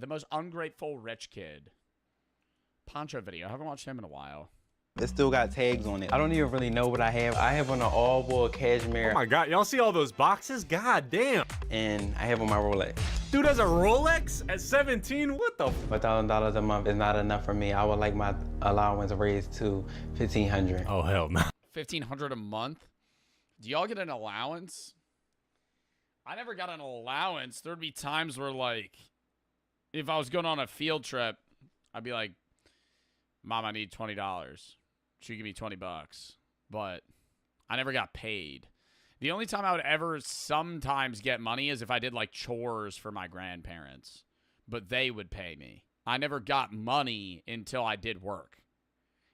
The most ungrateful rich kid. Poncho video. I haven't watched him in a while. It still got tags on it. I don't even really know what I have. I have on an all-wool cashmere. Oh my God, y'all see all those boxes? God damn. And I have on my Rolex. Dude has a Rolex at 17? What the? $1,000 a month is not enough for me. I would like my allowance raised to $1,500. Oh, hell no. $1,500 a month? Do y'all get an allowance? I never got an allowance. There'd be times where, like, if I was going on a field trip, I'd be like, Mom, I need $20. She'd give me $20. But I never got paid. The only time I would ever sometimes get money is if I did, like, chores for my grandparents. But they would pay me. I never got money until I did work.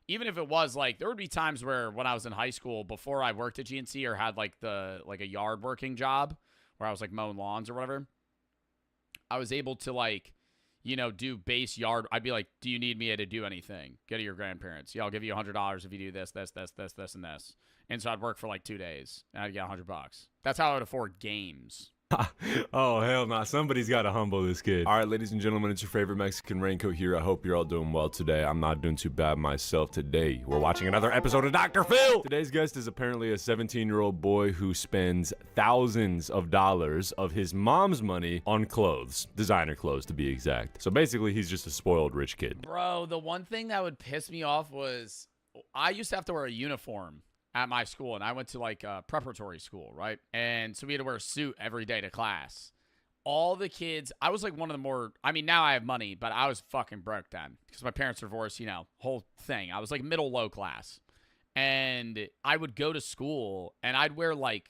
Even if it was, like, there would be times where when I was in high school, before I worked at GNC or had, like, a yard working job where I was, like, mowing lawns or whatever, I was able to, like, you know, do base yard. I'd be like, do you need me to do anything? Go to your grandparents. Yeah, I'll give you $100 if you do this, this, this, this, this, and this. And so I'd work for like 2 days, and I'd get $100. That's how I would afford games. Oh, hell no. Somebody's got to humble this kid. All right, ladies and gentlemen, it's your favorite Mexican Raincoat here. I hope you're all doing well today. I'm not doing too bad myself today. We're watching another episode of Dr. Phil. Today's guest is apparently a 17-year-old boy who spends thousands of dollars of his mom's money on clothes. Designer clothes, to be exact. So basically, he's just a spoiled rich kid. Bro, the one thing that would piss me off was I used to have to wear a uniform at my school, and I went to like a preparatory school, right? And so we had to wear a suit every day to class. All the kids, I was like one of the more, I mean, now I have money, but I was fucking broke then because my parents were divorced, you know, whole thing. I was like middle low class. And I would go to school and I'd wear like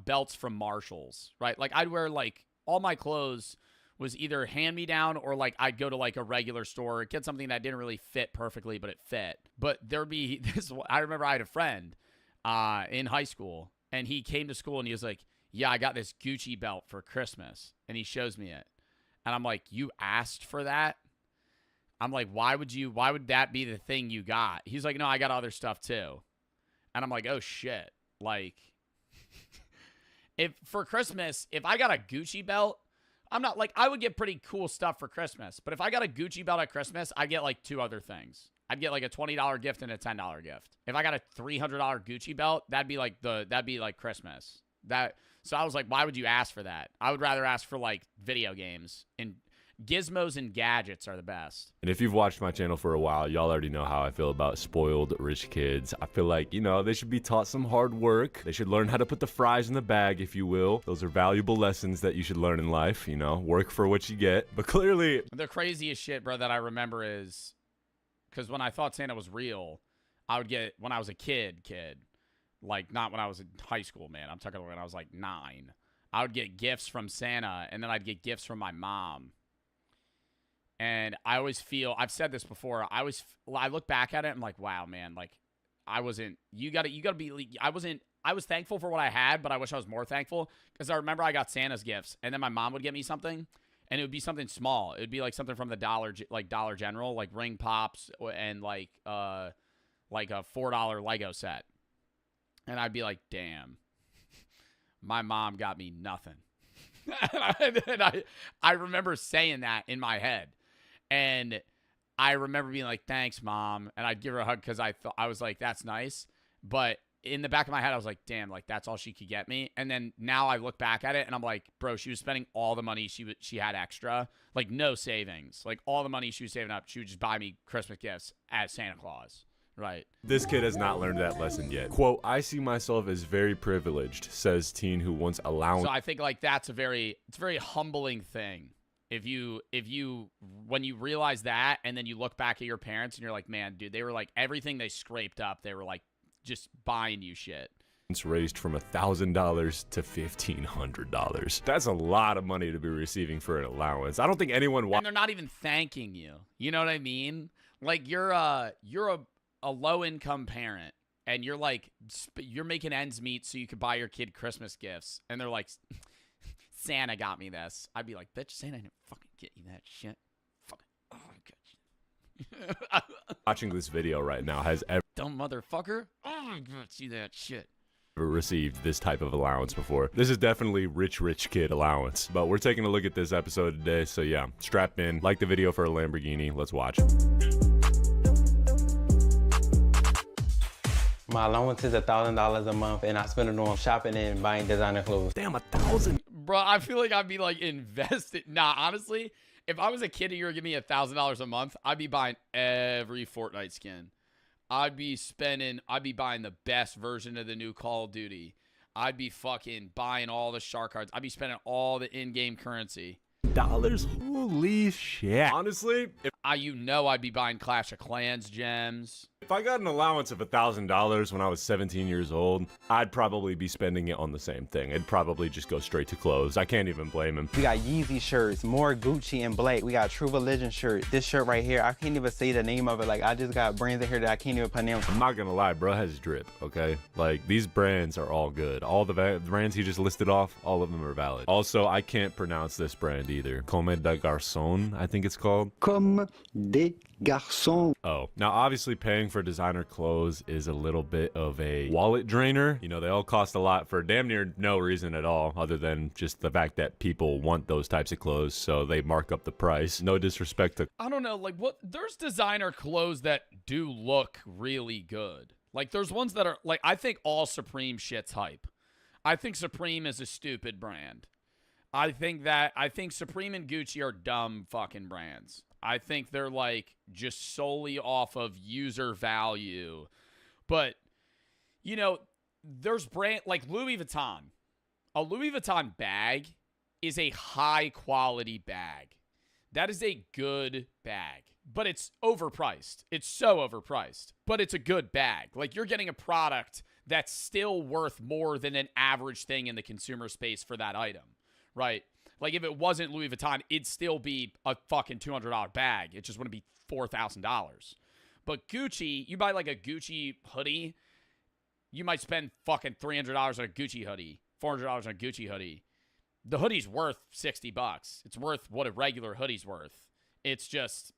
belts from Marshalls, right? Like I'd wear like all my clothes was either hand me down or like I'd go to like a regular store, get something that didn't really fit perfectly, but it fit. But there'd be this, I remember I had a friend in high school, and he came to school and he was like, yeah, I got this Gucci belt for Christmas. And he shows me it. And I'm like, you asked for that? I'm like, why would that be the thing you got? He's like, no, I got other stuff too. And I'm like, oh shit. Like, if for Christmas, if I got a Gucci belt, I'm not like, I would get pretty cool stuff for Christmas. But if I got a Gucci belt at Christmas, I get like 2 other things. I'd get like a $20 gift and a $10 gift. If I got a $300 Gucci belt, that'd be like Christmas. So I was like, why would you ask for that? I would rather ask for like video games, and gizmos and gadgets are the best. And if you've watched my channel for a while, y'all already know how I feel about spoiled rich kids. I feel like, you know, they should be taught some hard work. They should learn how to put the fries in the bag, if you will. Those are valuable lessons that you should learn in life, you know, work for what you get. But clearly, the craziest shit, bro, that I remember is, because when I thought Santa was real, I would get, when I was a kid, like not when I was in high school, man. I'm talking about when I was like 9. I would get gifts from Santa, and then I'd get gifts from my mom. And I always feel, I've said this before, I look back at it, I'm like, wow, man, like I wasn't, you gotta be, I was thankful for what I had, but I wish I was more thankful, because I remember I got Santa's gifts, and then my mom would get me something, and it would be something small. It would be like something from the Dollar General, like ring pops and like a $4 Lego set. And I'd be like, damn, my mom got me nothing. and I remember saying that in my head. And I remember being like, thanks, Mom. And I'd give her a hug because I was like, that's nice. But in the back of my head, I was like, damn, like that's all she could get me. And then now I look back at it and I'm like, bro, she was spending all the money she had extra, like no savings, like all the money she was saving up. She would just buy me Christmas gifts as Santa Claus. Right. This kid has not learned that lesson yet. Quote, I see myself as very privileged, says teen who wants allowance. So I think like it's a very humbling thing. If you when you realize that and then you look back at your parents and you're like, man, dude, they were like everything they scraped up, they were like just buying you shit. It's raised from $1,000 to $1,500. That's a lot of money to be receiving for an allowance. I don't think anyone and they're not even thanking you. You know what I mean? Like you're a low-income parent, and you're like, you're making ends meet so you could buy your kid Christmas gifts, and they're like, Santa got me this. I'd be like, bitch, Santa didn't fucking get you that shit. Fucking, oh, I got you. Watching this video right now has dumb motherfucker. Oh, I got you that shit. received this type of allowance before. This is definitely rich kid allowance. But we're taking a look at this episode today, so yeah, strap in. Like the video for a Lamborghini. Let's watch. My allowance is $1,000 a month, and I spend it on shopping and buying designer clothes. Damn, 1,000. Bro, I feel like I'd be like invested. Nah, honestly, if I was a kid and you were giving me $1,000 a month, I'd be buying every Fortnite skin. I'd be buying the best version of the new Call of Duty. I'd be fucking buying all the shark cards. I'd be spending all the in-game currency. Dollars? Holy shit. Honestly, I'd be buying Clash of Clans gems. if I got an allowance of $1,000 when I was 17 years old, I'd probably be spending it on the same thing. It'd probably just go straight to clothes. I can't even blame him. We got Yeezy shirts, more Gucci and Blake. We got True Religion shirt. This shirt right here, I can't even say the name of it. Like, I just got brands in here that I can't even pronounce. I'm not gonna lie, bro has drip, okay? Like, these brands are all good. All the brands he just listed off, all of them are valid. Also, I can't pronounce this brand either. Comme des Garçons, I think it's called. Comme des garçons. Oh, now obviously paying for designer clothes is a little bit of a wallet drainer. You know, they all cost a lot for damn near no reason at all, other than just the fact that people want those types of clothes, so they mark up the price. No disrespect to... I don't know, like, there's designer clothes that do look really good. Like, there's ones that are, like, I think all Supreme shit's hype. I think Supreme is a stupid brand. I think Supreme and Gucci are dumb fucking brands. I think they're, like, just solely off of user value. But, you know, there's brand, like Louis Vuitton. A Louis Vuitton bag is a high-quality bag. That is a good bag. But it's overpriced. It's so overpriced. But it's a good bag. Like, you're getting a product that's still worth more than an average thing in the consumer space for that item, right? Like, if it wasn't Louis Vuitton, it'd still be a fucking $200 bag. It just wouldn't be $4,000. But Gucci, you buy, like, a Gucci hoodie, you might spend fucking $300 on a Gucci hoodie, $400 on a Gucci hoodie. The hoodie's worth $60. It's worth what a regular hoodie's worth. It's just...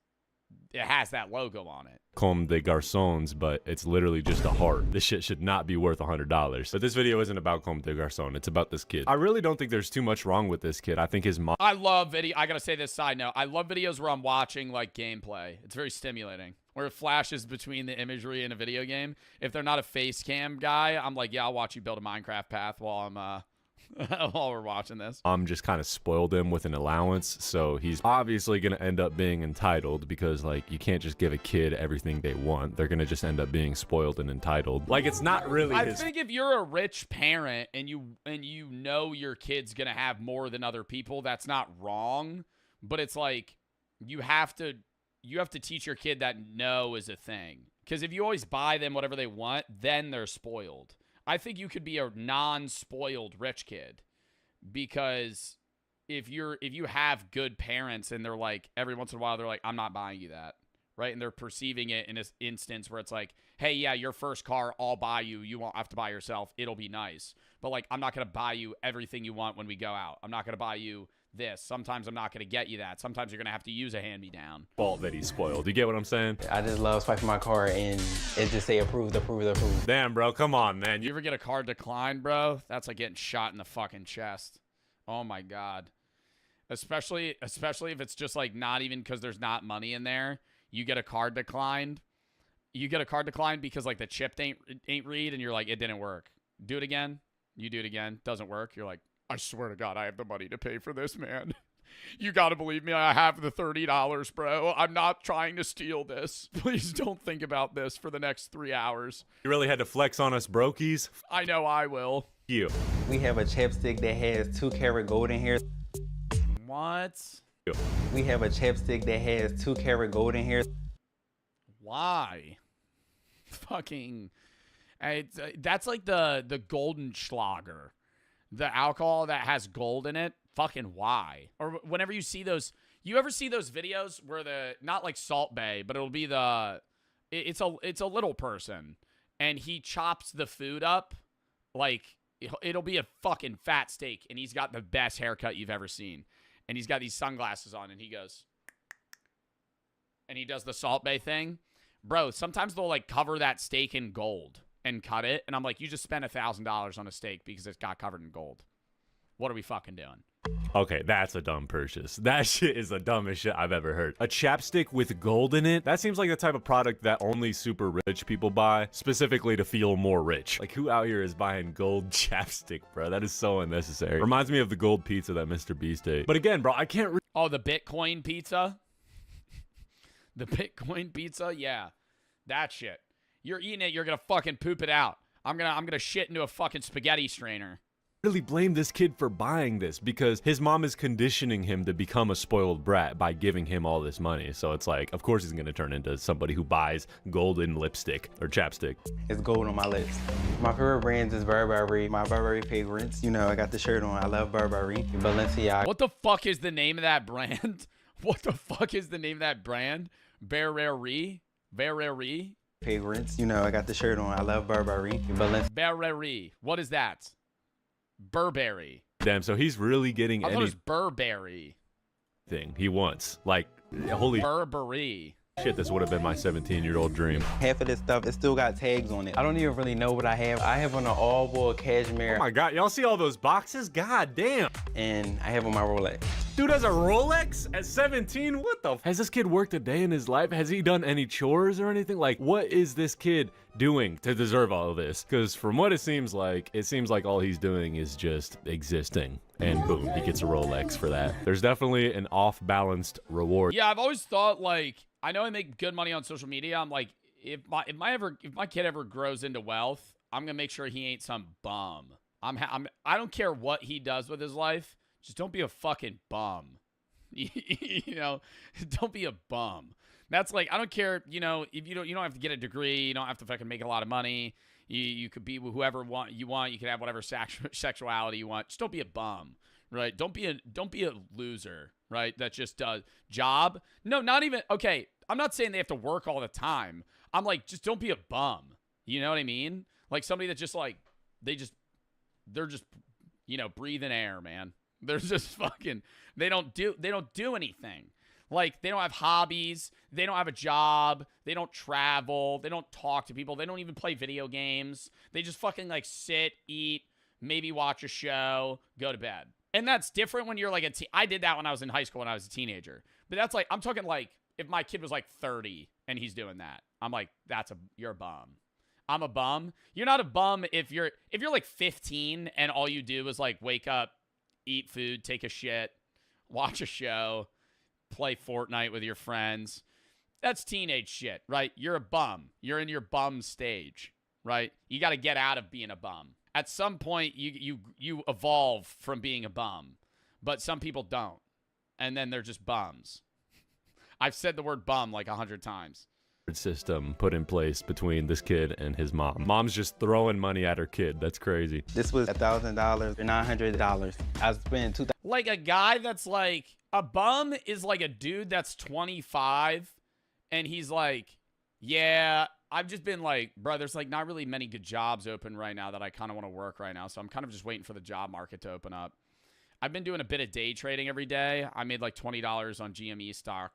it has that logo on it. Comme des Garçons, but it's literally just a heart. This shit should not be worth $100. But this video isn't about Comme des Garçons. It's about this kid. I really don't think there's too much wrong with this kid. I think his mom... I love video. I gotta say this side note. I love videos where I'm watching, like, gameplay. It's very stimulating. Where it flashes between the imagery in a video game. If they're not a face cam guy, I'm like, yeah, I'll watch you build a Minecraft path while I'm, while we're watching this. Just kind of spoiled him with an allowance, so he's obviously going to end up being entitled because, like, you can't just give a kid everything they want. They're going to just end up being spoiled and entitled. Like, it's not really I think if you're a rich parent and you know your kid's going to have more than other people, that's not wrong, but it's like you have to teach your kid that no is a thing. Because if you always buy them whatever they want, then they're spoiled. I think you could be a non-spoiled rich kid because if you have good parents and they're like, every once in a while, they're like, I'm not buying you that, right? And they're perceiving it in this instance where it's like, hey, yeah, your first car, I'll buy you. You won't have to buy yourself. It'll be nice. But, like, I'm not going to buy you everything you want when we go out. I'm not going to buy you this. Sometimes I'm not going to get you that. Sometimes you're going to have to use a hand-me-down. Fault that he's spoiled. You get what I'm saying? I just love swiping my card and it just say approved, approved, approved. Damn, bro. Come on, man. You ever get a card declined, bro? That's like getting shot in the fucking chest. Oh, my God. Especially if it's just, like, not even because there's not money in there. You get a card declined. You get a card declined because, like, the chip ain't read, and you're like, it didn't work. Do it again. You do it again. Doesn't work. You're like, I swear to God, I have the money to pay for this, man. You gotta believe me, I have the $30, bro. I'm not trying to steal this. Please don't think about this for the next 3 hours. You really had to flex on us brokies? I know I will. You. We have a chapstick that has 2-karat gold in here. What? We have a chapstick that has 2-karat gold in here. Why? Fucking... that's like the golden Schlager. The alcohol that has gold in it, fucking why? Or whenever you see those, you ever see those videos where not like Salt Bae, but it'll be it's a little person and he chops the food up like it'll be a fucking fat steak and he's got the best haircut you've ever seen. And he's got these sunglasses on and he goes, and he does the Salt Bae thing. Bro, sometimes they'll like cover that steak in gold. and cut it. And I'm like, you just spent $1,000 on a steak because it got covered in gold. What are we fucking doing? Okay, that's a dumb purchase. That shit is the dumbest shit I've ever heard. A chapstick with gold in it? That seems like the type of product that only super rich people buy, specifically to feel more rich. Like, who out here is buying gold chapstick, bro? That is so unnecessary. Reminds me of the gold pizza that Mr. Beast ate. But again, bro, I can't Oh, the Bitcoin pizza? The Bitcoin pizza? Yeah. That shit. You're eating it, you're gonna fucking poop it out. I'm gonna shit into a fucking spaghetti strainer. really blame this kid for buying this because his mom is conditioning him to become a spoiled brat by giving him all this money. So it's like, of course he's going to turn into somebody who buys golden lipstick or chapstick. It's gold on my lips. My favorite brands is Burberry. My Burberry favorites. You know, I got the shirt on. I love Burberry. Balenciaga. What the fuck is the name of that brand? What the fuck is the name of that brand? Burberry? Burberry? Favorites. You know, I got the shirt on. I love Burberry. Burberry. What is that? Burberry. Damn, so he's really getting I thought it was Burberry. anything he wants. Like, holy Burberry. shit, this would have been my 17-year-old dream. Half of this stuff, it still got tags on it. I don't even really know what I have. I have on an all-wool cashmere. Oh my God, y'all see all those boxes? God damn. And I have on my Rolex. Dude has a Rolex at 17? What the Has this kid worked a day in his life? Has he done any chores or anything? Like, what is this kid doing to deserve all of this? Because from what it seems like all he's doing is just existing. And boom, he gets a Rolex for that. There's definitely an off-balanced reward. Yeah, I've always thought, like, I know I make good money on social media. I'm like, if my kid ever grows into wealth, I'm gonna make sure he ain't some bum. I don't care what he does with his life. Just don't be a fucking bum. You know, don't be a bum. That's like, I don't care, you know, if you don't have to get a degree, you don't have to fucking make a lot of money. You could be whoever you want. You can have whatever sexuality you want. Just don't be a bum, right? Don't be a loser, right? That just does job. No, not even. Okay, I'm not saying they have to work all the time. I'm like, just don't be a bum. You know what I mean? Like somebody that just like they're just you know, breathing air, man. They're just fucking. They don't do anything. Like, they don't have hobbies. They don't have a job. They don't travel. They don't talk to people. They don't even play video games. They just fucking, like, sit, eat, maybe watch a show, go to bed. And that's different when you're, like, I did that when I was in high school when I was a teenager. But that's, like, I'm talking, like, if my kid was, like, 30 and he's doing that. I'm like, you're a bum. I'm a bum. You're not a bum if you're, like, 15 and all you do is, like, wake up, eat food, take a shit, watch a show, play Fortnite with your friends. That's teenage shit, right? You're a bum. You're in your bum stage, right? You got to get out of being a bum. At some point, you evolve from being a bum, but some people don't, and then they're just bums. I've said the word bum like 100 times. System put in place between this kid and his mom. Mom's just throwing money at her kid. That's crazy. This was $1,000 or $900. I spent $2,000. Like a guy that's like, a bum is like a dude that's 25 and he's like, yeah, I've just been like, bro, there's like not really many good jobs open right now that I kind of want to work right now. So I'm kind of just waiting for the job market to open up. I've been doing a bit of day trading every day. I made like $20 on GME stock.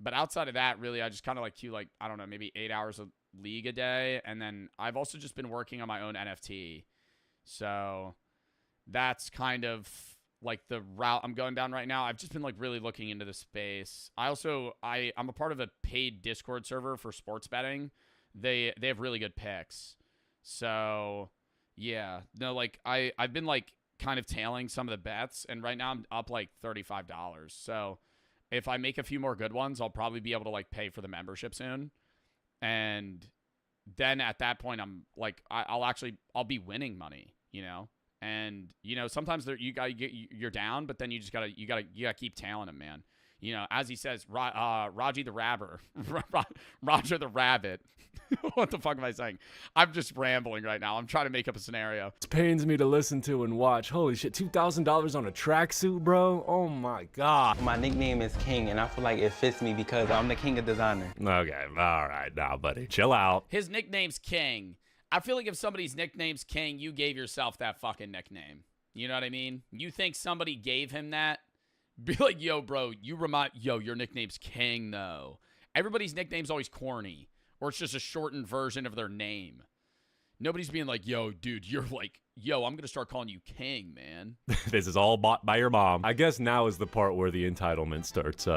But outside of that, really, I just kind of like I don't know, maybe 8 hours of league a day. And then I've also just been working on my own NFT. So that's kind of like the route I'm going down right now. I've just been like really looking into the space. I'm a part of a paid Discord server for sports betting. They have really good picks. So yeah, no, like I've been like kind of tailing some of the bets, and right now I'm up like $35. So if I make a few more good ones, I'll probably be able to like pay for the membership soon. And then at that point, I'm like, I'll be winning money, you know? And, you know, sometimes you're down, but then you gotta keep tailing them, man. You know, as he says, Roger the Rabbit. What the fuck am I saying? I'm just rambling right now. I'm trying to make up a scenario. It pains me to listen to and watch. Holy shit, $2,000 on a tracksuit, bro? Oh my God. My nickname is King, and I feel like it fits me because I'm the king of designer. Okay, all right, now, buddy, chill out. His nickname's King. I feel like if somebody's nickname's King, you gave yourself that fucking nickname. You know what I mean? You think somebody gave him that? Be like, yo, bro, your nickname's King, though. Everybody's nickname's always corny. or it's just a shortened version of their name. Nobody's being like, yo, dude, you're like, yo, I'm going to start calling you king, man. This is all bought by your mom. I guess now is the part where the entitlement starts,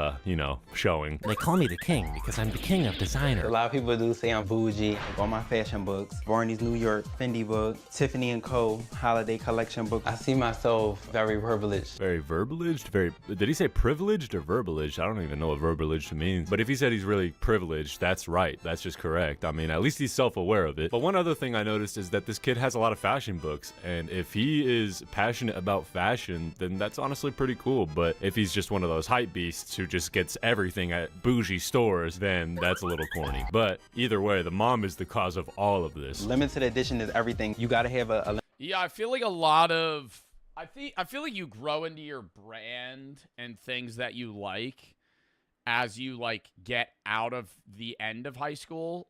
showing. They call me the king because I'm the king of A designer. lot of people do say I'm bougie. Like all my fashion books, Barney's New York, Fendi book, Tiffany & Co. holiday collection book. I see myself very privileged. Very verbalaged? Did he say privileged or verbalaged? I don't even know what verbalaged means. But if he said he's really privileged, that's right. That's just correct. I mean, at least he's self-aware of it. But one other thing I noticed is that this kid has a lot of fashion books. And if he is passionate about fashion, then that's honestly pretty cool. But if he's just one of those hype beasts who just gets everything at bougie stores, then that's a little corny. But either way, the mom is the cause of all of this. Limited edition is everything. You gotta have a Yeah, I feel like a lot of I feel like you grow into your brand and things that you like as you like get out of the end of high school.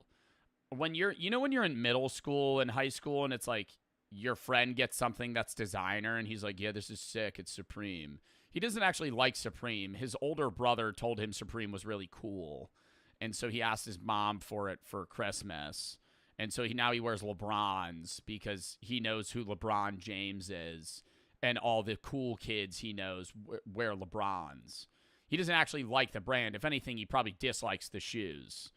When you're when you're in middle school and high school and it's like your friend gets something that's designer and he's like, yeah, this is sick, it's Supreme. He doesn't actually like Supreme. His older brother told him Supreme was really cool. And so he asked his mom for it for Christmas. And so now he wears LeBrons because he knows who LeBron James is. And all the cool kids he knows wear LeBrons. He doesn't actually like the brand. If anything, he probably dislikes the shoes.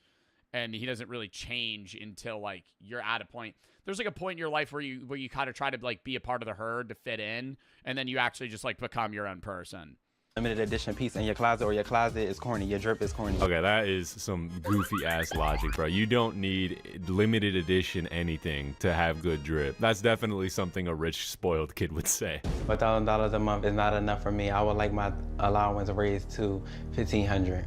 And he doesn't really change until like you're at a point. There's like a point in your life where you kind of try to like be a part of the herd to fit in, and then you actually just like become your own person. limited edition piece in your closet, or your closet is corny, your drip is corny. Okay, that is some goofy ass logic, bro. You don't need limited edition anything to have good drip. That's definitely something a rich, spoiled kid would say. $1,000 a month is not enough for me. I would like my allowance raised to $1,500.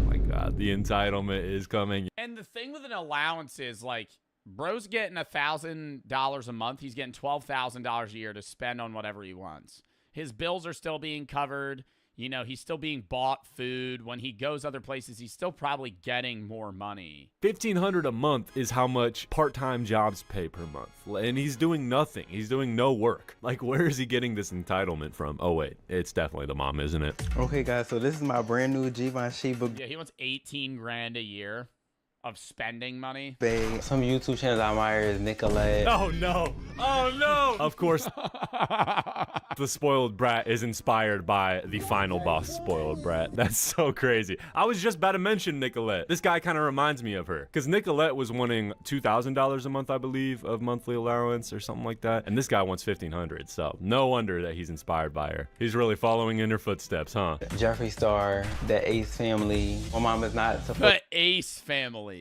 My God, the entitlement is coming. And the thing with an allowance is like, bro's getting $1,000 a month. He's getting $12,000 a year to spend on whatever he wants. His bills are still being covered. You know, he's still being bought food. When he goes other places, he's still probably getting more money. $1,500 a month is how much part-time jobs pay per month. And he's doing nothing. He's doing no work. Like, where is he getting this entitlement from? Oh, wait. It's definitely the mom, isn't it? Okay, guys, so this is my brand new Givenchy book Yeah, he wants 18 grand a year of spending money. bag. Some YouTube channels I admire is Nicolette. Oh, no. Oh, no. Of course, the spoiled brat is inspired by the final boss spoiled brat. That's so crazy. I was just about to mention Nicolette. This guy kind of reminds me of her, because Nicolette was wanting $2,000 a month, I believe, of monthly allowance or something like that, and this guy wants $1,500. So no wonder that he's inspired by her. He's really following in her footsteps, huh? Jeffree Star, the Ace family. My mom is not supposed. The Ace family.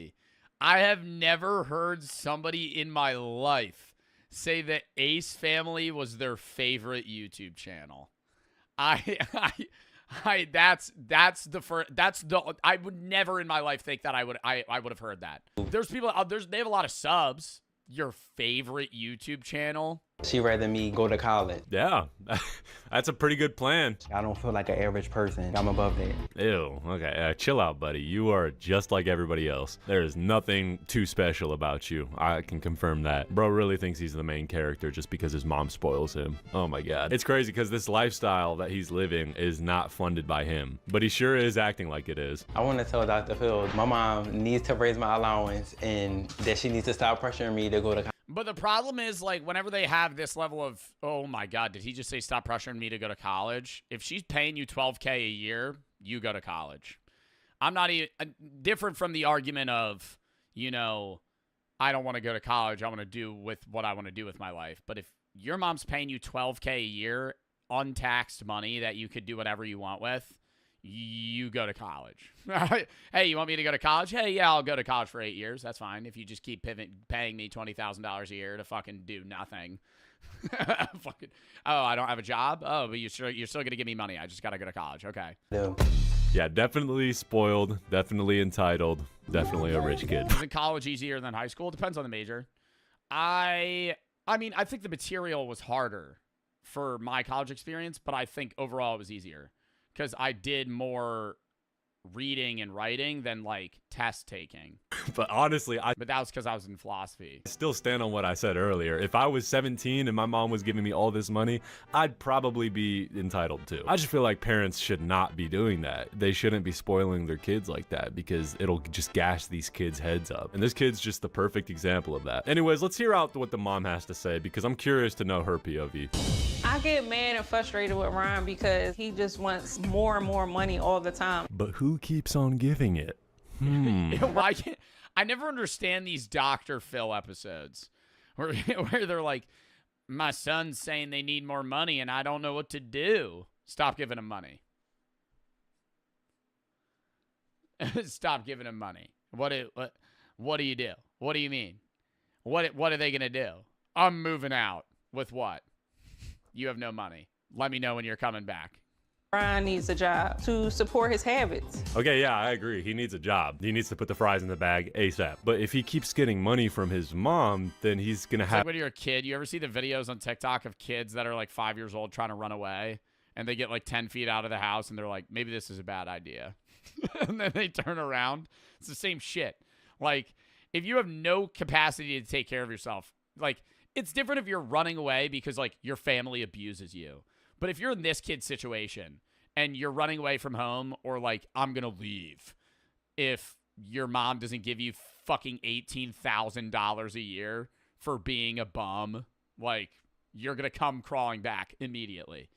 I have never heard somebody in my life say that Ace family was their favorite YouTube channel. I would never in my life think that I would have heard that. There's people they have a lot of subs. Your favorite YouTube channel? She rather me go to college. Yeah, that's a pretty good plan. I don't feel like an average person. I'm above that. Ew, okay, chill out, buddy. You are just like everybody else. There is nothing too special about you. I can confirm that. Bro really thinks he's the main character just because his mom spoils him. Oh my God. It's crazy because this lifestyle that he's living is not funded by him, but he sure is acting like it is. I want to tell Dr. Phil, my mom needs to raise my allowance and that she needs to stop pressuring me to go to college. But the problem is, like, whenever they have this level of, oh my God, did he just say stop pressuring me to go to college? If she's paying you $12K a year, you go to college. I'm not even different from the argument of, you know, I don't want to go to college. I want to do with what I want to do with my life. But if your mom's paying you $12K a year, untaxed money that you could do whatever you want with, you go to college. Hey, you want me to go to college? Hey, yeah, I'll go to college for 8 years. That's fine. If you just keep paying me $20,000 a year to fucking do nothing. Fucking, oh, I don't have a job? Oh, but you're still going to give me money. I just got to go to college. Okay. Yeah, definitely spoiled, definitely entitled, definitely a rich kid. Isn't college easier than high school? Depends on the major. I mean, I think the material was harder for my college experience, but I think overall it was easier. Because I did more reading and writing than like test taking. But honestly, I But that was because I was in philosophy. still stand on what I said earlier. If I was 17 and my mom was giving me all this money, I'd probably be entitled to. I just feel like parents should not be doing that. They shouldn't be spoiling their kids like that because it'll just gash these kids' heads up. And this kid's just the perfect example of that. Anyways, let's hear out what the mom has to say because I'm curious to know her POV. I get mad and frustrated with Ryan because he just wants more and more money all the time. But who keeps on giving it? Why can't I never understand these Dr. Phil episodes where they're like, my son's saying they need more money and I don't know what to do. Stop giving him money. Stop giving him money. What do you do? What do you mean? What are they gonna do? I'm moving out. With what? You have no money. Let me know when you're coming back. Ryan needs a job to support his habits. Okay, yeah, I agree. He needs a job. He needs to put the fries in the bag ASAP. But if he keeps getting money from his mom, then he's gonna It's have. like when you're a kid, you ever see the videos on TikTok of kids that are like 5 years old trying to run away, and they get like 10 feet out of the house, and they're like, maybe this is a bad idea, and then they turn around. It's the same shit. Like, if you have no capacity to take care of yourself, like, it's different if you're running away because like your family abuses you. But if you're in this kid's situation and you're running away from home, or like, I'm going to leave if your mom doesn't give you fucking $18,000 a year for being a bum, like, you're going to come crawling back immediately.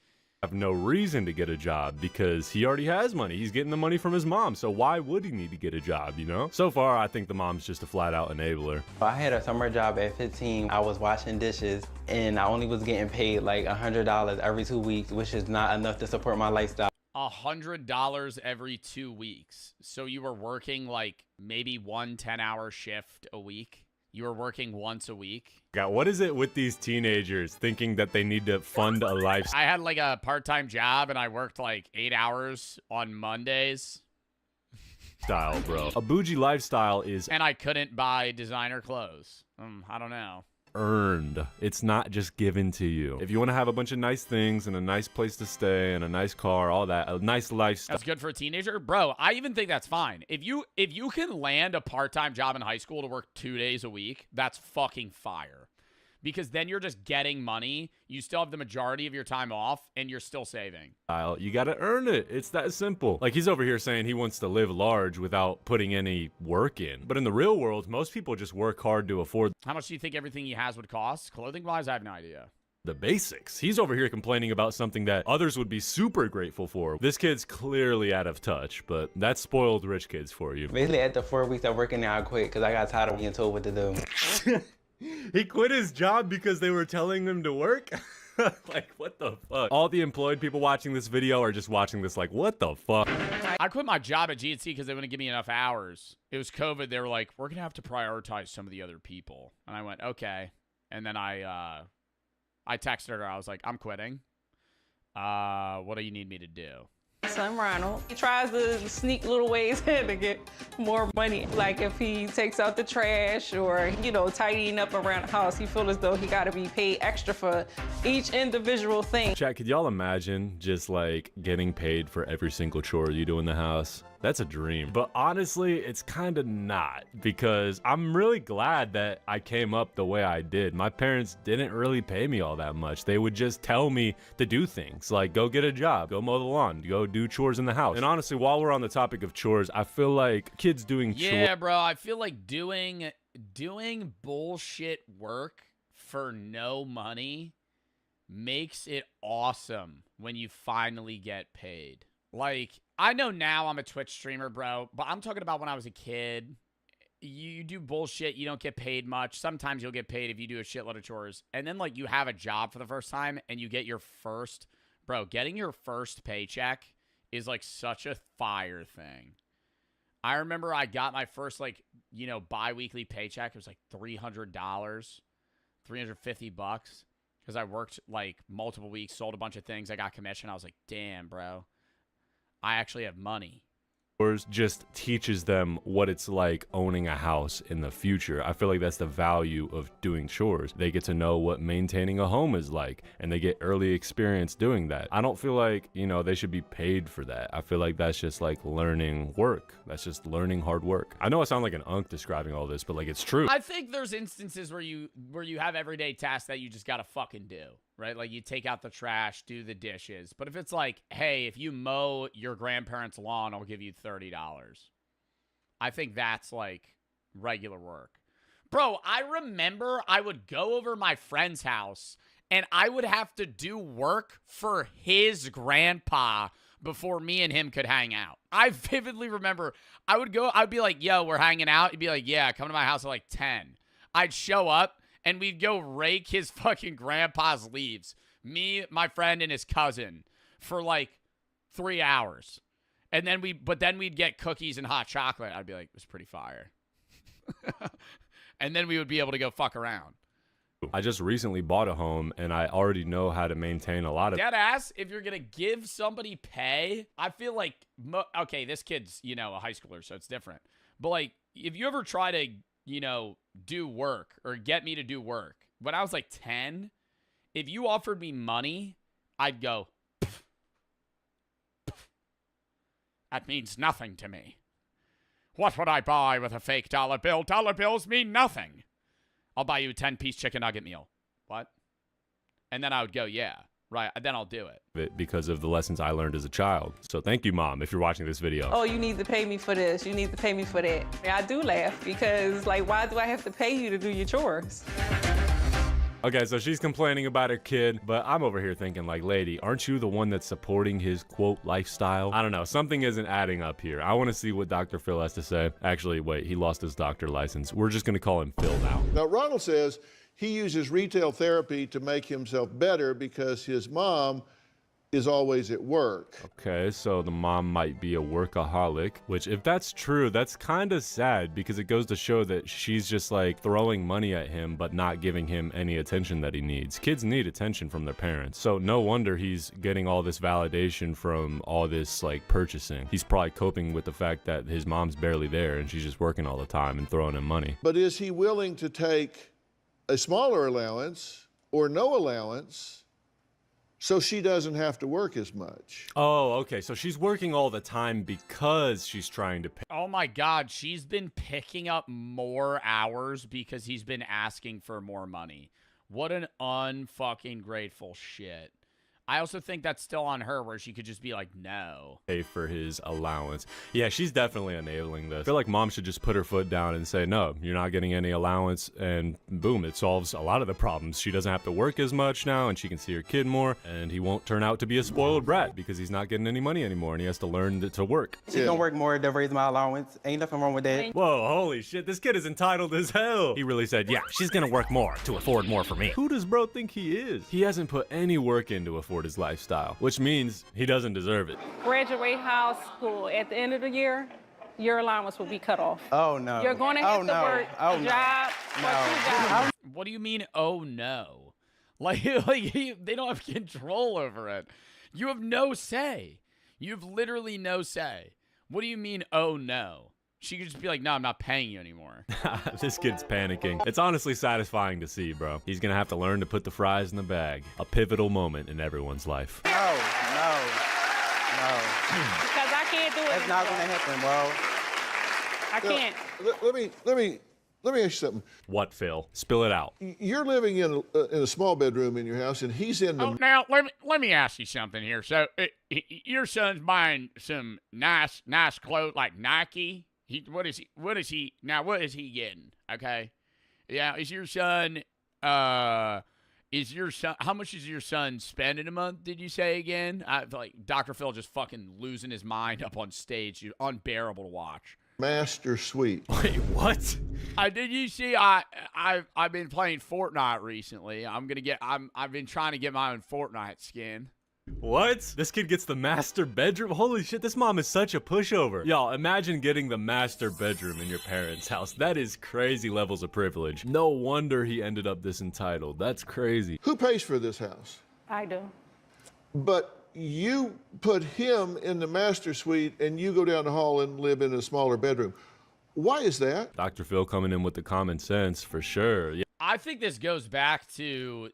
Have no reason to get a job because he already has money. He's getting the money from his mom. So why would he need to get a job, you know? So far, I think the mom's just a flat out enabler. I had a summer job at 15. I was washing dishes and I only was getting paid like $100 every 2 weeks, which is not enough to support my lifestyle. $100 every 2 weeks. So you were working like maybe 1 10-hour shift a week. You were working once a week. God, what is it with these teenagers thinking that they need to fund a lifestyle? I had like a part-time job and I worked like 8 hours on Mondays. Bro. A bougie lifestyle is And I couldn't buy designer clothes. I don't know. earned. It's not just given to you. If you want to have a bunch of nice things and a nice place to stay and a nice car, all that, a nice lifestyle. That's good for a teenager? Bro, I even think that's fine. If you can land a part-time job in high school to work 2 days a week, that's fucking fire. Because then you're just getting money. You still have the majority of your time off, and you're still saving. You gotta earn it. It's that simple. Like, he's over here saying he wants to live large without putting any work in. But in the real world, most people just work hard to afford How much do you think everything he has would cost? Clothing-wise, I have no idea. the basics. He's over here complaining about something that others would be super grateful for. This kid's clearly out of touch, but that's spoiled rich kids for you. Basically, after 4 weeks of working there, I quit because I got tired of being told what to do. He quit his job because they were telling him to work? Like, what the fuck? All the employed people watching this video are just watching this like, what the fuck? I quit my job at GNC because they wouldn't give me enough hours. It was COVID. They were like, we're going to have to prioritize some of the other people. And I went, okay. And then I texted her. I was like, I'm quitting. What do you need me to do? Son Ronald, he tries to sneak little ways in to get more money. Like if he takes out the trash or, tidying up around the house, he feels as though he got to be paid extra for each individual thing. Chat, could y'all imagine just like getting paid for every single chore you do in the house? That's a dream. But honestly, it's kind of not, because I'm really glad that I came up the way I did. My parents didn't really pay me all that much. They would just tell me to do things like go get a job, go mow the lawn, go do chores in the house. And honestly, while we're on the topic of chores, I feel like kids doing chores. Yeah, bro. I feel like doing bullshit work for no money makes it awesome when you finally get paid. Like, I know now I'm a Twitch streamer, bro, but I'm talking about when I was a kid. You do bullshit, you don't get paid much. Sometimes you'll get paid if you do a shitload of chores. And then, like, you have a job for the first time and you get your first... Bro, getting your first paycheck is, like, such a fire thing. I remember I got my first, like, bi-weekly paycheck. It was, like, $300, $350 because I worked, like, multiple weeks, sold a bunch of things. I got commission. I was like, damn, bro. I actually have money. just teaches them what it's like owning a house in the future. I feel like that's the value of doing chores. They get to know what maintaining a home is like, and they get early experience doing that. I don't feel like, you know, they should be paid for that. I feel like that's just like learning work. That's just learning hard work. I know I sound like an unk describing all this, but like it's true. I think there's instances where you have everyday tasks that you just gotta fucking do, right? Like you take out the trash, do the dishes. But if it's like, hey, if you mow your grandparents' lawn, I'll give you $30. I think that's like regular work. Bro, I remember I would go over my friend's house and I would have to do work for his grandpa before me and him could hang out. I vividly remember I'd be like, yo, we're hanging out. He'd be like, yeah, come to my house at like 10. I'd show up and we'd go rake his fucking grandpa's leaves. Me, my friend, and his cousin for like 3 hours. And then we'd get cookies and hot chocolate. I'd be like, it was pretty fire. And then we would be able to go fuck around. I just recently bought a home and I already know how to maintain a lot of Dead ass, if you're going to give somebody pay, I feel like, okay, this kid's, you know, a high schooler, so it's different. But like, if you ever try to, you know, do work or get me to do work, when I was like 10, if you offered me money, I'd go, pff, pff. That means nothing to me. What would I buy with a fake dollar bill? Dollar bills mean nothing. I'll buy you a 10-piece chicken nugget meal. What? And then I would go, yeah, right. Then I'll do it. Because of the lessons I learned as a child. So thank you, Mom, if you're watching this video. Oh, you need to pay me for this. You need to pay me for that. I do laugh because, like, why do I have to pay you to do your chores? Okay, so she's complaining about her kid, but I'm over here thinking like, lady, aren't you the one that's supporting his, quote, lifestyle? I don't know. Something isn't adding up here. I want to see what Dr. Phil has to say. Actually, wait, he lost his doctor license. We're just going to call him Phil now. Now, Ronald says he uses retail therapy to make himself better because his mom is always at work. Okay, so the mom might be a workaholic, which if that's true, that's kind of sad because it goes to show that she's just like throwing money at him but not giving him any attention that he needs. Kids need attention from their parents. So no wonder he's getting all this validation from all this like purchasing. He's probably coping with the fact that his mom's barely there and she's just working all the time and throwing him money. But is he willing to take a smaller allowance or no allowance so she doesn't have to work as much? Oh, okay. So she's working all the time because she's trying to pay. Oh my God, she's been picking up more hours because he's been asking for more money. What an unfucking grateful shit. I also think that's still on her where she could just be like, no. Pay for his allowance. Yeah, she's definitely enabling this. I feel like mom should just put her foot down and say, no, you're not getting any allowance. And boom, it solves a lot of the problems. She doesn't have to work as much now and she can see her kid more. And he won't turn out to be a spoiled brat because he's not getting any money anymore and he has to learn to work. She gonna work more to raise my allowance. Ain't nothing wrong with that. Whoa, holy shit, this kid is entitled as hell. He really said, yeah, She's gonna work more to afford more for me. who does bro think he is? He hasn't put any work in to afford his lifestyle, which means he doesn't deserve it. Graduate high school at the end of the year, your allowance will be cut off. Oh no. You're going to have to work a job or 2 jobs. What do you mean, oh no? Like they don't have control over it. You have no say. You have literally no say. What do you mean, oh no? She could just be like, no, I'm not paying you anymore. This kid's panicking. It's honestly satisfying to see, bro. He's gonna have to learn to put the fries in the bag. A pivotal moment in everyone's life. No. Because I can't do it. That's not gonna happen, bro. I can't. Let me ask you something. What, Phil? Spill it out. You're living in a small bedroom in your house, and he's in the. Oh, now let me ask you something here. So your son's buying some nice clothes like Nike. What is he getting? Okay, yeah. How much is your son spending a month? Did you say again? I feel like Dr. Phil just fucking losing his mind up on stage. Unbearable to watch. Master Suite. Wait, what? Did you see? I've been playing Fortnite recently. I've been trying to get my own Fortnite skin. What? This kid gets the master bedroom? Holy shit, this mom is such a pushover. Y'all, imagine getting the master bedroom in your parents' house. That is crazy levels of privilege. No wonder he ended up this entitled. That's crazy. Who pays for this house? I do. But you put him in the master suite and you go down the hall and live in a smaller bedroom. Why is that? Dr. Phil coming in with the common sense for sure. Yeah. I think this goes back to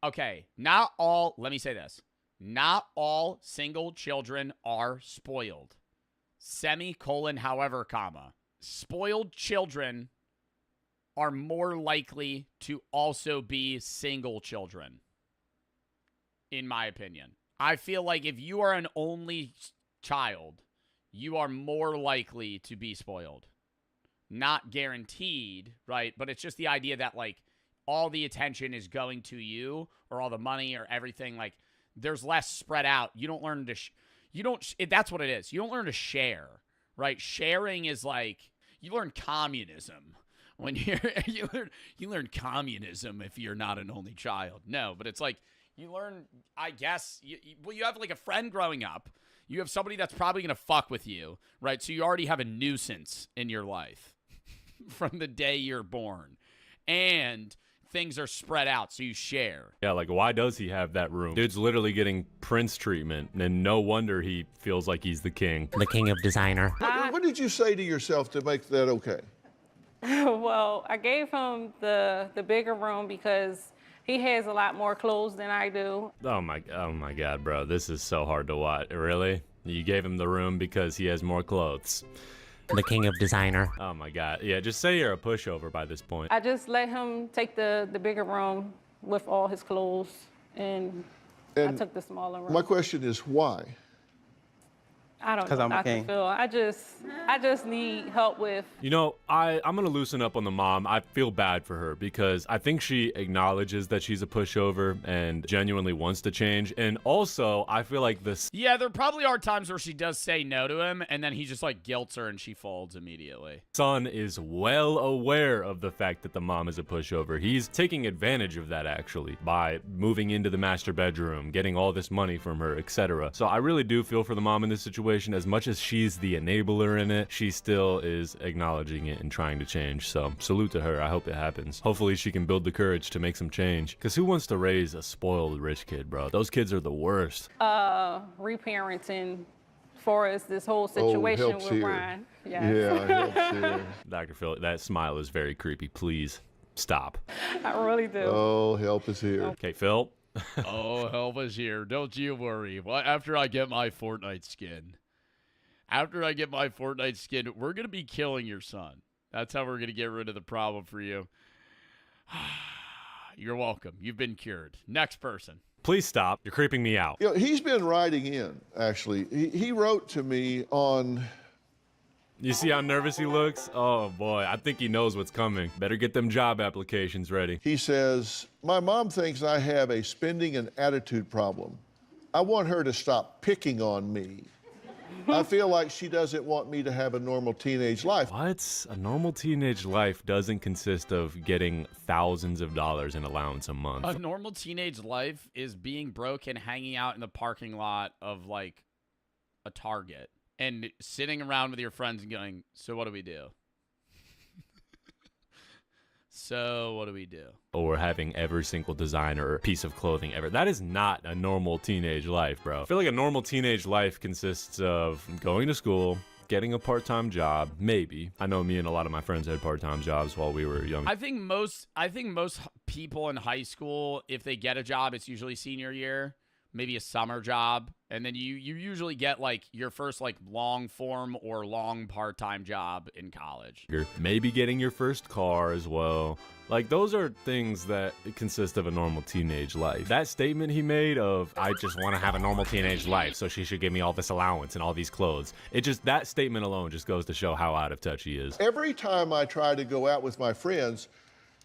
let me say this. Not all single children are spoiled. Semicolon, however, comma. Spoiled children are more likely to also be single children, in my opinion. I feel like if you are an only child, you are more likely to be spoiled. Not guaranteed, right? But it's just the idea that, like, all the attention is going to you, or all the money or everything. Like, there's less spread out. You don't learn to that's what it is. You don't learn to share, right? Sharing is like, you learn communism when you learn communism if you're not an only child. No, but it's like, you learn, I guess, you have like a friend growing up. You have somebody that's probably going to fuck with you, right? So you already have a nuisance in your life from the day you're born. And things are spread out, so you share. Yeah, like, why does he have that room? Dude's literally getting prince treatment, and no wonder he feels like he's the king. The king of designer. What did you say to yourself to make that okay? Well, I gave him the bigger room because he has a lot more clothes than I do. Oh my God, bro. This is so hard to watch. Really? You gave him the room because he has more clothes. The king of designer. Oh my God. Yeah, just say you're a pushover by this point. I just let him take the bigger room with all his clothes, and I took the smaller room. My question is why? I don't 'Cause know, I'm a Dr. king. Phil. I just need help with. You know, I'm going to loosen up on the mom. I feel bad for her because I think she acknowledges that she's a pushover and genuinely wants to change. And also, I feel like this. Yeah, there probably are times where she does say no to him, and then he just, like, guilts her, and she folds immediately. Son is well aware of the fact that the mom is a pushover. He's taking advantage of that, actually, by moving into the master bedroom, getting all this money from her, etc. So I really do feel for the mom in this situation. As much as she's the enabler in it, she still is acknowledging it and trying to change. So salute to her. I hope it happens. Hopefully she can build the courage to make some change. Because who wants to raise a spoiled rich kid, bro? Those kids are the worst. Reparenting for us, this whole situation helps with here. Ryan. Yes. Yeah, it helps here. Dr. Phil, that smile is very creepy. Please stop. I really do. Oh, help is here. Okay, Phil. Oh, help us here. Don't you worry. After I get my Fortnite skin, we're going to be killing your son. That's how we're going to get rid of the problem for you. You're welcome. You've been cured. Next person. Please stop. You're creeping me out. You know, he's been writing in, actually. He wrote to me on... You see how nervous he looks? Oh boy, I think he knows what's coming. Better get them job applications ready. He says, my mom thinks I have a spending and attitude problem. I want her to stop picking on me. I feel like she doesn't want me to have a normal teenage life. What? A normal teenage life doesn't consist of getting thousands of dollars in allowance a month. A normal teenage life is being broke and hanging out in the parking lot of, like, a Target. And sitting around with your friends and going, so what do we do? So what do we do? Or having every single designer or piece of clothing ever. That is not a normal teenage life, bro. I feel like a normal teenage life consists of going to school, getting a part-time job, maybe. I know me and a lot of my friends had part-time jobs while we were young. I think most people in high school, if they get a job, it's usually senior year. Maybe a summer job, and then you usually get, like, your first, like, long form or long part-time job in college. You're maybe getting your first car as well. Like, those are things that consist of a normal teenage life. That statement he made of, I just want to have a normal teenage life, so she should give me all this allowance and all these clothes. That statement alone just goes to show how out of touch he is. Every time I try to go out with my friends,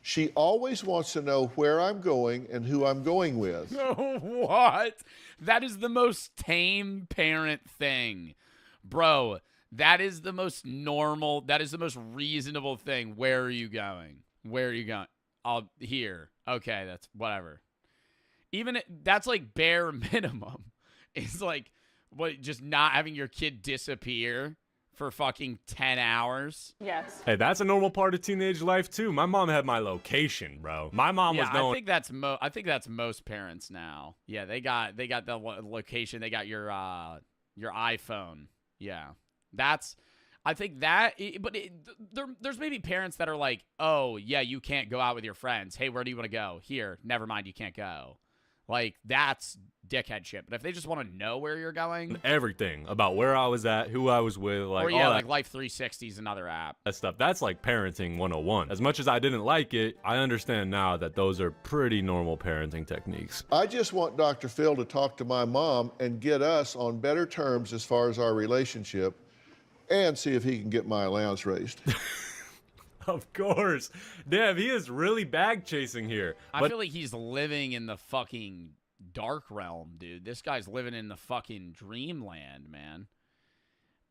she always wants to know where I'm going and who I'm going with. What? That is the most tame parent thing. Bro, that is the most normal, that is the most reasonable thing. Where are you going? Where are you going? Here. Okay, that's whatever. That's like bare minimum. It's like, just not having your kid disappear for fucking 10 hours. Yes. Hey, that's a normal part of teenage life too. My mom had my location, bro. My mom was known. I think that's most parents now. Yeah, they got the location. They got your iPhone. Yeah, I think that. But there's maybe parents that are like, oh yeah, you can't go out with your friends. Hey, where do you want to go? Here, never mind, you can't go. Like, that's dickhead shit. But if they just want to know where you're going, Everything about where I was at, who I was with, like, or yeah, all like Life 360 is another app. that stuff. That's like parenting 101. As much as I didn't like it, I understand now that those are pretty normal parenting techniques. I just want Dr. Phil to talk to my mom and get us on better terms as far as our relationship and see if he can get my allowance raised. Of course. Dev, he is really bag chasing here. I feel like he's living in the fucking dark realm, dude. This guy's living in the fucking dreamland, man.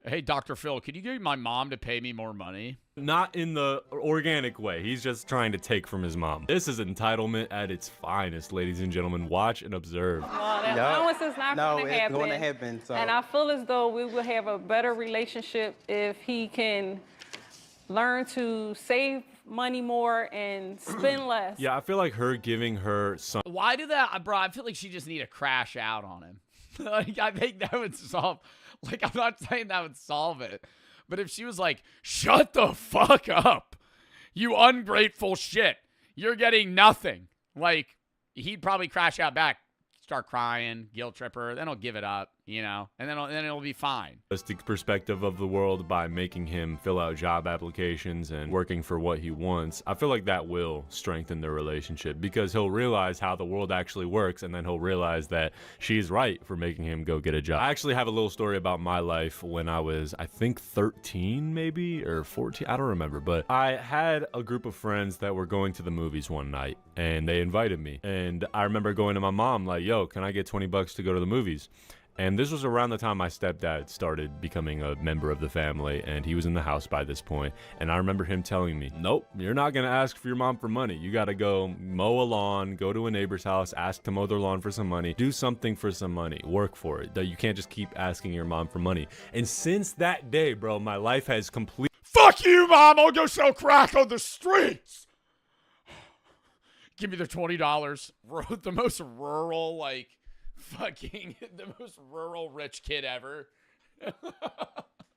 Hey, Dr. Phil, could you get my mom to pay me more money? Not in the organic way. He's just trying to take from his mom. This is entitlement at its finest, ladies and gentlemen. Watch and observe. Well, that allowance is not going to happen. No, it's going to happen. So. And I feel as though we will have a better relationship if he can learn to save money more and spend less. Yeah, I feel like her giving her some. Why do that, bro? I feel like she just need to crash out on him. Like, I think that would solve. Like, I'm not saying that would solve it, but if she was like, "Shut the fuck up, you ungrateful shit, you're getting nothing," like, he'd probably crash out back, start crying, guilt trip her, then he'll give it up, you know, and then it'll be fine. Realistic perspective of the world by making him fill out job applications and working for what he wants. I feel like that will strengthen their relationship because he'll realize how the world actually works, and then he'll realize that she's right for making him go get a job. I actually have a little story about my life when I was, I think 13 maybe, or 14, I don't remember, but I had a group of friends that were going to the movies one night and they invited me, and I remember going to my mom like, yo, can I get 20 bucks to go to the movies? And this was around the time my stepdad started becoming a member of the family, and he was in the house by this point. And I remember him telling me, nope, you're not going to ask for your mom for money. You got to go mow a lawn, go to a neighbor's house, ask to mow their lawn for some money, do something for some money, work for it. You can't just keep asking your mom for money. And since that day, bro, my life has completely... Fuck you, Mom! I'll go sell crack on the streets! Give me the $20. The most rural, like... Fucking the most rural rich kid ever.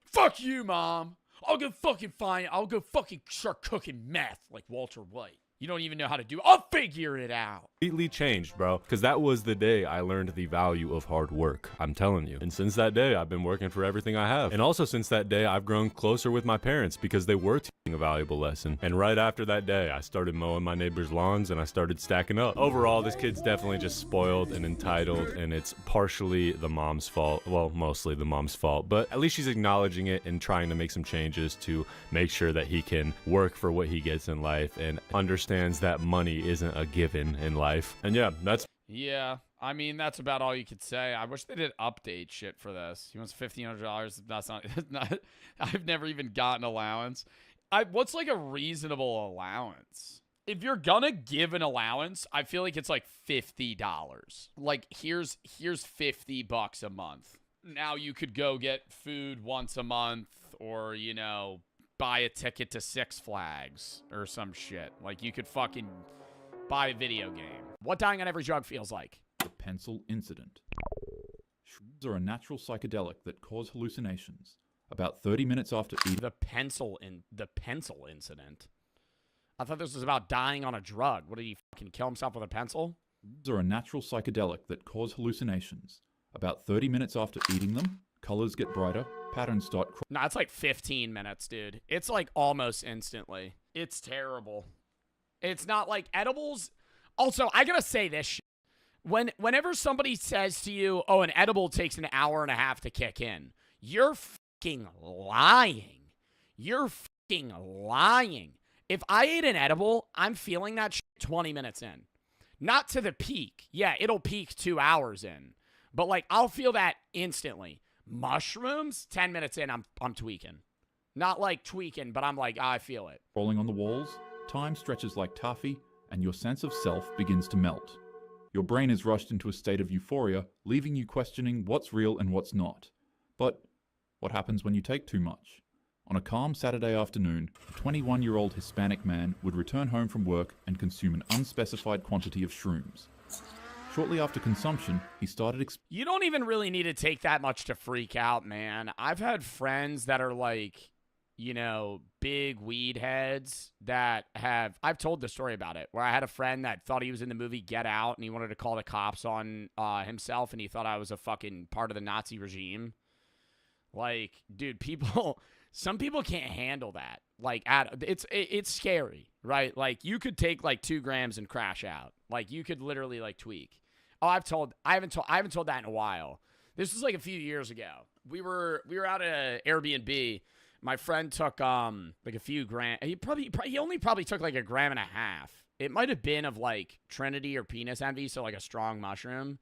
Fuck you, Mom. I'll go fucking start cooking meth like Walter White. You don't even know how to do it. I'll figure it out. Completely changed, bro. Because that was the day I learned the value of hard work. I'm telling you. And since that day, I've been working for everything I have. And also since that day, I've grown closer with my parents because they were teaching a valuable lesson. And right after that day, I started mowing my neighbor's lawns and I started stacking up. Overall, this kid's definitely just spoiled and entitled, and it's partially the mom's fault. Well, mostly the mom's fault, but at least she's acknowledging it and trying to make some changes to make sure that he can work for what he gets in life and understands that money isn't a given in life. And yeah, Yeah, I mean, that's about all you could say. I wish they did update shit for this. He wants $1,500. That's not, I've never even gotten allowance. What's like a reasonable allowance? If you're gonna give an allowance, I feel like it's like $50. Like, here's $50 a month. Now you could go get food once a month, or, you know, buy a ticket to Six Flags or some shit. Like, you could fucking buy a video game. What dying on every drug feels like. The pencil incident. Shrooms are a natural psychedelic that cause hallucinations. About 30 minutes after eating... The pencil incident? I thought this was about dying on a drug. What, did he fucking kill himself with a pencil? Shrooms are a natural psychedelic that cause hallucinations. About 30 minutes after eating them, colors get brighter, patterns start... Nah, it's like 15 minutes, dude. It's like almost instantly. It's terrible. It's not like edibles. Also, I gotta say this shit. Whenever somebody says to you, oh, an edible takes an hour and a half to kick in, you're fucking lying. You're fucking lying. If I ate an edible, I'm feeling that shit 20 minutes in. Not to the peak. Yeah, it'll peak 2 hours in. But, like, I'll feel that instantly. Mushrooms, 10 minutes in, I'm tweaking. Not like tweaking, but I'm like, I feel it. Rolling on the walls, time stretches like taffy, and your sense of self begins to melt. Your brain is rushed into a state of euphoria, leaving you questioning what's real and what's not. But what happens when you take too much? On a calm Saturday afternoon, a 21-year-old Hispanic man would return home from work and consume an unspecified quantity of shrooms. Shortly after consumption, he started You don't even really need to take that much to freak out, man. I've had friends that are like, you know, big weed heads that have... I've told the story about it, where I had a friend that thought he was in the movie Get Out, and he wanted to call the cops on himself, and he thought I was a fucking part of the Nazi regime. Like, dude, people... Some people can't handle that. Like, it's scary, right? Like, you could take like 2 grams and crash out. Like, you could literally like tweak. Oh, I haven't told that in a while. This was like a few years ago. We were out at an Airbnb. My friend took like a few grams. He only probably took like 1.5 grams. It might have been of like Trinity or penis envy, so like a strong mushroom.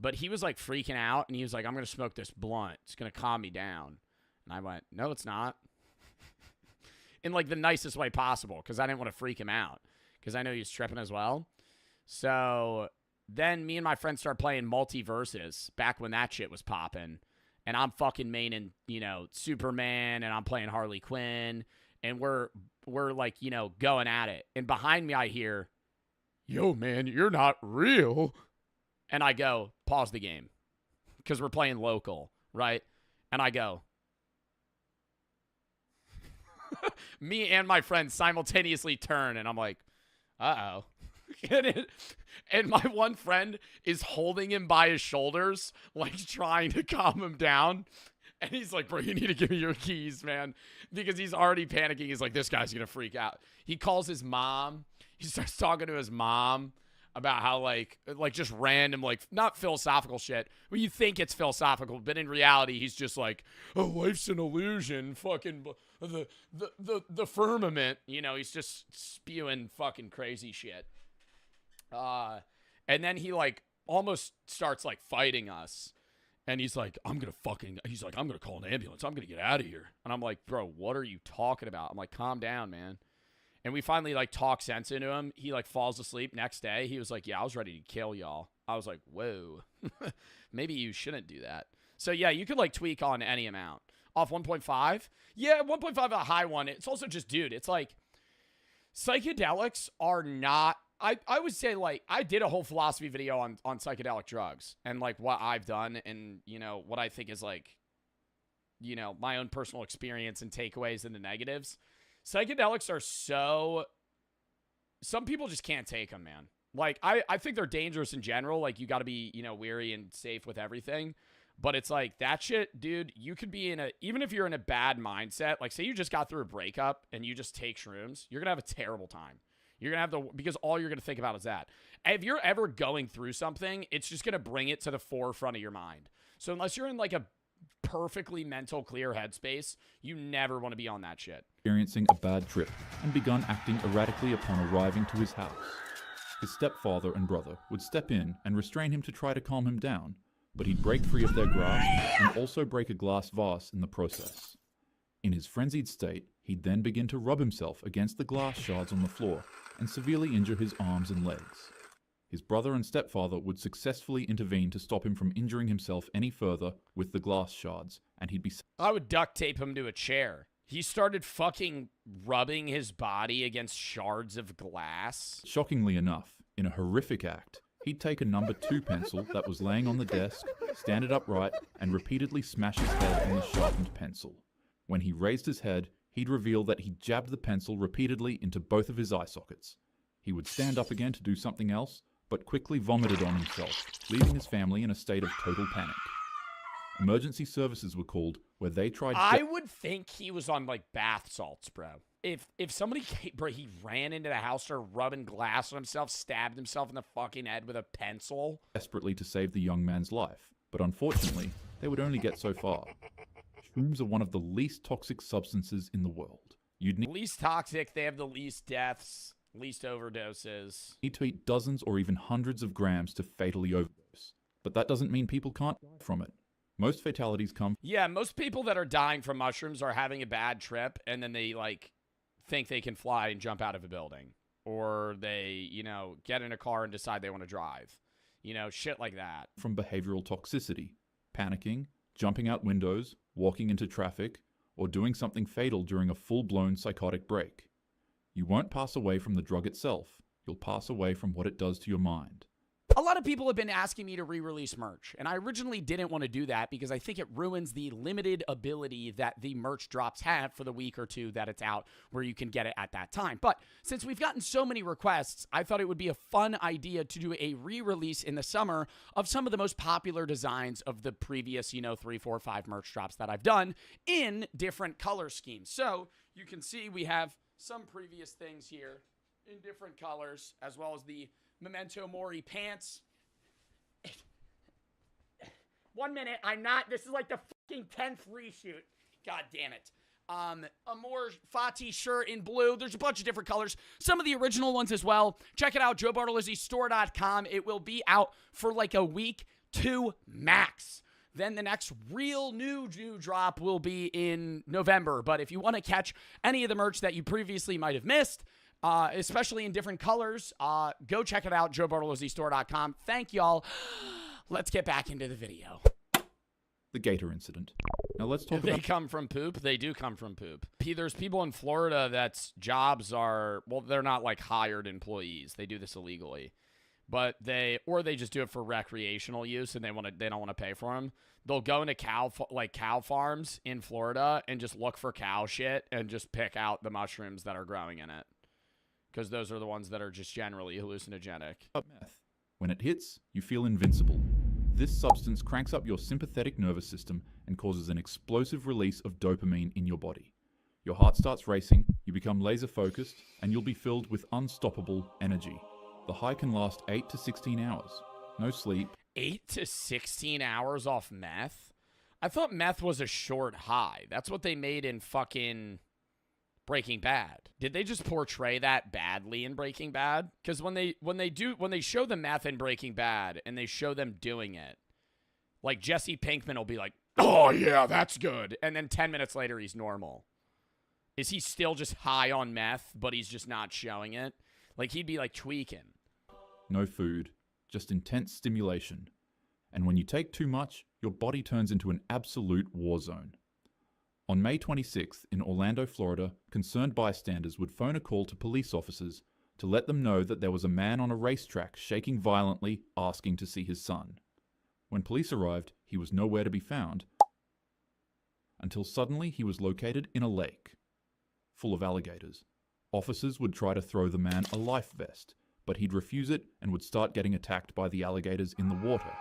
But he was like freaking out, and he was like, "I'm gonna smoke this blunt. It's gonna calm me down." And I went, "No, it's not." In like the nicest way possible, because I didn't want to freak him out, because I know he was tripping as well. So then me and my friend started playing Multiverses back when that shit was popping. And I'm fucking maining, you know, Superman, and I'm playing Harley Quinn. And we're like, you know, going at it. And behind me I hear, "Yo, man, you're not real." And I go, pause the game, because we're playing local, right? And I go, me and my friend simultaneously turn, and I'm like, uh-oh. And my one friend is holding him by his shoulders, like trying to calm him down. And he's like, "Bro, you need to give me your keys, man." Because he's already panicking. He's like, "This guy's going to freak out." He calls his mom. He starts talking to his mom about how like just random, like not philosophical shit. Well, you think it's philosophical, but in reality, he's just like, "Oh, life's an illusion. Fucking the firmament." You know, he's just spewing fucking crazy shit. And then he like almost starts like fighting us. And he's like, I'm gonna call an ambulance. I'm gonna get out of here. And I'm like, "Bro, what are you talking about?" I'm like, "Calm down, man." And we finally like talk sense into him. He like falls asleep. Next day, he was like, "Yeah, I was ready to kill y'all." I was like, "Whoa, maybe you shouldn't do that." So yeah, you could like tweak on any amount. Off 1.5? Yeah, 1.5 a high one. It's also just, dude, it's like psychedelics are not... I would say, like, I did a whole philosophy video on psychedelic drugs and, like, what I've done and, you know, what I think is, like, you know, my own personal experience and takeaways and the negatives. Psychedelics are so... Some people just can't take them, man. Like, I think they're dangerous in general. Like, you got to be, you know, wary and safe with everything. But it's like, that shit, dude, you could be in a... Even if you're in a bad mindset, like, say you just got through a breakup and you just take shrooms, you're going to have a terrible time. You're going to have because all you're going to think about is that. If you're ever going through something, it's just going to bring it to the forefront of your mind. So unless you're in like a perfectly mental clear headspace, you never want to be on that shit. Experiencing a bad trip and begun acting erratically upon arriving to his house. His stepfather and brother would step in and restrain him to try to calm him down, but he'd break free of their grasp and also break a glass vase in the process. In his frenzied state, he'd then begin to rub himself against the glass shards on the floor and severely injure his arms and legs. His brother and stepfather would successfully intervene to stop him from injuring himself any further with the glass shards, and he'd be... I would duct tape him to a chair. He started fucking rubbing his body against shards of glass. Shockingly enough, in a horrific act, he'd take a number 2 pencil that was laying on the desk, stand it upright, and repeatedly smash his head on the sharpened pencil. When he raised his head, he'd reveal that he jabbed the pencil repeatedly into both of his eye sockets. He would stand up again to do something else, but quickly vomited on himself, leaving his family in a state of total panic. Emergency services were called, where they tried... I would think he was on, like, bath salts, bro. If somebody came, bro, he ran into the house, started rubbing glass on himself, stabbed himself in the fucking head with a pencil. Desperately to save the young man's life, but unfortunately, they would only get so far. Shrooms are one of the least toxic substances in the world. You'd need... Least toxic, they have the least deaths, least overdoses. Need to eat dozens or even hundreds of grams to fatally overdose. But that doesn't mean people can't die from it. Most fatalities come... Yeah, most people that are dying from mushrooms are having a bad trip, and then they, like, think they can fly and jump out of a building. Or they, you know, get in a car and decide they want to drive. You know, shit like that. From behavioral toxicity, panicking, jumping out windows, walking into traffic, or doing something fatal during a full-blown psychotic break. You won't pass away from the drug itself. You'll pass away from what it does to your mind. A lot of people have been asking me to re-release merch, and I originally didn't want to do that because I think it ruins the limited ability that the merch drops have for the week or two that it's out where you can get it at that time. But since we've gotten so many requests, I thought it would be a fun idea to do a re-release in the summer of some of the most popular designs of the previous, 3, 4, 5 merch drops that I've done in different color schemes. So you can see we have some previous things here in different colors, as well as the Memento Mori pants. 1 minute, this is like the fucking 10th reshoot. God damn it. A more Fati shirt in blue. There's a bunch of different colors. Some of the original ones as well. Check it out, joebartolozzistore.com. It will be out for like a week, 2 max. Then the next real new drop will be in November. But if you want to catch any of the merch that you previously might have missed, especially in different colors, go check it out, joebartolozzistore.com. Thank y'all. Let's get back into the video. The Gator incident. Now let's talk They about... come from poop. They do come from poop. There's people in Florida that's jobs are, well, they're not like hired employees. They do this illegally. But they just do it for recreational use, and they don't want to pay for them. They'll go into cow farms in Florida and just look for cow shit and just pick out the mushrooms that are growing in it, because those are the ones that are just generally hallucinogenic. Meth. When it hits, you feel invincible. This substance cranks up your sympathetic nervous system and causes an explosive release of dopamine in your body. Your heart starts racing, you become laser focused, and you'll be filled with unstoppable energy. The high can last 8 to 16 hours. No sleep. 8 to 16 hours off meth? I thought meth was a short high. That's what they made in fucking Breaking Bad. Did they just portray that badly in Breaking Bad? Because when they show the meth in Breaking Bad and they show them doing it, like Jesse Pinkman will be like, "Oh yeah, that's good," and then 10 minutes later he's normal. Is he still just high on meth, but he's just not showing it? Like, he'd be like tweaking. No food, just intense stimulation. And when you take too much, your body turns into an absolute war zone. On May 26th in Orlando, Florida, concerned bystanders would phone a call to police officers to let them know that there was a man on a racetrack shaking violently, asking to see his son. When police arrived, he was nowhere to be found, until suddenly he was located in a lake, full of alligators. Officers would try to throw the man a life vest, but he'd refuse it and would start getting attacked by the alligators in the water.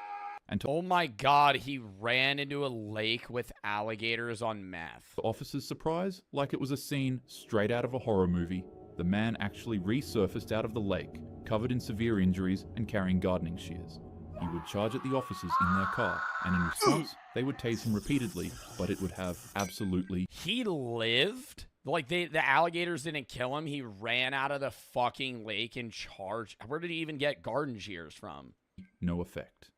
Oh my God, he ran into a lake with alligators on meth. To officers' surprise, like it was a scene straight out of a horror movie, the man actually resurfaced out of the lake, covered in severe injuries and carrying gardening shears. He would charge at the officers in their car, and in response, they would tase him repeatedly, but it would have absolutely... He lived? Like, the alligators didn't kill him? He ran out of the fucking lake and charged... Where did he even get garden shears from? No effect.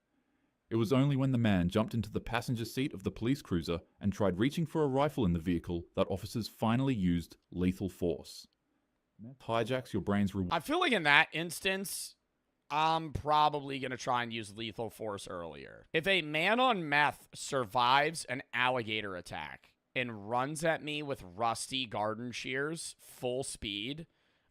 It was only when the man jumped into the passenger seat of the police cruiser and tried reaching for a rifle in the vehicle that officers finally used lethal force. Meth hijacks your brain's... I feel like in that instance, I'm probably going to try and use lethal force earlier. If a man on meth survives an alligator attack and runs at me with rusty garden shears, full speed,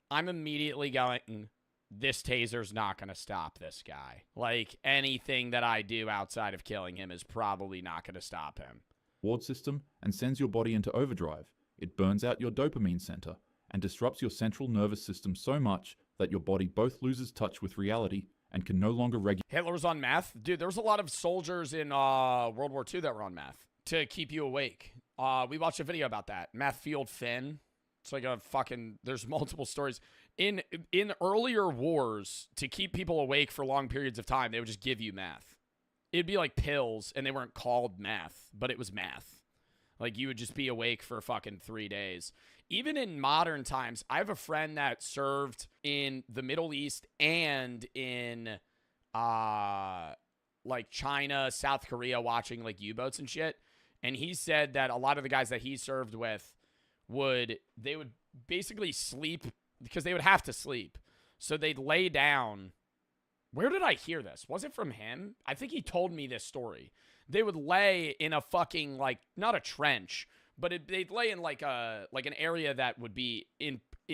I'm immediately going... This taser's not going to stop this guy. Like, anything that I do outside of killing him is probably not going to stop him. Reward system and sends your body into overdrive. It burns out your dopamine center and disrupts your central nervous system so much that your body both loses touch with reality and can no longer regulate. Hitler was on meth? Dude, there was a lot of soldiers in World War II that were on meth to keep you awake. We watched a video about that. Meth Field Finn. It's like a fucking... There's multiple stories. In earlier wars, to keep people awake for long periods of time, they would just give you meth. It'd be like pills, and they weren't called meth, but it was meth. Like, you would just be awake for fucking 3 days. Even in modern times, I have a friend that served in the Middle East and in, like, China, South Korea, watching, like, U-boats and shit. And he said that a lot of the guys that he served with would basically sleep... Because they would have to sleep. So they'd lay down. Where did I hear this? Was it from him? I think he told me this story. They would lay in a fucking, like, not a trench, but they'd lay in like an area that would be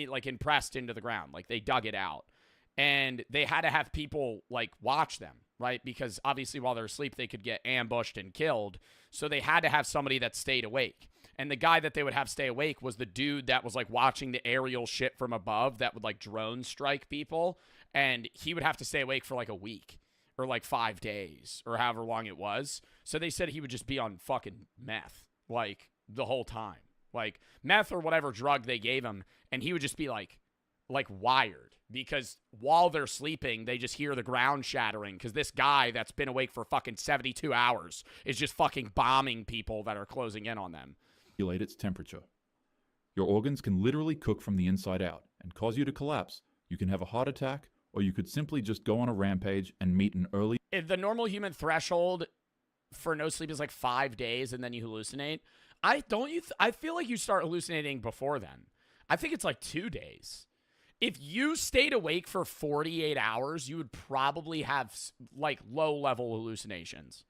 like impressed into the ground, like they dug it out, and they had to have people like watch them, right? Because obviously while they're asleep they could get ambushed and killed, so they had to have somebody that stayed awake. And the guy that they would have stay awake was the dude that was like watching the aerial shit from above that would like drone strike people, and he would have to stay awake for like a week or like 5 days or however long it was. So they said he would just be on fucking meth like the whole time, like meth or whatever drug they gave him, and he would just be like wired, because while they're sleeping they just hear the ground shattering because this guy that's been awake for fucking 72 hours is just fucking bombing people that are closing in on them. Regulate its temperature. Your organs can literally cook from the inside out and cause you to collapse. You can have a heart attack, or you could simply just go on a rampage and meet an early... If the normal human threshold for no sleep is like 5 days and then you hallucinate, I feel like you start hallucinating before then. I think it's like 2 days. If you stayed awake for 48 hours, you would probably have like low-level hallucinations.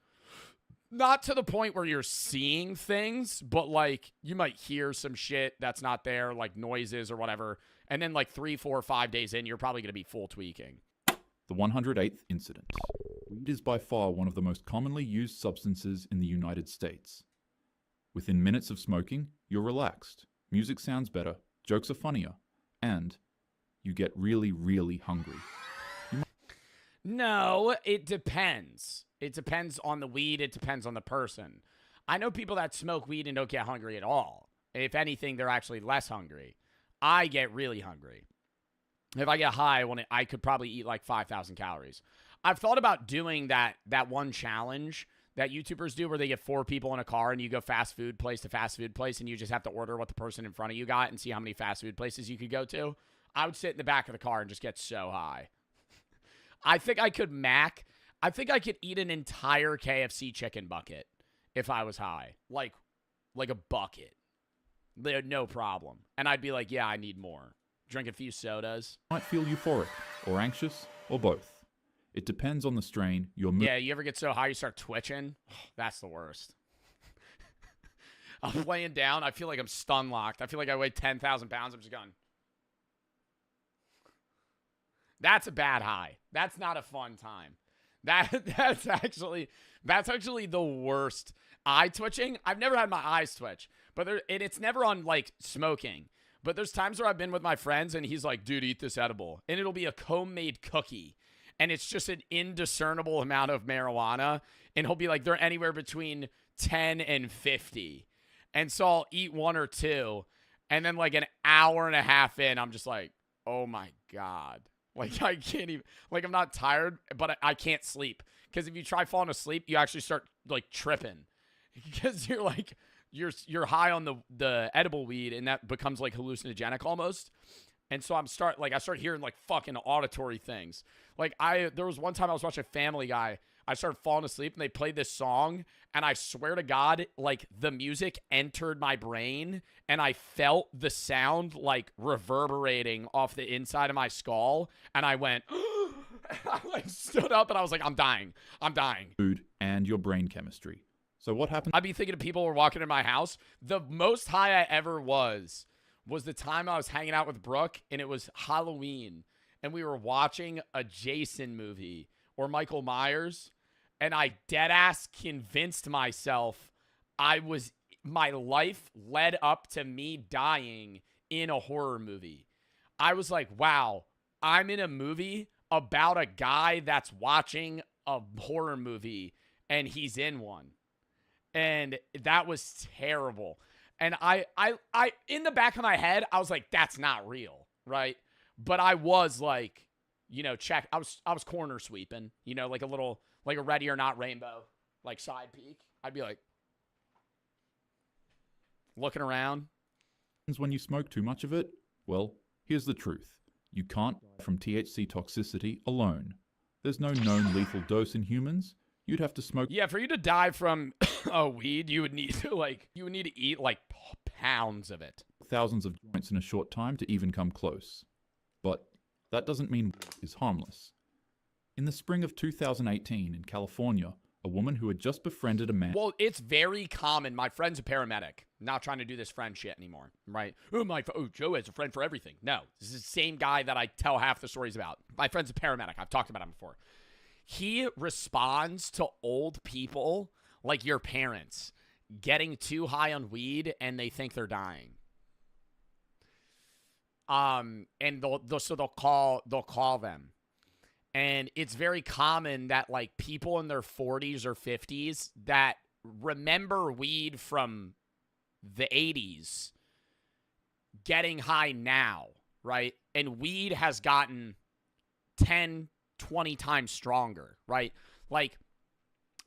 Not to the point where you're seeing things, but like you might hear some shit that's not there, like noises or whatever. And then like 3, 4, 5 days in, you're probably going to be full tweaking. The 108th incident. Weed is by far one of the most commonly used substances in the United States. Within minutes of smoking, you're relaxed, music sounds better, jokes are funnier, and you get really, really hungry. No, it depends. It depends on the weed. It depends on the person. I know people that smoke weed and don't get hungry at all. If anything, they're actually less hungry. I get really hungry. If I get high, I could probably eat like 5,000 calories. I've thought about doing that one challenge that YouTubers do where they get 4 people in a car and you go fast food place to fast food place and you just have to order what the person in front of you got and see how many fast food places you could go to. I would sit in the back of the car and just get so high. I think I could eat an entire KFC chicken bucket if I was high. Like a bucket. No problem. And I'd be like, yeah, I need more. Drink a few sodas. You might feel euphoric, or anxious, or both. It depends on the strain you're... Yeah, you ever get so high you start twitching? That's the worst. I'm laying down. I feel like I'm stun locked. I feel like I weigh 10,000 pounds. I'm just going. That's a bad high. That's not a fun time. That's actually the worst. Eye twitching. I've never had my eyes twitch, but it's never on like smoking. But there's times where I've been with my friends and he's like, dude, eat this edible. And it'll be a homemade cookie. And it's just an indiscernible amount of marijuana. And he'll be like, they're anywhere between 10 and 50. And so I'll eat 1 or 2. And then like an hour and a half in, I'm just like, oh my God. Like I can't even, like I'm not tired, but I can't sleep. Because if you try falling asleep, you actually start like tripping. Because you're like, you're high on the edible weed and that becomes like hallucinogenic almost. And so I start hearing like fucking auditory things. Like there was one time I was watching Family Guy. I started falling asleep and they played this song and I swear to God, like the music entered my brain and I felt the sound like reverberating off the inside of my skull. And I went, I like stood up and I was like, I'm dying. Food and your brain chemistry. So what happened? I'd be thinking of people were walking in my house. The most high I ever was the time I was hanging out with Brooke and it was Halloween and we were watching a Jason movie or Michael Myers, and I deadass convinced myself my life led up to me dying in a horror movie. I was like, wow, I'm in a movie about a guy that's watching a horror movie and he's in one. And that was terrible. And I in the back of my head, I was like, that's not real, right? But I was like, you know, I was corner sweeping, you know, like a Ready or Not rainbow, like side peek. I'd be like looking around. When you smoke too much of it, well, here's the truth. You can't die from THC toxicity alone. There's no known lethal dose in humans. You'd have to smoke. Yeah, for you to die from weed, you would need to eat like pounds of it. Thousands of joints in a short time to even come close. But that doesn't mean weed is harmless. In the spring of 2018 in California, a woman who had just befriended a man. Well, it's very common. My friend's a paramedic. Not trying to do this friend shit anymore, right? Oh, Joe has a friend for everything. No, this is the same guy that I tell half the stories about. My friend's a paramedic. I've talked about him before. He responds to old people like your parents getting too high on weed and they think they're dying. And they'll call them. And it's very common that like people in their 40s or 50s that remember weed from the 80s getting high now, right? And weed has gotten 10, 20 times stronger, right? Like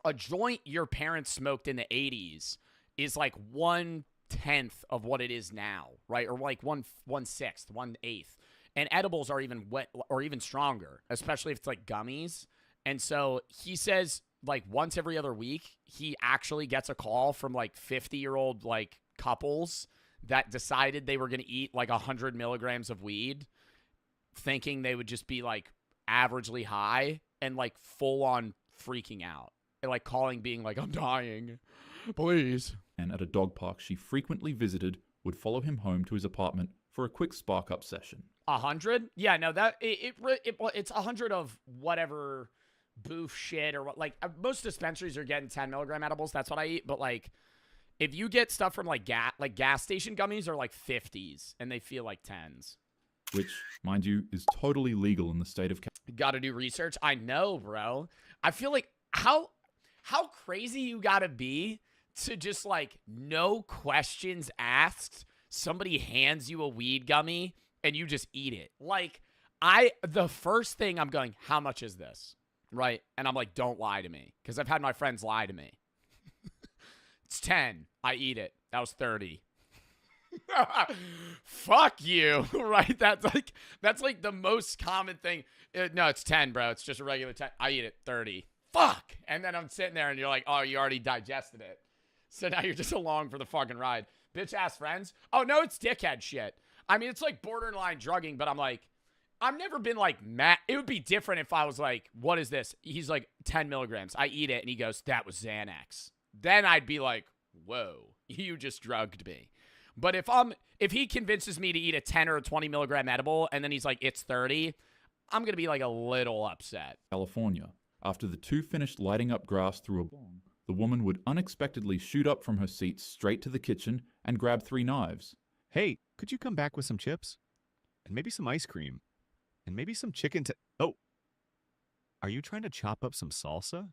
a joint your parents smoked in the 80s is like 1/10 of what it is now, right? Or like 1/6, 1/8. And edibles are even wet or even stronger, especially if it's like gummies. And so he says like once every other week, he actually gets a call from like 50-year-old like couples that decided they were going to eat like 100 milligrams of weed, thinking they would just be like averagely high and like full on freaking out. And like calling being like, I'm dying, please. And at a dog park she frequently visited would follow him home to his apartment for a quick spark-up session. 100? Yeah, no, that it's 100 of whatever boof shit or what. Like most dispensaries are getting 10 milligram edibles. That's what I eat. But like, if you get stuff from like gas station gummies are like 50s and they feel like 10s. Which, mind you, is totally legal in the state of California. Got to do research. I know, bro. I feel like how crazy you got to be to just like no questions asked. Somebody hands you a weed gummy and you just eat it. Like the first thing I'm going, how much is this? Right. And I'm like, don't lie to me. Cause I've had my friends lie to me. It's 10. I eat it. That was 30. Fuck you. Right. That's like the most common thing. No, it's 10, bro. It's just a regular 10. I eat it 30. Fuck. And then I'm sitting there and you're like, oh, you already digested it. So now you're just along for the fucking ride. Bitch ass friends. Oh no, it's dickhead shit. I mean, it's like borderline drugging, but I'm like, I've never been like mad. It would be different if I was like, what is this? He's like 10 milligrams. I eat it and he goes, that was Xanax. Then I'd be like, whoa, you just drugged me. But if he convinces me to eat a 10 or a 20 milligram edible and then he's like, it's 30, I'm going to be like a little upset. California. After the two finished lighting up grass through a bong, the woman would unexpectedly shoot up from her seat straight to the kitchen and grab 3 knives. Hey, could you come back with some chips? And maybe some ice cream? And maybe some chicken Oh! Are you trying to chop up some salsa?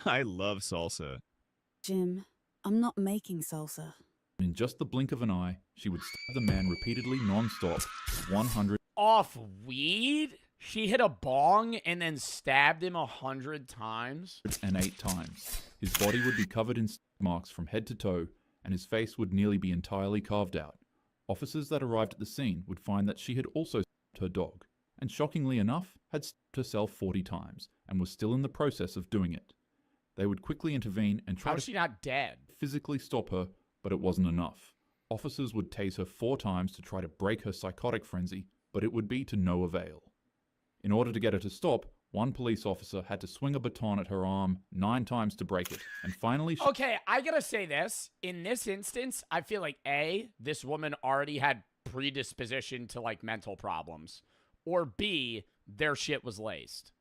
I love salsa. Jim, I'm not making salsa. In just the blink of an eye, she would stab the man repeatedly non-stop, 100 Off weed? She hit a bong and then stabbed him 100 times? and 8 times. His body would be covered in marks from head to toe, and his face would nearly be entirely carved out. Officers that arrived at the scene would find that she had also stabbed her dog, and shockingly enough, had stabbed herself 40 times, and was still in the process of doing it. They would quickly intervene and try How is she not dead? physically stop her, but it wasn't enough. Officers would tase her 4 times to try to break her psychotic frenzy, but it would be to no avail. In order to get her to stop, one police officer had to swing a baton at her arm 9 times to break it, and finally... Okay, I gotta say this. In this instance, I feel like A, this woman already had predisposition to, like, mental problems. Or B, their shit was laced.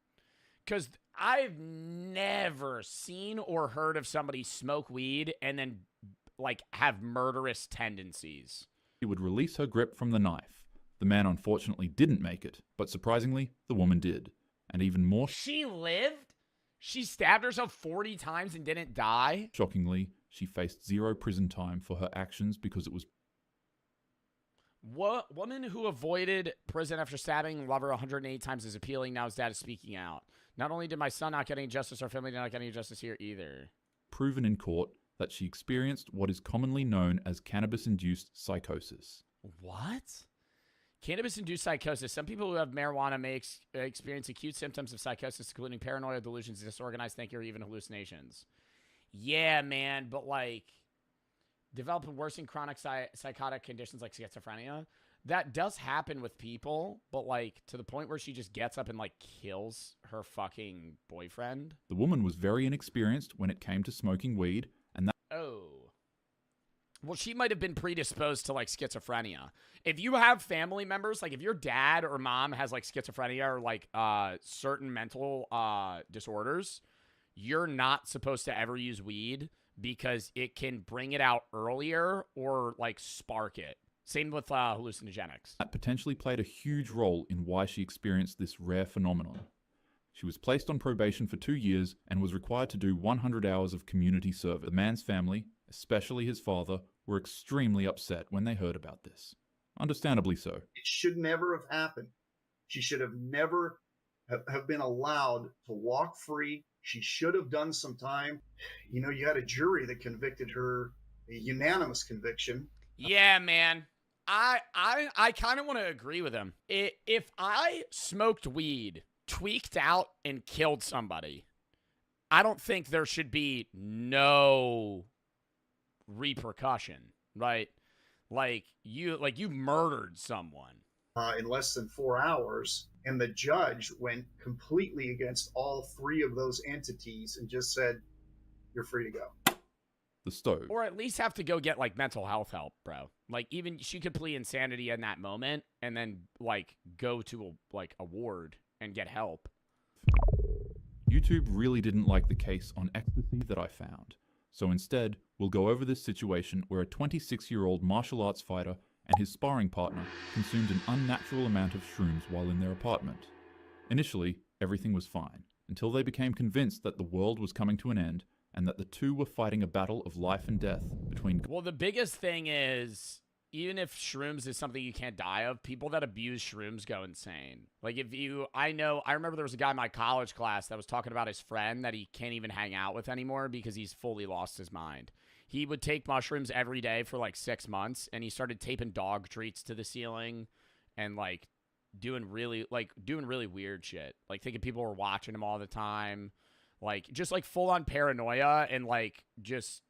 Because I've never seen or heard of somebody smoke weed and then, like, have murderous tendencies. She would release her grip from the knife. The man unfortunately didn't make it, but surprisingly, the woman did. And even more She lived? She stabbed herself 40 times and didn't die? shockingly, she faced 0 prison time for her actions because it was... What woman who avoided prison after stabbing lover 108 times is appealing. Now his dad is speaking out. Not only did my son not get any justice, our family did not get any justice here either. proven in court that she experienced what is commonly known as cannabis-induced psychosis. What? Cannabis-induced psychosis. Some people who have marijuana may experience acute symptoms of psychosis, including paranoia, delusions, disorganized thinking, or even hallucinations. Yeah, man, but like, develop worsening chronic psychotic conditions like schizophrenia. That does happen with people, but like to the point where she just gets up and like kills her fucking boyfriend. The woman was very inexperienced when it came to smoking weed, and that Well, she might have been predisposed to like schizophrenia. If you have family members, like if your dad or mom has like schizophrenia or like certain mental disorders, you're not supposed to ever use weed because it can bring it out earlier or like spark it. Same with hallucinogenics. that potentially played a huge role in why she experienced this rare phenomenon. She was placed on probation for 2 years and was required to do 100 hours of community service. The man's family, especially his father, were extremely upset when they heard about this. Understandably so. It should never have happened. She should have never have been allowed to walk free. She should have done some time. You know, you had a jury that convicted her, a unanimous conviction. Yeah, man. I kind of want to agree with him. If I smoked weed, tweaked out, and killed somebody, I don't think there should be no repercussion, right? Like you murdered someone. In less than 4 hours, and the judge went completely against all 3 of those entities and just said, "You're free to go." The stove. Or at least have to go get like mental health help, bro. Like even she could plead insanity in that moment and then like go to a ward and get help. YouTube really didn't like the case on ecstasy that I found. So instead, we'll go over this situation where a 26-year-old martial arts fighter and his sparring partner consumed an unnatural amount of shrooms while in their apartment. Initially, everything was fine, until they became convinced that the world was coming to an end and that the two were fighting a battle of life and death between... Well, the biggest thing is, even if shrooms is something you can't die of, people that abuse shrooms go insane. Like I remember there was a guy in my college class that was talking about his friend that he can't even hang out with anymore because he's fully lost his mind. He would take mushrooms every day for like 6 months, and he started taping dog treats to the ceiling and like doing really weird shit. Like thinking people were watching him all the time. Like just like full on paranoia and like just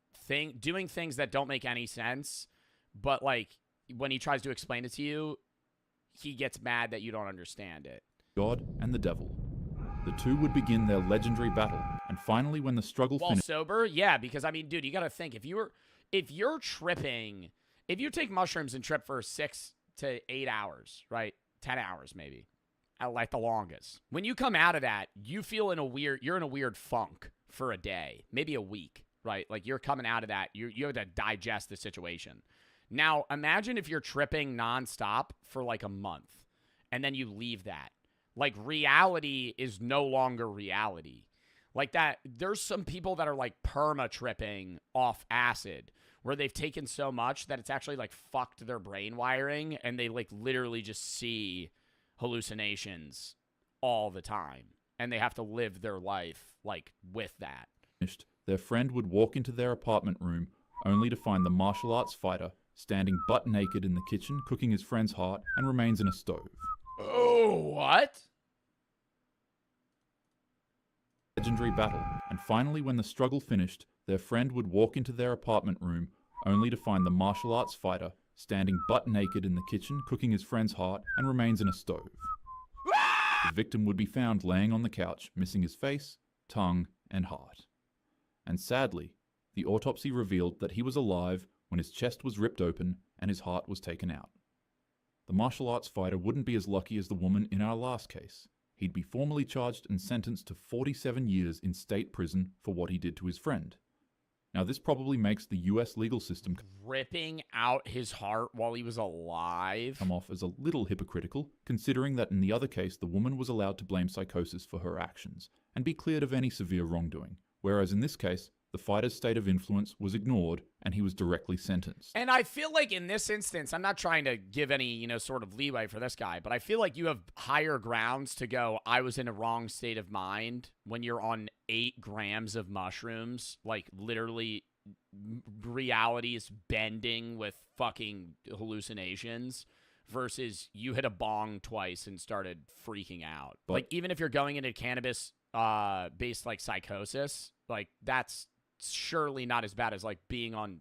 doing things that don't make any sense. But like when he tries to explain it to you, he gets mad that you don't understand it. God and the devil. The two would begin their legendary battle, and finally when the struggle While finished... sober? Yeah, because I mean, dude, you gotta think, if you're tripping, if you take mushrooms and trip for 6 to 8 hours, right? 10 hours maybe, at like the longest. When you come out of that, you're in a weird funk for a day, maybe a week, right? Like you're coming out of that, you have to digest the situation. Now, imagine if you're tripping nonstop for like a month, and then you leave that. Like reality is no longer reality. Like that, there's some people that are like perma-tripping off acid, where they've taken so much that it's actually like fucked their brain wiring, and they like literally just see hallucinations all the time, and they have to live their life like with that. Their friend would walk into their apartment room only to find the martial arts fighter standing butt naked in the kitchen cooking his friend's heart and remains in a stove. Oh, what? Legendary battle, and finally when the struggle finished, their friend would walk into their apartment room only to find the martial arts fighter standing butt naked in the kitchen cooking his friend's heart and remains in a stove. The victim would be found laying on the couch, missing his face, tongue, and heart. And sadly, the autopsy revealed that he was alive when his chest was ripped open and his heart was taken out. The martial arts fighter wouldn't be as lucky as the woman in our last case. He'd be formally charged and sentenced to 47 years in state prison for what he did to his friend. Now, this probably makes the US legal system Ripping out his heart while he was alive come off as a little hypocritical, considering that in the other case, the woman was allowed to blame psychosis for her actions and be cleared of any severe wrongdoing, whereas in this case, the fighter's state of influence was ignored and he was directly sentenced. And I feel like in this instance, I'm not trying to give any, sort of leeway for this guy, but I feel like you have higher grounds to go, I was in a wrong state of mind when you're on 8 grams of mushrooms, like literally reality is bending with fucking hallucinations, versus you hit a bong twice and started freaking out. But, like even if you're going into cannabis based like psychosis, like that's surely not as bad as like being on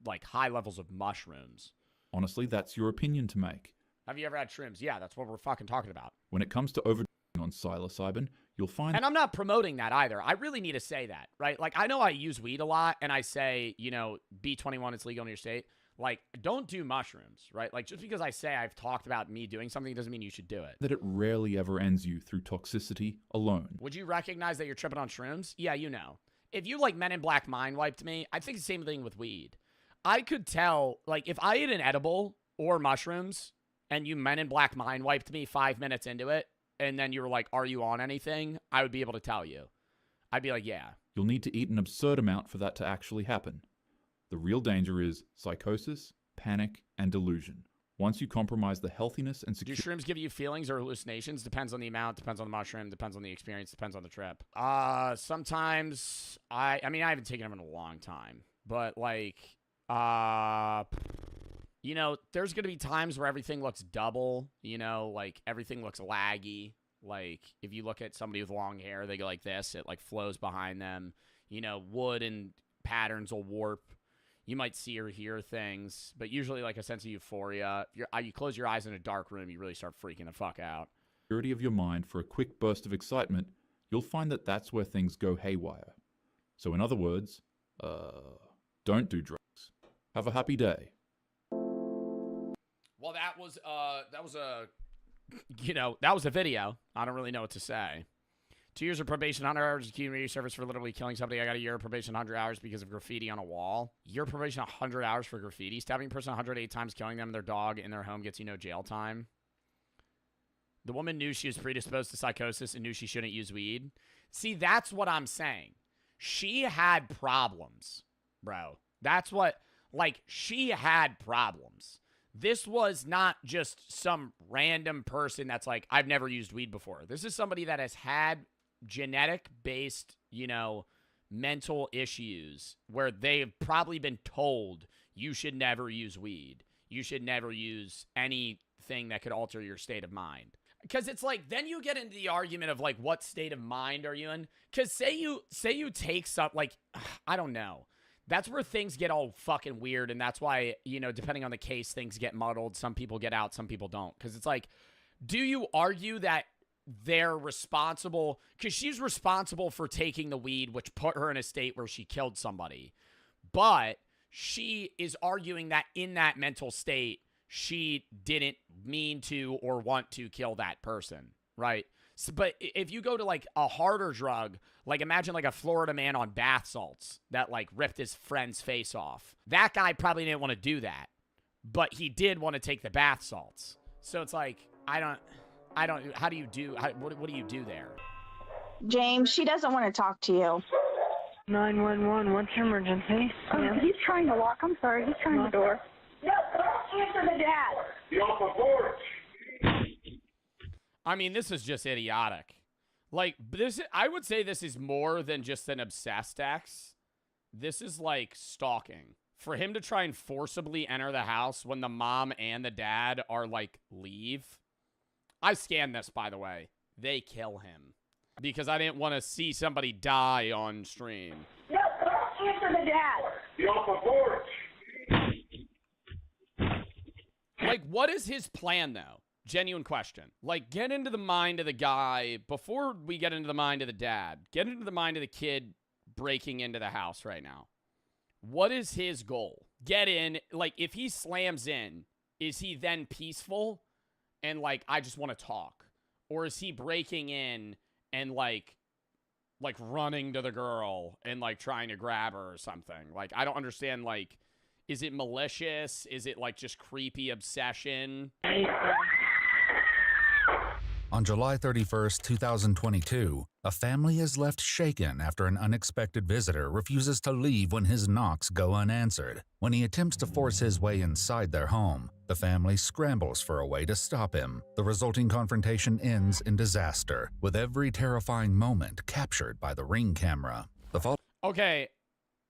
like high levels of mushrooms. Honestly, that's your opinion to make. Have you ever had shrooms? Yeah, that's what we're fucking talking about. When it comes to overdosing on psilocybin, you'll find... And I'm not promoting that either. I really need to say that, right? Like, I know I use weed a lot, and I say, you know, B21, it's legal in your state. Like, don't do mushrooms, right? Like, just because I say I've talked about me doing something doesn't mean you should do it. that it rarely ever ends you through toxicity alone. Would you recognize that you're tripping on shrooms? Yeah, you know. If you, like, Men in Black mind wiped me, I think the same thing with weed. I could tell, like, if I ate an edible or mushrooms and you Men in Black mind wiped me 5 minutes into it, and then you were like, are you on anything? I would be able to tell you. I'd be like, yeah. You'll need to eat an absurd amount for that to actually happen. The real danger is psychosis, panic, and delusion. Once you compromise the healthiness and Do security... shrooms give you feelings or hallucinations? Depends on the amount, depends on the mushroom, depends on the experience, depends on the trip. Sometimes I mean, I haven't taken them in a long time, but like, you know, there's going to be times where everything looks double, you know, like everything looks laggy. Like if you look at somebody with long hair, they go like this, it like flows behind them, you know, wood and patterns will warp. You might see or hear things, but usually like a sense of euphoria. You close your eyes in a dark room, you really start freaking the fuck out. security of your mind for a quick burst of excitement, you'll find that that's where things go haywire. So in other words, don't do drugs. Have a happy day. Well, that was a video. I don't really know what to say. 2 years of probation, 100 hours of community service for literally killing somebody. I got a year of probation, 100 hours because of graffiti on a wall. Year of probation, 100 hours for graffiti. Stabbing a person 108 times, killing them and their dog in their home gets you no jail time. The woman knew she was predisposed to psychosis and knew she shouldn't use weed. See, that's what I'm saying. She had problems, bro. That's what, like, she had problems. This was not just some random person that's like, I've never used weed before. This is somebody that has had genetic-based, you know, mental issues where they've probably been told you should never use weed. You should never use anything that could alter your state of mind. Because it's like, then you get into the argument of like, what state of mind are you in? Because say you take some, like, I don't know. That's where things get all fucking weird, and that's why, you know, depending on the case, things get muddled. Some people get out, some people don't. Because it's like, do you argue that they're responsible? Because she's responsible for taking the weed, which put her in a state where she killed somebody. But she is arguing that in that mental state, she didn't mean to or want to kill that person, right? So, but if you go to like a harder drug, like imagine like a Florida man on bath salts that like ripped his friend's face off. That guy probably didn't want to do that, but he did want to take the bath salts. So it's like, I don't, how do you do, what do you do there? James, she doesn't want to talk to you. 911, what's your emergency? He's trying to walk. I'm sorry, he's trying the door. No, don't answer the dad. Get off the porch. I mean, this is just idiotic. Like, this, I would say this is more than just an obsessed ex. This is like stalking. For him to try and forcibly enter the house when the mom and the dad are like, leave. I scanned this, by the way. They kill him. Because I didn't want to see somebody die on stream. No, don't answer the dad. Get off the porch. Like, what is his plan, though? Genuine question. Like, get into the mind of the guy before we get into the mind of the dad. Get into the mind of the kid breaking into the house right now. What is his goal? Get in. Like, if he slams in, is he then peaceful and, like, I just want to talk? Or is he breaking in and, like running to the girl and, like, trying to grab her or something? Like, I don't understand, like, is it malicious? Is it, like, just creepy obsession? On July 31st, 2022, a family is left shaken after an unexpected visitor refuses to leave when his knocks go unanswered. When he attempts to force his way inside their home, the family scrambles for a way to stop him. The resulting confrontation ends in disaster, with every terrifying moment captured by the Ring camera. Okay,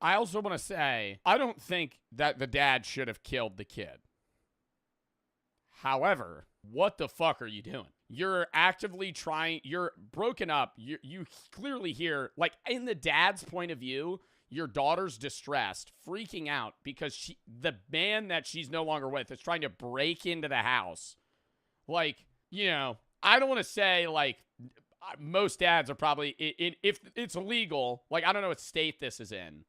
I also want to say, I don't think that the dad should have killed the kid. However, what the fuck are you doing? You're actively trying, you're broken up. You clearly hear, like, in the dad's point of view, your daughter's distressed, freaking out because the man that she's no longer with is trying to break into the house. Like, you know, I don't want to say, like, most dads are probably, if it's illegal, like, I don't know what state this is in,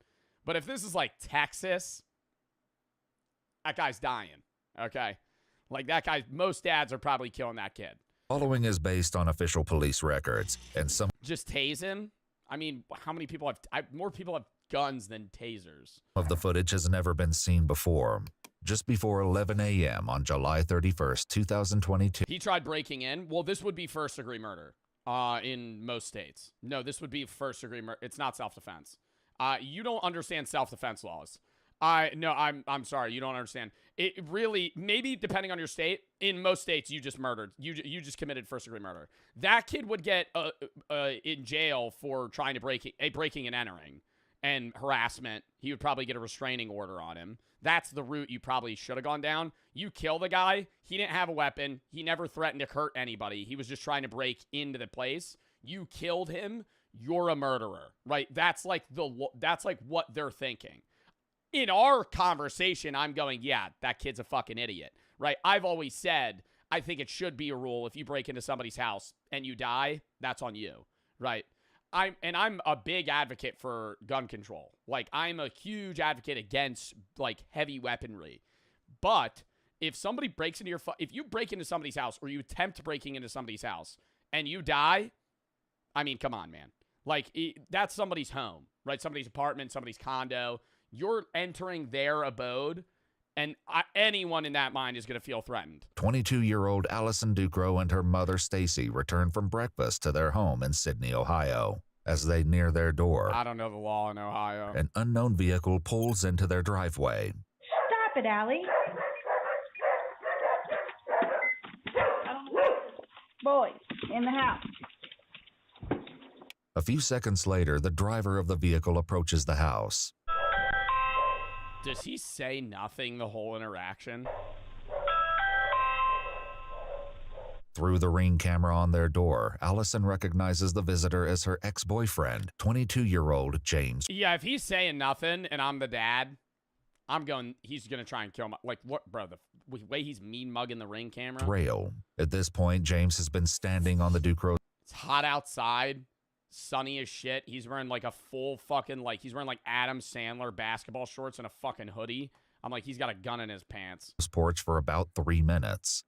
but if this is, like, Texas, that guy's dying, okay? Like, that guy, most dads are probably killing that kid. Following is based on official police records, and some just tase him. I mean, how many people have? More people have guns than tasers. of the footage has never been seen before. Just before 11 a.m. on July 31st, 2022. He tried breaking in. Well, this would be first-degree murder in most states. No, this would be first-degree murder. It's not self-defense. You don't understand self-defense laws. No, I'm sorry, you don't understand. It really, maybe depending on your state, in most states you just murdered. You just committed first-degree murder. That kid would get in jail for trying to breaking and entering and harassment. He would probably get a restraining order on him. That's the route you probably should have gone down. You kill the guy. He didn't have a weapon. He never threatened to hurt anybody. He was just trying to break into the place. You killed him. You're a murderer, right? That's like what they're thinking. In our conversation, I'm going, yeah, that kid's a fucking idiot, right? I've always said, I think it should be a rule. If you break into somebody's house and you die, that's on you, right? I'm a big advocate for gun control. Like, I'm a huge advocate against, like, heavy weaponry. But if somebody breaks into if you break into somebody's house or you attempt breaking into somebody's house and you die, I mean, come on, man. Like, that's somebody's home, right? Somebody's apartment, somebody's condo. You're entering their abode, and anyone in that mind is going to feel threatened. 22-year-old Allison Ducrow and her mother, Stacy, return from breakfast to their home in Sydney, Ohio. As they near their door, I don't know the law in Ohio. An unknown vehicle pulls into their driveway. Stop it, Allie. Boys, in the house. A few seconds later, the driver of the vehicle approaches the house. Does he say nothing the whole interaction? Through the Ring camera on their door, Allison recognizes the visitor as her ex-boyfriend, 22-year-old James. Yeah, if he's saying nothing and I'm the dad, I'm going, he's going to try and kill my, like, what, bro, the way he's mean-mugging the Ring camera. Trail. At this point, James has been standing on the Ducrow. It's hot outside, sunny as shit. He's wearing, like, a full fucking, like, he's wearing, like, Adam Sandler basketball shorts and a fucking hoodie. I'm like, he's got a gun in his pants. Porch for about 3 minutes.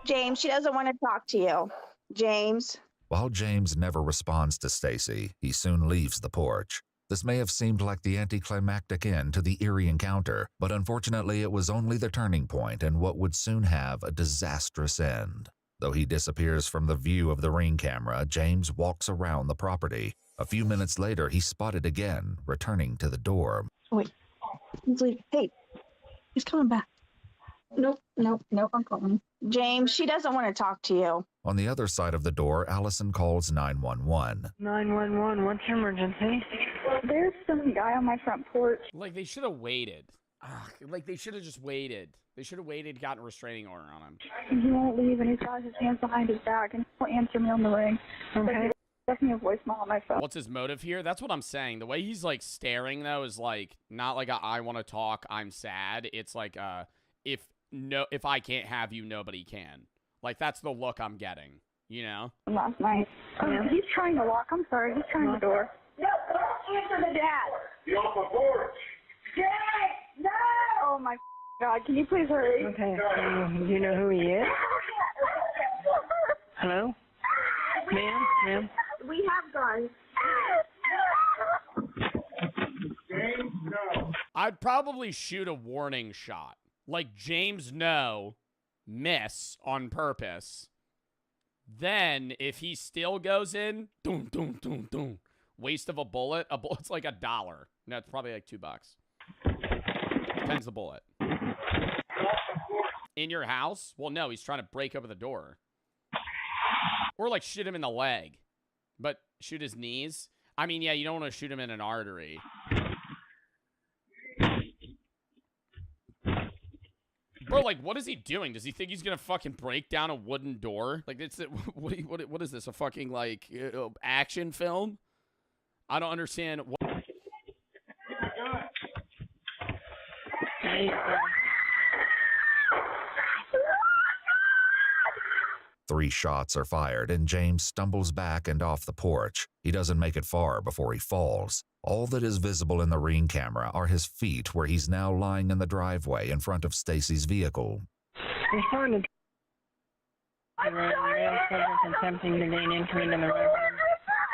James, she doesn't want to talk to you. James. While James never responds to Stacy, he soon leaves the porch. This may have seemed like the anticlimactic end to the eerie encounter, but unfortunately it was only the turning point in what would soon have a disastrous end. Though he disappears from the view of the Ring camera, James walks around the property. A few minutes later, he's spotted again, returning to the door. Wait, he's leaving. Hey, he's coming back. Nope, I'm calling. James, she doesn't want to talk to you. On the other side of the door, Allison calls 911. 911, what's your emergency? There's some guy on my front porch. Like, they should have waited. Like, they should have just waited. They should have waited, gotten a restraining order on him. And he won't leave, and he's got his hands behind his back, and he won't answer me on the ring. Okay. He left me a voicemail on my phone. What's his motive here? That's what I'm saying. The way he's, like, staring, though, is, like, not like a, I want to talk, I'm sad. It's like, if I can't have you, nobody can. Like, that's the look I'm getting, you know? Last night. He's trying to walk. I'm sorry. He's trying the door. No, don't answer the dad. Get off the porch. Dad, no! Oh, my God. Can you please hurry? Okay. Do you know who he is? Hello? Ma'am? We have guns. James, no. I'd probably shoot a warning shot. Like, James, no, miss on purpose. Then, if he still goes in, doom, doom, doom, doom. Waste of a bullet. A bullet's like $1. No, it's probably like $2. Depends the bullet. In your house? Well, no, he's trying to break open the door. Or, like, shoot him in the leg. But shoot his knees? I mean, yeah, you don't want to shoot him in an artery. Bro, like, what is he doing? Does he think he's gonna fucking break down a wooden door? Like, it's what is this? A fucking, like, action film? I don't understand what. Three shots are fired, and James stumbles back and off the porch. He doesn't make it far before he falls. All that is visible in the ring camera are his feet, where he's now lying in the driveway in front of Stacy's vehicle. He's trying to. I'm sorry. Male subject attempting to gain entry into the room.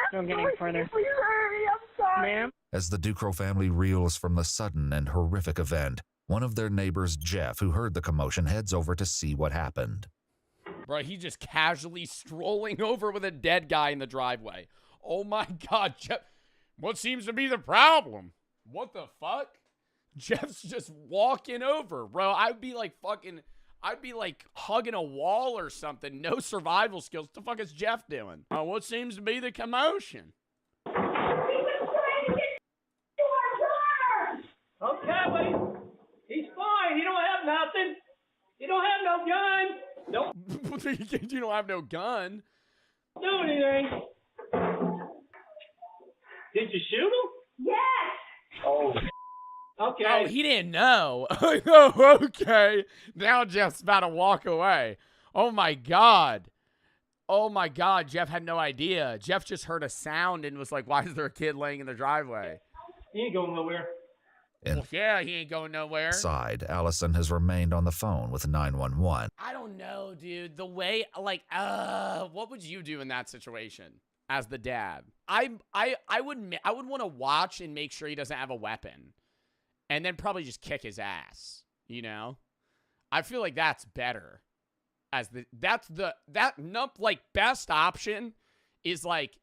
Still getting further. Please hurry. I'm sorry. Ma'am? As the Ducro family reels from the sudden and horrific event, one of their neighbors, Jeff, who heard the commotion, heads over to see what happened. Bro, he's just casually strolling over with a dead guy in the driveway. Oh my God, Jeff. What seems to be the problem? What the fuck? Jeff's just walking over, bro. I'd be like hugging a wall or something. No survival skills. What the fuck is Jeff doing? What seems to be the commotion? Okay, wait. He's fine. He don't have nothing. He don't have no gun. Nope. You don't have no gun. Do anything. Did you shoot him? Yes. Oh. Okay. Oh, he didn't know. Oh, okay. Now Jeff's about to walk away. Oh my God. Oh my God. Jeff had no idea. Jeff just heard a sound and was like, why is there a kid laying in the driveway? He ain't going nowhere. Yeah, he ain't going nowhere. Inside, Allison has remained on the phone with 911. I don't know, dude. The way, like, what would you do in that situation as the dad? I would want to watch and make sure he doesn't have a weapon, and then probably just kick his ass. You know, I feel like that's better. Best option is like.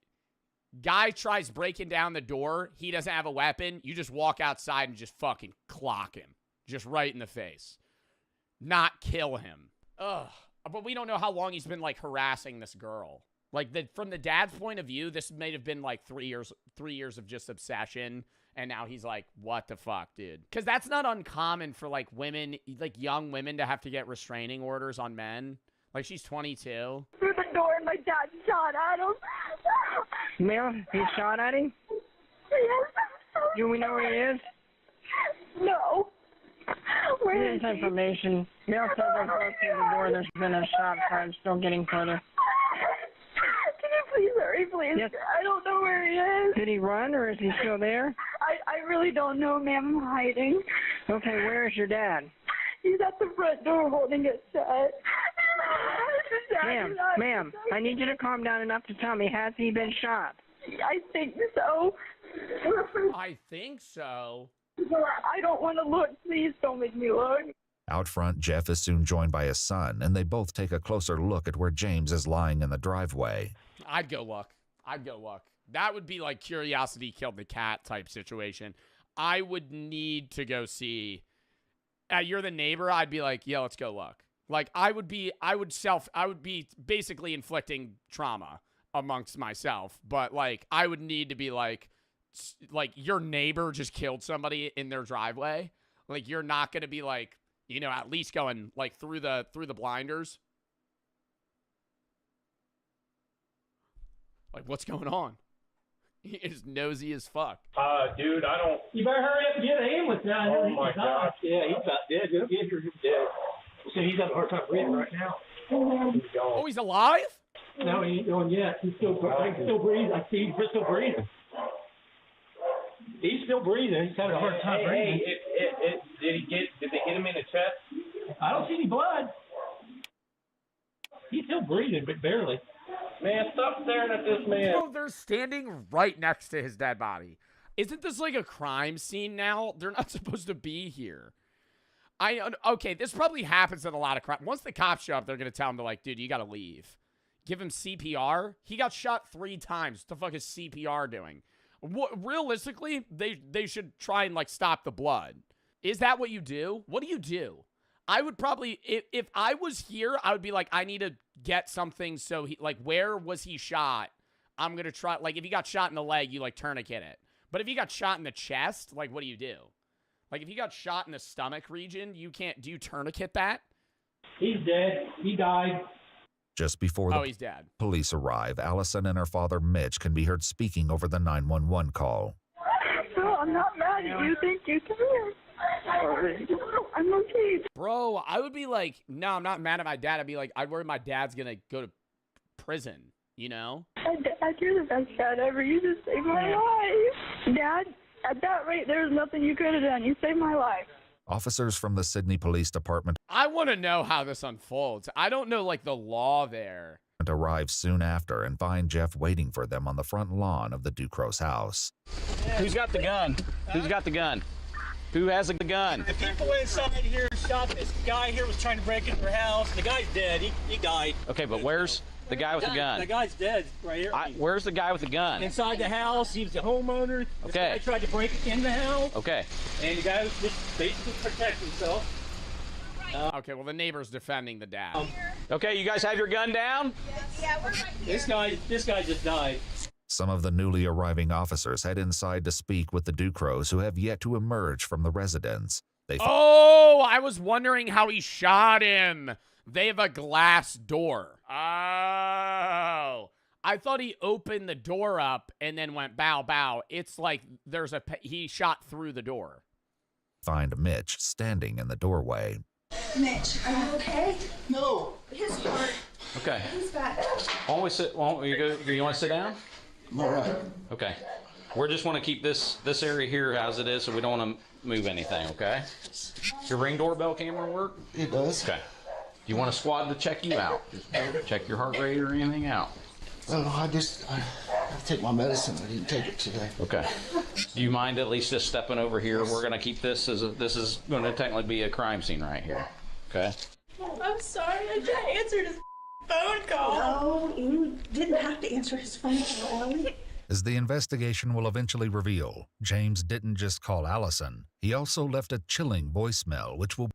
Guy tries breaking down the door. He doesn't have a weapon. You just walk outside and just fucking clock him. Just right in the face. Not kill him. Ugh. But we don't know how long he's been, like, harassing this girl. Like, from the dad's point of view, this may have been, like, 3 years of just obsession. And now he's like, what the fuck, dude? Because that's not uncommon for, like, women, like, young women to have to get restraining orders on men. Like, she's 22. Through the door and my dad shot at him. Ma'am, he shot at him? Yes. Do we know where he is? No. Where is This information. Male subject close to the door. There's been a shot fired. Still getting further. Can you please hurry, please? Yes. I don't know where he is. Did he run or is he still there? I really don't know, ma'am. I'm hiding. Okay, where is your dad? He's at the front door holding it shut. Ma'am, I need you to calm down enough to tell me, has he been shot? I think so. I think so. I don't want to look. Please don't make me look. Out front, Jeff is soon joined by his son, and they both take a closer look at where James is lying in the driveway. I'd go look. That would be like curiosity killed the cat type situation. I would need to go see. You're the neighbor. I'd be like, yeah, let's go look. Like, I would be basically inflicting trauma amongst myself. But, like, I would need to be like your neighbor just killed somebody in their driveway. Like, you're not going to be like, you know, at least going like through the blinders. Like, what's going on? He is nosy as fuck. Dude, I don't. You better hurry up and get an ambulance down here. Oh my God. Yeah, he's about dead. He's injured. He's dead. So he's having a hard time breathing right now. Oh, he's alive? No, he ain't going yet. He's still breathing. I see he's still breathing. He's still breathing. He's having a hard time breathing. Did they get him in the chest? I don't see any blood. He's still breathing, but barely. Man, stop staring at this man. Bro, they're standing right next to his dead body. Isn't this like a crime scene now? They're not supposed to be here. Okay, this probably happens at a lot of crime. Once the cops show up, they're going to tell him to, like, dude, you got to leave. Give him CPR. He got shot 3 times. What the fuck is CPR doing? Realistically, they should try and, like, stop the blood. Is that what you do? What do you do? I would probably, if I was here, I would be like, I need to get something so he, like, where was he shot? I'm going to try, like, if he got shot in the leg, you, like, tourniquet it. But if he got shot in the chest, like, what do you do? Like, if he got shot in the stomach region, do you tourniquet that? He's dead. He died. Just before the he's dead. police arrive, Allison and her father, Mitch, can be heard speaking over the 911 call. No, I'm not mad at you. Thank you. Come here. I'm okay. Bro, I would be like, no, I'm not mad at my dad. I'd be like, I'd worry my dad's going to go to prison, you know? Dad, you're the best dad ever. You just saved my life. Dad, at that rate, there's nothing you could have done. You saved my life. Officers from the Sydney Police Department I want to know how this unfolds. I don't know, like, the law there. arrive soon after and find Jeff waiting for them on the front lawn of the Ducros house. Who's got the gun? Who's got the gun? Who has the gun? The people inside here shot this guy here was trying to break into their house. The guy's dead. He died. Okay, but where's the guy with the gun? The guy's dead right here. Where's the guy with the gun? Inside the house. He was a homeowner. This Okay. guy tried to break in the house. Okay. And the guy was just basically protect himself. Okay, well, the neighbor's defending the dad. Okay, you guys have your gun down? Yeah, we're right here. This guy just died. Some of the newly arriving officers head inside to speak with the Ducros, who have yet to emerge from the residence. Oh, I was wondering how he shot him. They have a glass door. Oh. I thought he opened the door up and then went bow, bow. It's like he shot through the door. Find Mitch standing in the doorway. Mitch, are you okay? No. His heart. Okay. He's back. Why don't we sit? You want to sit down? I'm all right. Okay. We just want to keep this area here as it is, so we don't want to move anything. Okay. Your Ring doorbell camera work? It does. Okay. Do you want a squad to check you out? Check your heart rate or anything out? Oh, I take my medicine. I didn't take it today. Okay. Do you mind at least just stepping over here? We're going to keep this this is going to technically be a crime scene right here. Okay. I'm sorry. I just answered his phone call. No, you didn't have to answer his phone call, Ellie. As the investigation will eventually reveal, James didn't just call Allison. He also left a chilling voicemail, which will...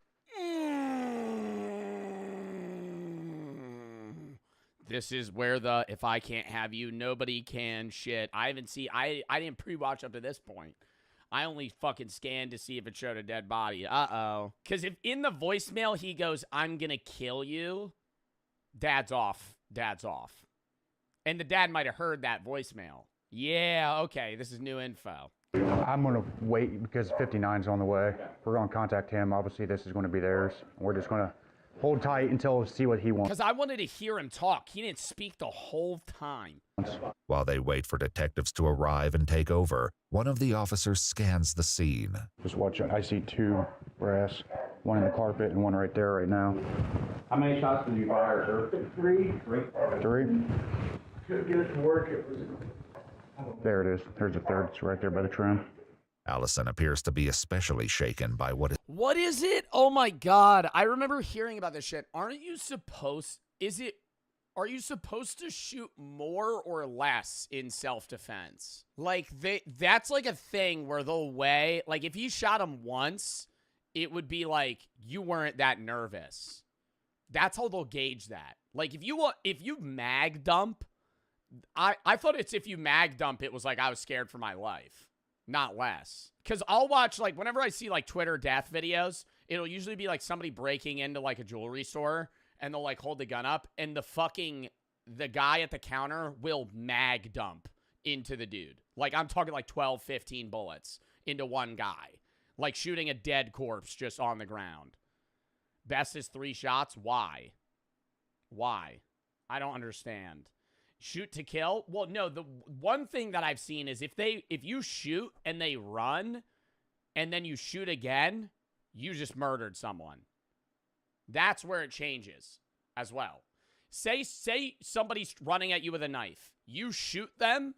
This is where the if I can't have you, nobody can shit. I didn't pre-watch up to this point. I only fucking scanned to see if it showed a dead body. Uh-oh. Because if in the voicemail he goes, I'm gonna kill you, dad's off. Dad's off. And the dad might have heard that voicemail. Yeah, okay, this is new info. I'm going to wait because 59's on the way. We're going to contact him. Obviously, this is going to be theirs. We're just going to hold tight until see what he wants. Because I wanted to hear him talk. He didn't speak the whole time. While they wait for detectives to arrive and take over, one of the officers scans the scene. Just watch it. I see two brass, one in the carpet and one right there right now. How many shots did you fire, sir? Three. Couldn't get it to work. It was... There it is. There's a third. It's right there by the trim. Allison appears to be especially shaken by what is... What is it? Oh my God. I remember hearing about this shit. Are you supposed to shoot more or less in self-defense? Like, that's like a thing where they'll weigh, like if you shot him once, it would be like you weren't that nervous. That's how they'll gauge that. Like if you mag dump, I thought it's if you mag dump, it was like I was scared for my life, not less. Because I'll watch, like, whenever I see, like, Twitter death videos, it'll usually be, like, somebody breaking into, like, a jewelry store, and they'll, like, hold the gun up, and the guy at the counter will mag dump into the dude. Like, I'm talking, like, 12, 15 bullets into one guy. Like, shooting a dead corpse just on the ground. Best is 3 shots? Why? Why? I don't understand. Shoot to kill? Well, no, the one thing that I've seen is if you shoot and they run and then you shoot again, you just murdered someone. That's where it changes as well. Say somebody's running at you with a knife. You shoot them,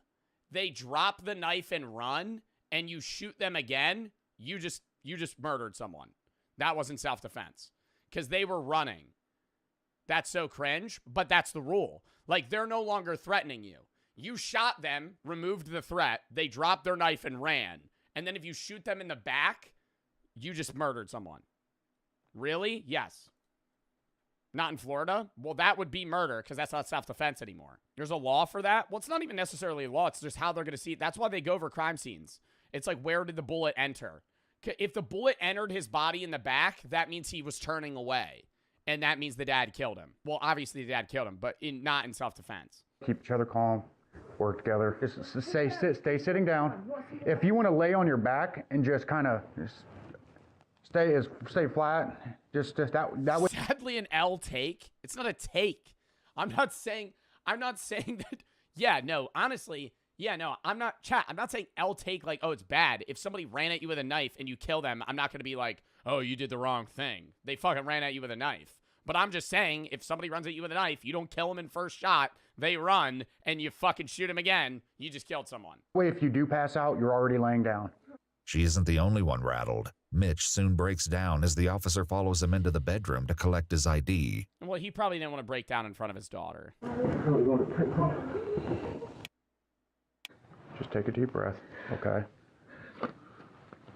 they drop the knife and run, and you shoot them again, you just murdered someone. That wasn't self-defense because they were running. That's so cringe, but that's the rule. Like, they're no longer threatening you. You shot them, removed the threat, they dropped their knife and ran. And then if you shoot them in the back, you just murdered someone. Really? Yes. Not in Florida? Well, that would be murder because that's not self-defense anymore. There's a law for that? Well, it's not even necessarily a law. It's just how they're going to see it. That's why they go over crime scenes. It's like, where did the bullet enter? If the bullet entered his body in the back, that means he was turning away. and that means the dad killed him. Well, obviously the dad killed him, but not in self-defense. Keep each other calm, work together. Just stay sitting down. If you want to lay on your back and just kind of stay flat, just that would. Sadly, an L take. It's not a take. I'm not saying that. Yeah, no, honestly, yeah, no, I'm not saying L take like, oh, it's bad. If somebody ran at you with a knife and you kill them, I'm not going to be like, oh, you did the wrong thing. They fucking ran at you with a knife. But I'm just saying, if somebody runs at you with a knife, you don't kill them in first shot, they run, and you fucking shoot them again, you just killed someone. Way if you do pass out, you're already laying down. She isn't the only one rattled. Mitch soon breaks down as the officer follows him into the bedroom to collect his ID. Well, he probably didn't want to break down in front of his daughter. Just take a deep breath, okay?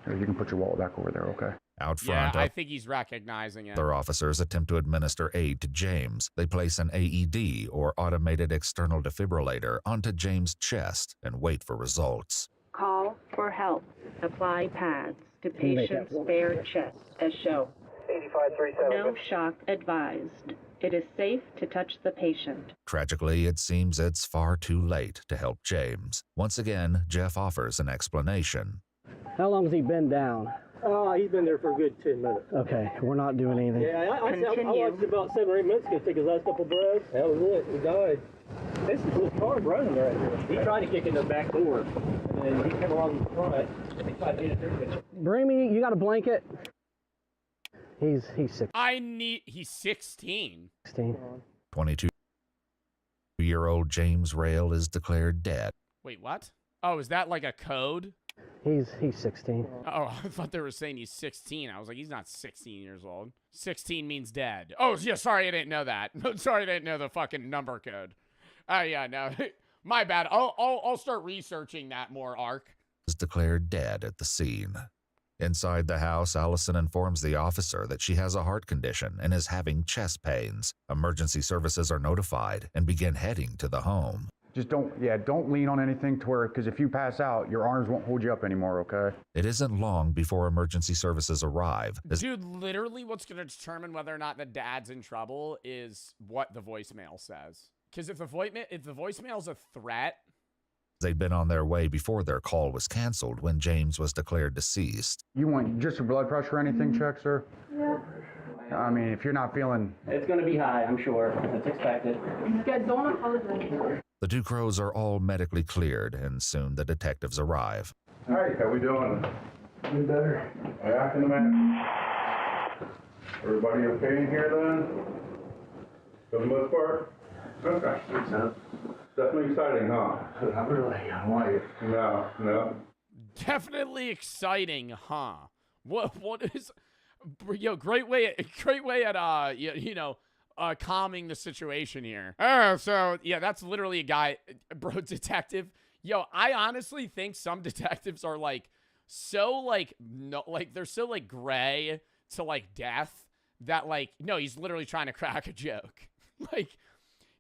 Here, you can put your wallet back over there, okay? Out front, yeah, I think he's recognizing it. Other officers attempt to administer aid to James. They place an AED, or automated external defibrillator, onto James' chest and wait for results. Call for help. Apply pads to patient's bare chest as shown. 8537. No shock advised. It is safe to touch the patient. Tragically, it seems it's far too late to help James. Once again, Jeff offers an explanation. How long has he been down? He's been there for a good 10 minutes. Okay, we're not doing anything. Yeah, I watched about 7 or 8 minutes ago take his last couple breaths. That was it. He died. This is his car running right here. He tried to kick in the back door, and then he came around the front, and he tried to get it there. Bring me, you got a blanket? He's 6. He's 16. 16. 22-year-old James Rail is declared dead. Wait, what? Oh, is that like a code? He's 16. Oh, I thought they were saying he's 16. I was like, he's not 16 years old. 16 means dead. Oh, yeah, sorry, I didn't know that. Sorry, I didn't know the fucking number code. Oh, yeah, no. My bad. I'll start researching that more, Ark. Is declared dead at the scene. Inside the house, Allison informs the officer that she has a heart condition and is having chest pains. Emergency services are notified and begin heading to the home. Just don't lean on anything to where, because if you pass out, your arms won't hold you up anymore, okay? It isn't long before emergency services arrive. Dude, literally what's going to determine whether or not the dad's in trouble is what the voicemail says. Because if the voicemail's a threat... They'd been on their way before their call was canceled when James was declared deceased. You want just your blood pressure or anything checked, sir? Yeah. I mean, if you're not feeling... It's going to be high, I'm sure. It's expected. Good, don't apologize. The two crows are all medically cleared, and soon the detectives arrive. All right, how we doing? Doing better. Back in the back. Everybody okay in here then? For the most part? Okay. Definitely exciting, huh? Not really. I don't like it. No. Definitely exciting, huh? What is... Yo, great way at calming the situation here. So yeah, that's literally a guy, bro, detective. Yo, I honestly think some detectives are like so like no, like they're so like gray to like death that like no, he's literally trying to crack a joke. Like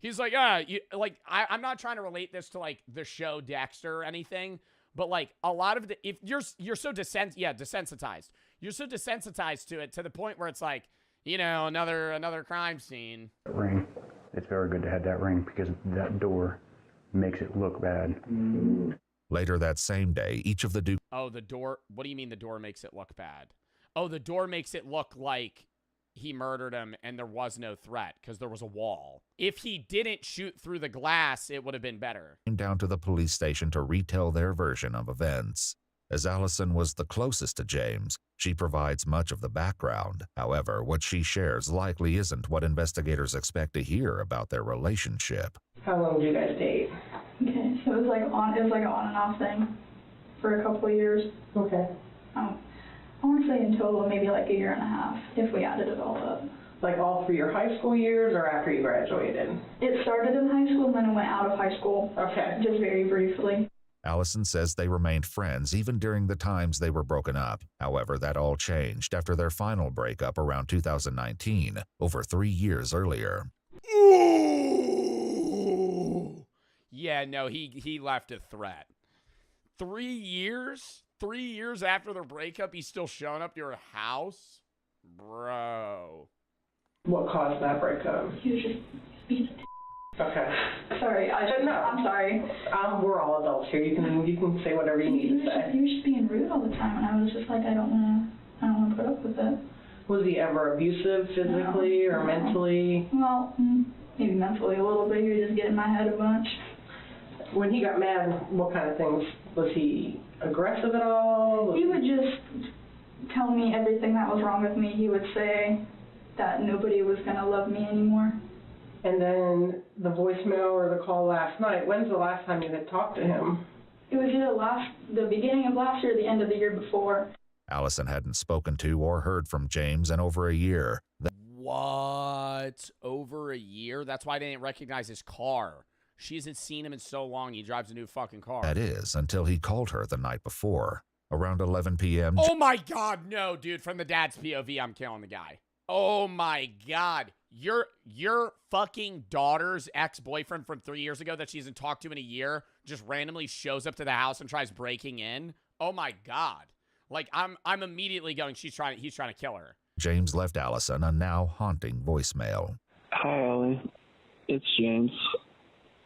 he's like I'm not trying to relate this to like the show Dexter or anything, but like a lot of if you're so desensitized. You're so desensitized to it to the point where it's like, you know, another crime scene. Ring. It's very good to have that ring because that door makes it look bad. Later that same day, each of the Duke... Oh, the door... What do you mean the door makes it look bad? Oh, the door makes it look like he murdered him and there was no threat because there was a wall. If he didn't shoot through the glass, it would have been better. ...came down to the police station to retell their version of events. As Allison was the closest to James, she provides much of the background. However, what she shares likely isn't what investigators expect to hear about their relationship. How long did you guys date? Okay, so it was like an on and off thing for a couple of years. Okay. I want to say in total maybe like a year and a half if we added it all up. Like all through your high school years or after you graduated? It started in high school and then it went out of high school. Okay. Just very briefly. Allison says they remained friends even during the times they were broken up. However, that all changed after their final breakup around 2019, over 3 years earlier. Ooh. Yeah, no, he left a threat. 3 years? 3 years after their breakup, he's still showing up to your house? Bro. What caused that breakup? He was just being Okay. Sorry, I'm sorry. We're all adults here. You can say whatever you need to say. He was just being rude all the time, and I was just like, I don't want to put up with it. Was he ever abusive physically or mentally? Well, maybe mentally a little bit. He would just get in my head a bunch. When he got mad, what kind of things? Was he aggressive at all? He would just tell me everything that was wrong with me. He would say that nobody was going to love me anymore. And then the voicemail or the call last night, when's the last time you had talked to him? It was either the beginning of last year or the end of the year before. Allison hadn't spoken to or heard from James in over a year. What? Over a year? That's why they didn't recognize his car. She hasn't seen him in so long. He drives a new fucking car. That is, until he called her the night before. Around 11 p.m. Oh my God, no, dude. From the dad's POV, I'm killing the guy. Oh my God. Your fucking daughter's ex-boyfriend from 3 years ago that she hasn't talked to in a year just randomly shows up to the house and tries breaking in. Oh my God. Like I'm immediately going, he's trying to kill her. James left Allison a now haunting voicemail. Hi, Allie. It's James.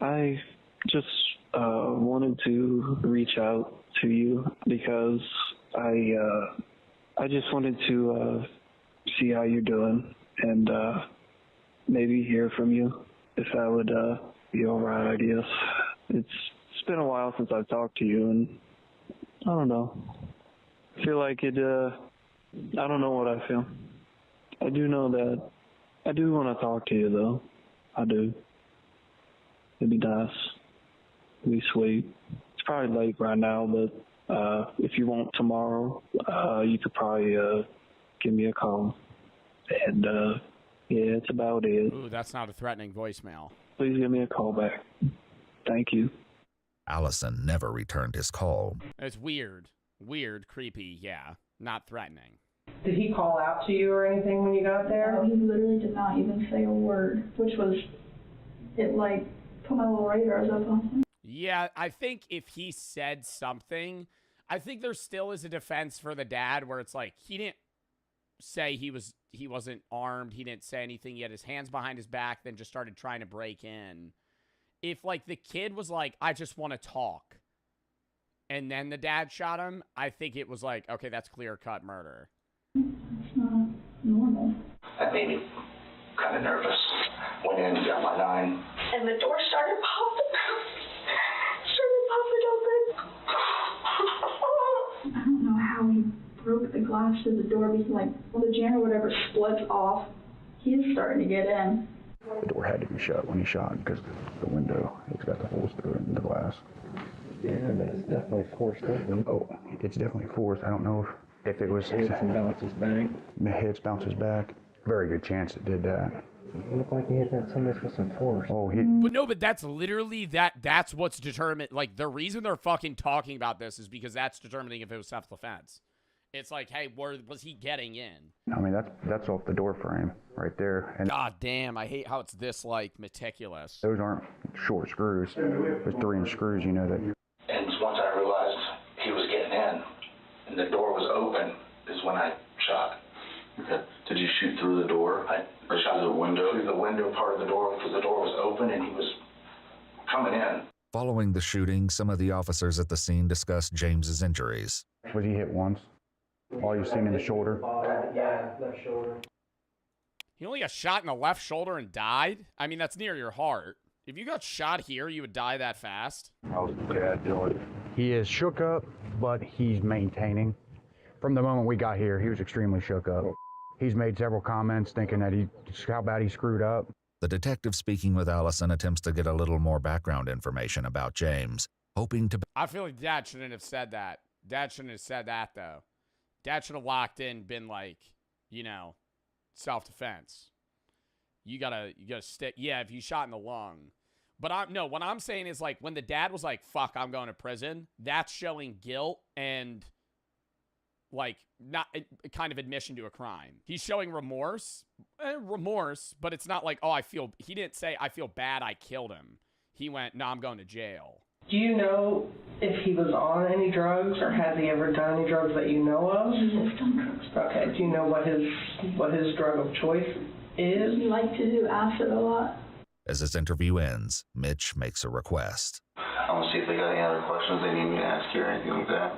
I just wanted to reach out to you because I just wanted to see how you're doing and maybe hear from you if that would be all right, I guess. It's been a while since I've talked to you, and I don't know. I feel like it, I don't know what I feel. I do know that I do want to talk to you, though. I do. It'd be nice. It'd be sweet. It's probably late right now, but if you want tomorrow, you could probably give me a call. And, yeah, that's about it. Ooh, that's not a threatening voicemail. Please give me a call back. Thank you. Allison never returned his call. It's weird. Weird, creepy, yeah. Not threatening. Did he call out to you or anything when you got there? No, he literally did not even say a word, which was, it like, put my little radars up on him. Yeah, I think if he said something, I think there still is a defense for the dad where it's like, he didn't say he wasn't armed, he didn't say anything, he had his hands behind his back, then just started trying to break in. If, like, the kid was like, I just want to talk, and then the dad shot him, I think it was like, okay, that's clear-cut murder. It's not normal. That made me kind of nervous. Went in, got my 9. And the door started popping open. I don't know how he broke the glass to the door because, like, the jam or whatever splits off. He's starting to get in. The door had to be shut when he shot because the window, it's got the holes through it in the glass. Yeah, but it's definitely forced open. Oh, it's definitely forced. I don't know if it was... Hits and bounces back. Hits, bounces back. Very good chance it did that. It looked like he hit that somebody with some force. Oh, But no, but that's literally that's what's determined. Like, the reason they're fucking talking about this is because that's determining if it was self-defense. It's like, hey, was he getting in? I mean, that's off the door frame right there. And God damn, I hate how it's this, like, meticulous. those aren't short screws. Those 3-inch screws, you know that. And once I realized he was getting in and the door was open is when I shot. Okay. Did you shoot through the door? Or shot through the window? Through the window part of the door because the door was open and he was coming in. Following the shooting, some of the officers at the scene discussed James's injuries. Was he hit once? All you've seen in the shoulder? Yeah, left shoulder. He only got shot in the left shoulder and died? I mean, that's near your heart. If you got shot here, you would die that fast? How's the dad doing? He is shook up, but he's maintaining. From the moment we got here, he was extremely shook up. He's made several comments thinking that how bad he screwed up. The detective speaking with Allison attempts to get a little more background information about James, hoping to... I feel like Dad shouldn't have said that. Dad shouldn't have said that, though. Dad should have locked in, been like, you know, self-defense. You gotta stick. Yeah, if you shot in the lung. But no, what I'm saying is, like, when the dad was like, fuck, I'm going to prison, that's showing guilt and, like, not kind of admission to a crime. He's showing remorse, but it's not like, oh, he didn't say, I feel bad, I killed him. He went, no, I'm going to jail. Do you know if he was on any drugs or has he ever done any drugs that you know of? He has done drugs. Okay. Do you know what his drug of choice is like to do acid a lot. As this interview ends, Mitch makes a request. I want to see if they got any other questions they need me to ask you or anything like that.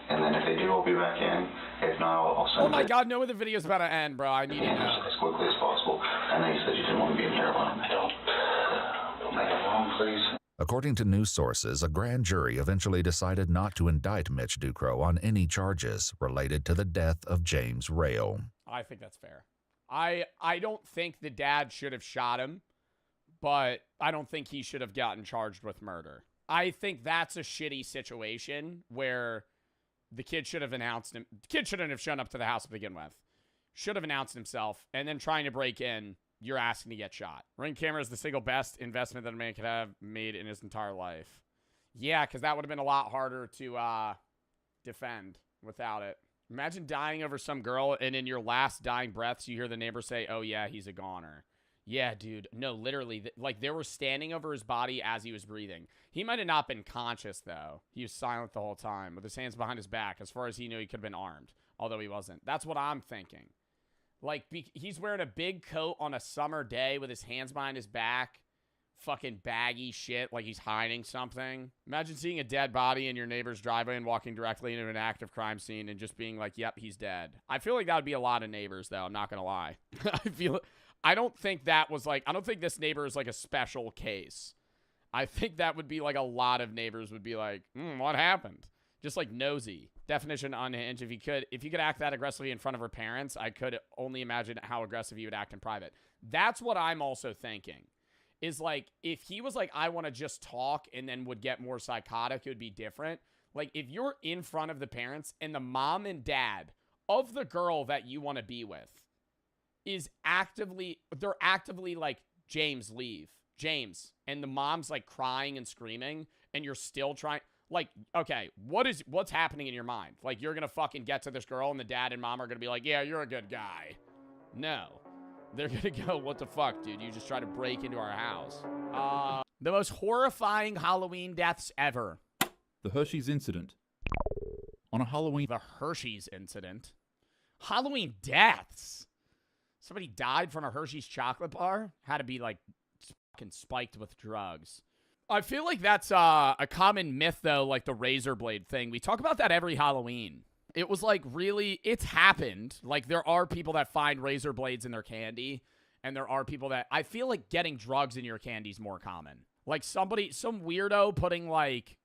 And then if they do, I'll be back in. If not, I'll send Oh my god, no, the video's about to end, bro. I need to know. as quickly as possible. I know you said you didn't want to be in here alone. I don't. Don't make it wrong, please. According to news sources, a grand jury eventually decided not to indict Mitch Ducro on any charges related to the death of James Rail. I think that's fair. I don't think the dad should have shot him, but I don't think he should have gotten charged with murder. I think that's a shitty situation where the kid should have announced him. The kid shouldn't have shown up to the house to begin with. Should have announced himself, and then trying to break in, you're asking to get shot. Ring camera is the single best investment that a man could have made in his entire life. Yeah, because that would have been a lot harder to defend without it. Imagine dying over some girl, and in your last dying breaths, you hear the neighbor say, oh, yeah, he's a goner. Yeah, dude. No, literally. Like, they were standing over his body as he was breathing. He might have not been conscious, though. He was silent the whole time with his hands behind his back. As far as he knew, he could have been armed, although he wasn't. That's what I'm thinking. Like, he's wearing a big coat on a summer day with his hands behind his back. Fucking baggy shit, like he's hiding something. Imagine seeing a dead body in your neighbor's driveway and walking directly into an active crime scene and just being like, yep, he's dead. I feel like that would be a lot of neighbors, though. I'm not going to lie. I don't think that was like, I don't think this neighbor is like a special case. I think that would be like a lot of neighbors would be like, what happened? Just like nosy. Definition unhinged. If you could act that aggressively in front of her parents, I could only imagine how aggressive you would act in private. That's what I'm also thinking. Is like, if he was like, I want to just talk and then would get more psychotic, it would be different. Like, if you're in front of the parents and the mom and dad of the girl that you want to be with they're actively like, James, leave. James. And the mom's like crying and screaming and you're still trying. Like, okay, what's happening in your mind? Like, you're going to fucking get to this girl and the dad and mom are going to be like, yeah, you're a good guy. No. They're going to go, what the fuck, dude? You just try to break into our house. The most horrifying Halloween deaths ever. The Hershey's incident. On a Halloween... The Hershey's incident? Halloween deaths? Somebody died from a Hershey's chocolate bar? Had to be, like, fucking spiked with drugs. I feel like that's a common myth, though, like the razor blade thing. We talk about that every Halloween. It was like, really, it's happened. Like, there are people that find razor blades in their candy, and there are people that, I feel like getting drugs in your candy is more common. Like, some weirdo putting, like,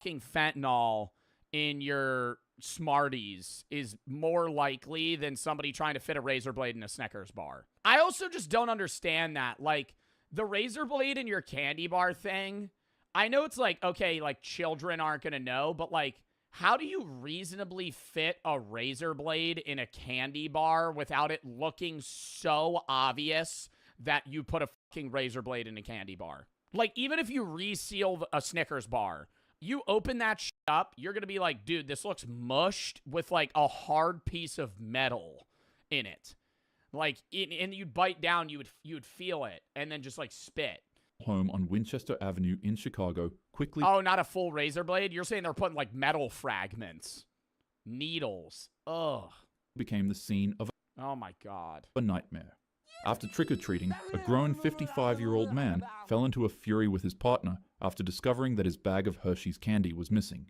fucking fentanyl in your Smarties is more likely than somebody trying to fit a razor blade in a Snickers bar. I also just don't understand that. Like, the razor blade in your candy bar thing, I know it's like, okay, like, children aren't gonna know, but, like, how do you reasonably fit a razor blade in a candy bar without it looking so obvious that you put a fucking razor blade in a candy bar? Like, even if you reseal a Snickers bar, you open that shit up, you're going to be like, dude, this looks mushed with, like, a hard piece of metal in it. Like, and you'd bite down, you would feel it, and then just, like, spit. Home on Winchester Avenue in Chicago quickly... Oh, not a full razor blade? You're saying they're putting, like, metal fragments. Needles. Ugh. ...became the scene of... Oh, my God. ...a nightmare. After trick-or-treating, a grown 55-year-old man fell into a fury with his partner after discovering that his bag of Hershey's candy was missing.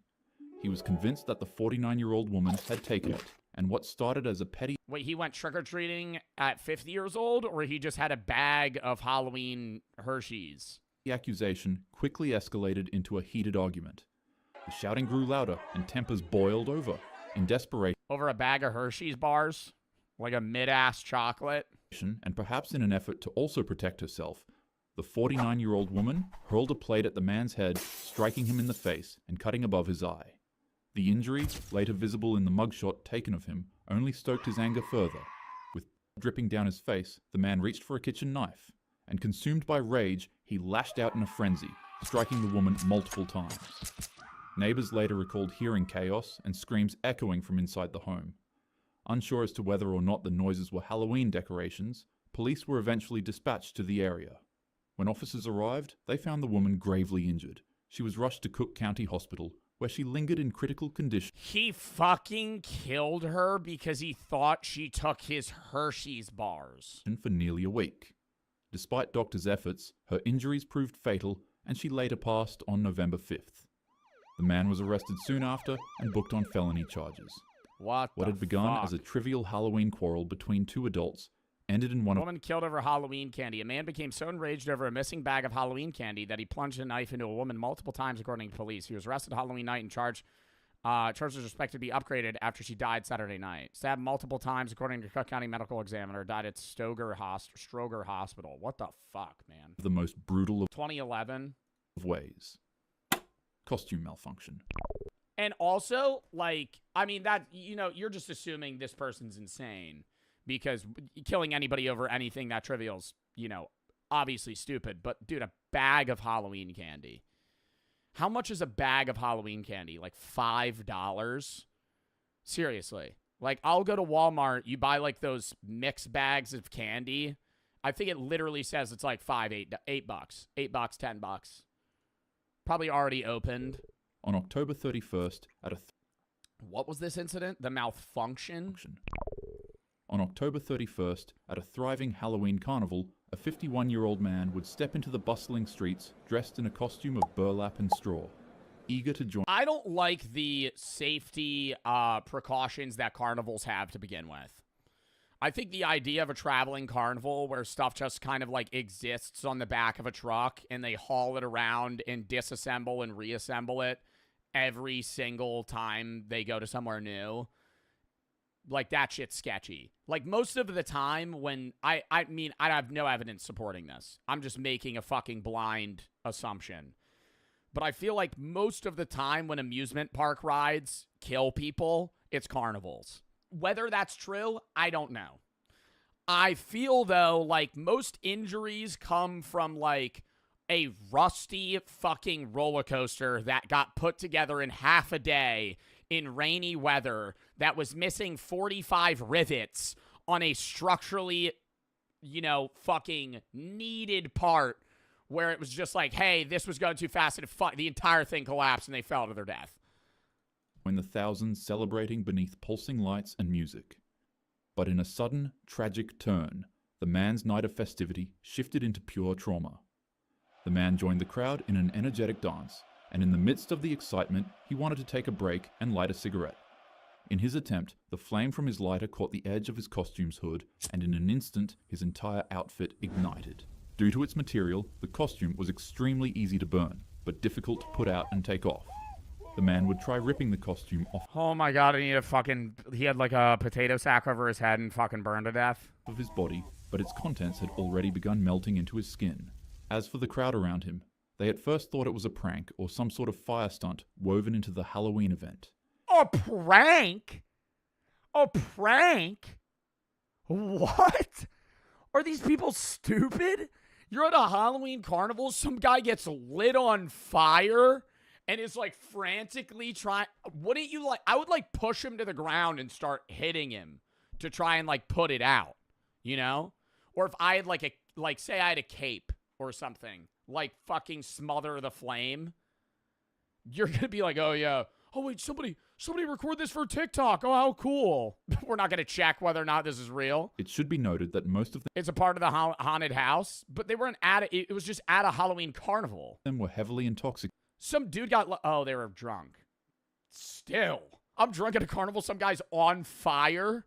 He was convinced that the 49-year-old woman had taken it, and what started as a petty... Wait, he went trick-or-treating at 50 years old, or he just had a bag of Halloween Hershey's? The accusation quickly escalated into a heated argument. The shouting grew louder, and tempers boiled over. In desperation... Over a bag of Hershey's bars? Like a mid-ass chocolate? And perhaps in an effort to also protect herself, the 49-year-old woman hurled a plate at the man's head, striking him in the face and cutting above his eye. The injury, later visible in the mugshot taken of him, only stoked his anger further. With dripping down his face, the man reached for a kitchen knife, and consumed by rage, he lashed out in a frenzy, striking the woman multiple times. Neighbors later recalled hearing chaos and screams echoing from inside the home. Unsure as to whether or not the noises were Halloween decorations, police were eventually dispatched to the area. When officers arrived, they found the woman gravely injured. She was rushed to Cook County Hospital, where she lingered in critical condition. He fucking killed her because he thought she took his Hershey's bars. For nearly a week. Despite doctors' efforts, her injuries proved fatal and she later passed on November 5th. The man was arrested soon after and booked on felony charges. What had begun as a trivial Halloween quarrel between two adults ended in one A woman killed over Halloween candy. A man became so enraged over a missing bag of Halloween candy that he plunged a knife into a woman multiple times, according to police. He was arrested Halloween night and charges expected to be upgraded after she died Saturday night. Stabbed multiple times, according to Cook County Medical Examiner. Died at Stroger Hospital. What the fuck, man? the most brutal of 2011 ways. Costume malfunction. And also, like, I mean, that, you know, you're just assuming this person's insane because killing anybody over anything that trivial is, you know, obviously stupid. But, dude, a bag of Halloween candy. How much is a bag of Halloween candy? Like $5? Seriously. Like, I'll go to Walmart. You buy, like, those mixed bags of candy. I think it literally says it's like $8, $10. Probably already opened. On October 31st at a... What was this incident? The malfunction? On October 31st, at a thriving Halloween carnival, a 51-year-old man would step into the bustling streets dressed in a costume of burlap and straw, eager to join... I don't like the safety precautions that carnivals have to begin with. I think the idea of a traveling carnival where stuff just kind of like exists on the back of a truck and they haul it around and disassemble and reassemble it every single time they go to somewhere new, like, that shit's sketchy. Like, most of the time when I mean, I have no evidence supporting this. I'm just making a fucking blind assumption. But I feel like most of the time when amusement park rides kill people, it's carnivals. Whether that's true, I don't know. I feel, though, like most injuries come from, like, a rusty fucking roller coaster that got put together in half a day in rainy weather that was missing 45 rivets on a structurally, you know, fucking needed part where it was just like, hey, this was going too fast and the entire thing collapsed and they fell to their death. When the thousands celebrating beneath pulsing lights and music. But in a sudden, tragic turn, the man's night of festivity shifted into pure trauma. The man joined the crowd in an energetic dance, and in the midst of the excitement, he wanted to take a break and light a cigarette. In his attempt, the flame from his lighter caught the edge of his costume's hood, and in an instant, his entire outfit ignited. Due to its material, the costume was extremely easy to burn, but difficult to put out and take off. The man would try ripping the costume off. Oh my god, he had like a potato sack over his head and fucking burned to death. Of his body, but its contents had already begun melting into his skin. As for the crowd around him, they at first thought it was a prank or some sort of fire stunt woven into the Halloween event. A prank? A prank? What? Are these people stupid? You're at a Halloween carnival, some guy gets lit on fire and is like frantically trying. Wouldn't you like, I would like push him to the ground and start hitting him to try and like put it out, you know? Or if I had like say I had a cape or something, like fucking smother the flame, you're gonna be like, oh yeah, oh wait, somebody record this for TikTok, oh how cool. We're not gonna check whether or not this is real. It should be noted that most of them... It's a part of the haunted house, but they weren't at it. It was just at a Halloween carnival. Them were heavily intoxicated. Some dude got... Oh, they were drunk. Still. I'm drunk at a carnival. Some guy's on fire.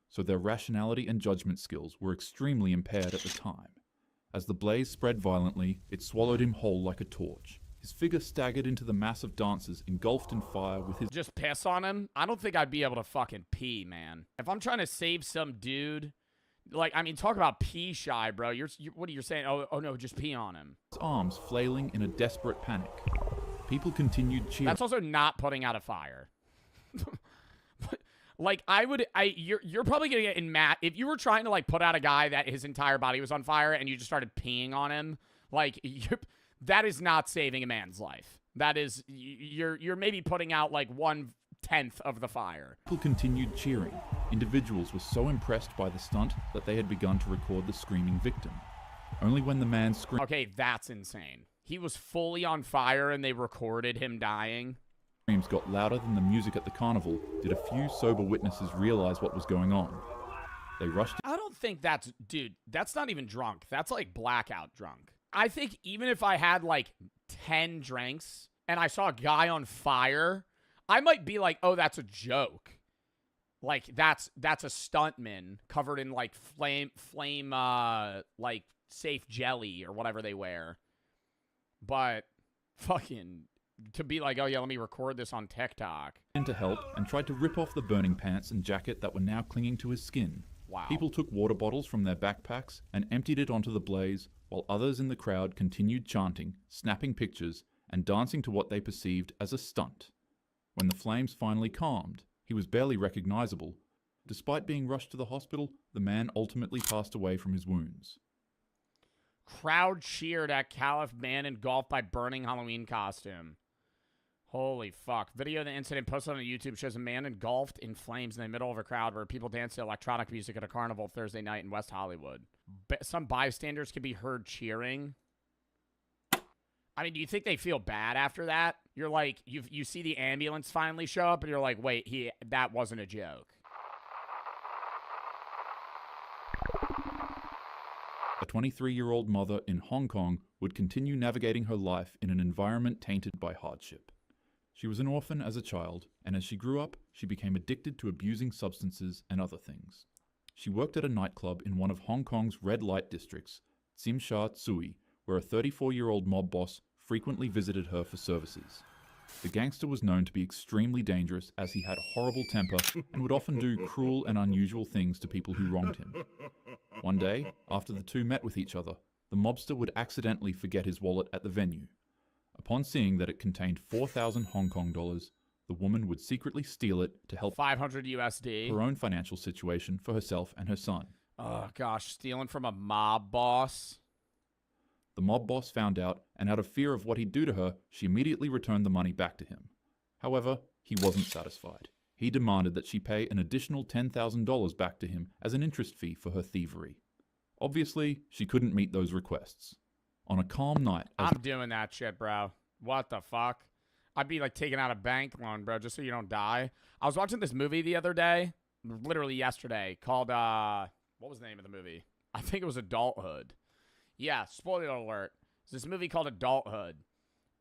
So their rationality and judgment skills were extremely impaired at the time. As the blaze spread violently, it swallowed him whole like a torch. His figure staggered into the mass of dancers engulfed in fire with his... Just piss on him? I don't think I'd be able to fucking pee, man. If I'm trying to save some dude... Like, I mean, talk about pee shy, bro. What are you saying? Oh no, just pee on him. His arms flailing in a desperate panic. People continued cheering. That's also not putting out a fire. Like, you're probably gonna get in mad if you were trying to like put out a guy that his entire body was on fire and you just started peeing on him. Like, that is not saving a man's life. That is, you're maybe putting out like 1/10 of the fire. People continued cheering. Individuals were so impressed by the stunt that they had begun to record the screaming victim. Only when the man screamed... Okay, that's insane. he was fully on fire and they recorded him dying. Screams got louder than the music at the carnival did a few sober witnesses realize what was going on. They rushed. I don't think that's, dude, that's not even drunk. That's like blackout drunk. I think even if I had like 10 drinks and I saw a guy on fire, I might be like, oh, that's a joke. Like, that's a stuntman covered in like flame, like safe jelly or whatever they wear. But fucking to be like, oh yeah, let me record this on TikTok. In to help and tried to rip off the burning pants and jacket that were now clinging to his skin. Wow. People took water bottles from their backpacks and emptied it onto the blaze, while others in the crowd continued chanting, snapping pictures, and dancing to what they perceived as a stunt. When the flames finally calmed, he was barely recognizable. Despite being rushed to the hospital, the man ultimately passed away from his wounds. Crowd cheered at Caliph man engulfed by burning Halloween costume. Holy fuck. Video of the incident posted on YouTube shows a man engulfed in flames in the middle of a crowd where people danced to electronic music at a carnival Thursday night in West Hollywood. Some bystanders could be heard cheering. I mean, do you think they feel bad after that? You're like, you see the ambulance finally show up, and you're like, wait, that wasn't a joke. A 23-year-old mother in Hong Kong would continue navigating her life in an environment tainted by hardship. She was an orphan as a child, and as she grew up, she became addicted to abusing substances and other things. She worked at a nightclub in one of Hong Kong's red light districts, Tsim Sha Tsui, where a 34-year-old mob boss frequently visited her for services. The gangster was known to be extremely dangerous as he had a horrible temper and would often do cruel and unusual things to people who wronged him. One day, after the two met with each other, the mobster would accidentally forget his wallet at the venue. Upon seeing that it contained 4,000 Hong Kong dollars, the woman would secretly steal it to help 500 USD. Her own financial situation for herself and her son. Oh gosh, stealing from a mob boss. The mob boss found out, and out of fear of what he'd do to her, she immediately returned the money back to him. However, he wasn't satisfied. He demanded that she pay an additional $10,000 back to him as an interest fee for her thievery. Obviously, she couldn't meet those requests. On a calm night... I'm doing that shit, bro. What the fuck? I'd be like taking out a bank loan, bro, just so you don't die. I was watching this movie the other day, literally yesterday, called, what was the name of the movie? I think it was Adulthood. Yeah, spoiler alert. It's this movie called Adulthood.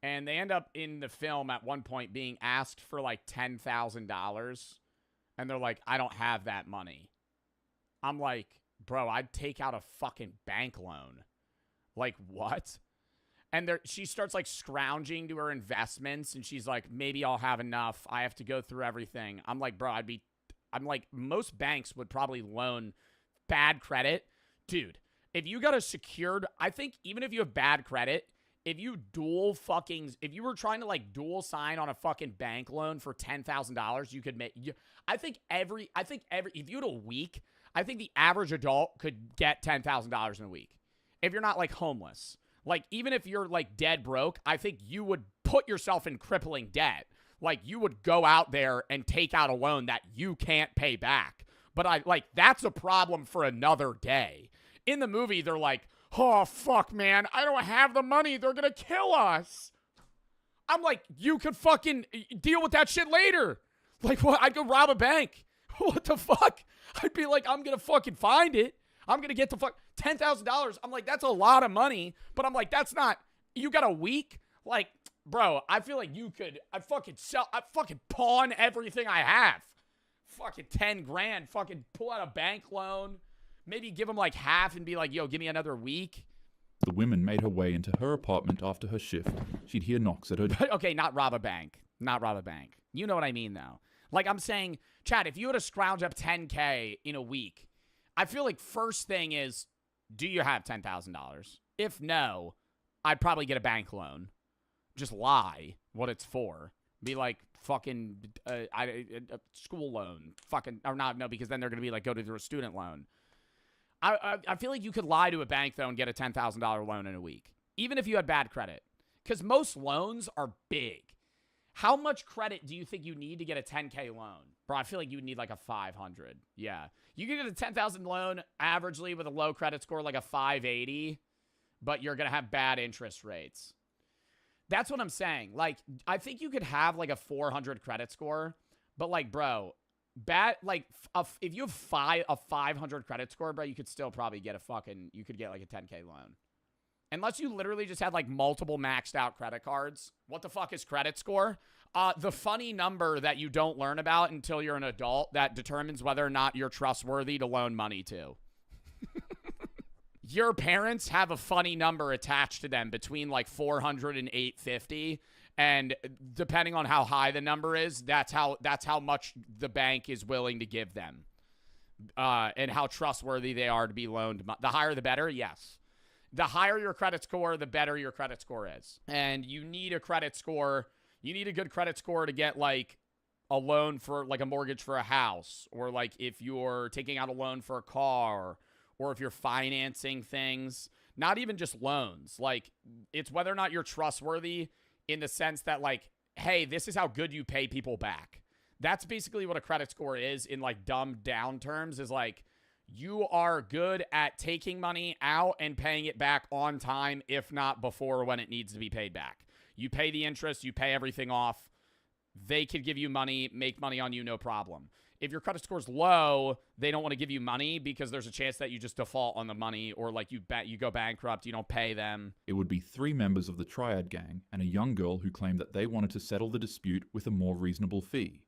And they end up in the film at one point being asked for like $10,000. And they're like, I don't have that money. I'm like, bro, I'd take out a fucking bank loan. Like, what? And she starts like scrounging to her investments. And she's like, maybe I'll have enough. I have to go through everything. I'm like, bro, I'm like, most banks would probably loan bad credit. Dude. If you got a secured, I think even if you have bad credit, if you were trying to like dual sign on a fucking bank loan for $10,000, you could make, I think if you had a week, I think the average adult could get $10,000 in a week. If you're not like homeless, like even if you're like dead broke, I think you would put yourself in crippling debt. Like you would go out there and take out a loan that you can't pay back. But that's a problem for another day. In the movie, they're like, oh, fuck, man, I don't have the money. They're going to kill us. I'm like, you could fucking deal with that shit later. Like, what? I'd go rob a bank. What the fuck? I'd be like, I'm going to fucking find it. I'm going to get the fuck $10,000. I'm like, that's a lot of money. But I'm like, that's not, you got a week? Like, bro, I feel like I'd fucking pawn everything I have. Fucking 10 grand, fucking pull out a bank loan. Maybe give him like half and be like, yo, give me another week. The woman made her way into her apartment after her shift. She'd hear knocks at her door. Okay, not rob a bank. Not rob a bank. You know what I mean, though. Like I'm saying, Chad, if you had to scrounge up $10K in a week, I feel like first thing is, do you have $10,000? If no, I'd probably get a bank loan. Just lie what it's for. Be like, fucking, a school loan. Fucking, or not, no, because then they're going to be like, go to a student loan. I feel like you could lie to a bank, though, and get a $10,000 loan in a week, even if you had bad credit, because most loans are big. How much credit do you think you need to get a $10K loan? Bro, I feel like you would need like a 500. Yeah. You can get a $10,000 loan averagely with a low credit score, like a 580, but you're going to have bad interest rates. That's what I'm saying. Like, I think you could have like a 400 credit score, but like, bro, if you have a 500 credit score, bro, you could still probably get you could get like a 10K loan. Unless you literally just had like multiple maxed out credit cards. What the fuck is credit score? The funny number that you don't learn about until you're an adult that determines whether or not you're trustworthy to loan money to. Your parents have a funny number attached to them between like 400 and 850. And depending on how high the number is, that's how much the bank is willing to give them. And how trustworthy they are to be loaned. The higher the better, yes. The higher your credit score, the better your credit score is. And you need a credit score. You need a good credit score to get like a loan for like a mortgage for a house, or like if you're taking out a loan for a car, or if you're financing things, not even just loans. Like, it's whether or not you're trustworthy in the sense that like, hey, this is how good you pay people back. That's basically what a credit score is in like dumbed down terms, is like, you are good at taking money out and paying it back on time, if not before when it needs to be paid back. You pay the interest, you pay everything off. They could give you money, make money on you, no problem. If your credit score's low, they don't want to give you money because there's a chance that you just default on the money, or like you go bankrupt, you don't pay them. It would be 3 members of the Triad gang and a young girl who claimed that they wanted to settle the dispute with a more reasonable fee.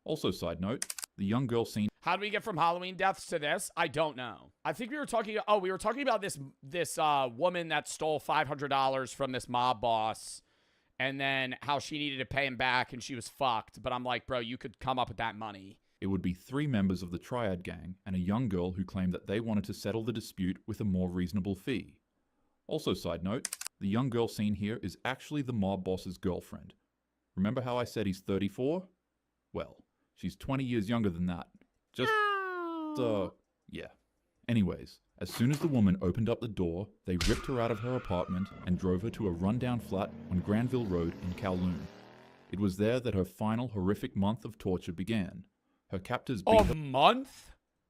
Also, side note, the young girl seen... How do we get from Halloween deaths to this? I don't know. I think we were talking about this woman that stole $500 from this mob boss, and then how she needed to pay him back and she was fucked. But I'm like, bro, you could come up with that money. It would be 3 members of the Triad gang and a young girl who claimed that they wanted to settle the dispute with a more reasonable fee. Also, side note, the young girl seen here is actually the mob boss's girlfriend. Remember how I said he's 34? Well, she's 20 years younger than that. Yeah. Anyways, as soon as the woman opened up the door, they ripped her out of her apartment and drove her to a rundown flat on Granville Road in Kowloon. It was there that her final horrific month of torture began. Her captors beat her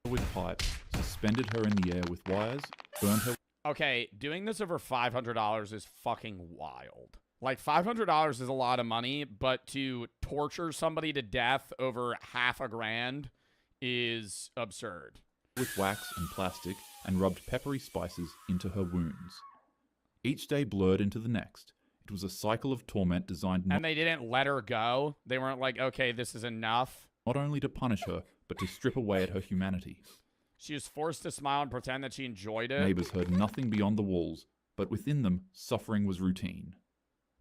with pipes, suspended her in the air with wires, burned her... Okay, doing this over $500 is fucking wild. Like, $500 is a lot of money, but to torture somebody to death over $500,000 is absurd. With wax and plastic, and rubbed peppery spices into her wounds. Each day blurred into the next. It was a cycle of torment designed not... And they didn't let her go? They weren't like, okay, this is enough? Not only to punish her, but to strip away at her humanity. She was forced to smile and pretend that she enjoyed it. Neighbors heard nothing beyond the walls, but within them, suffering was routine.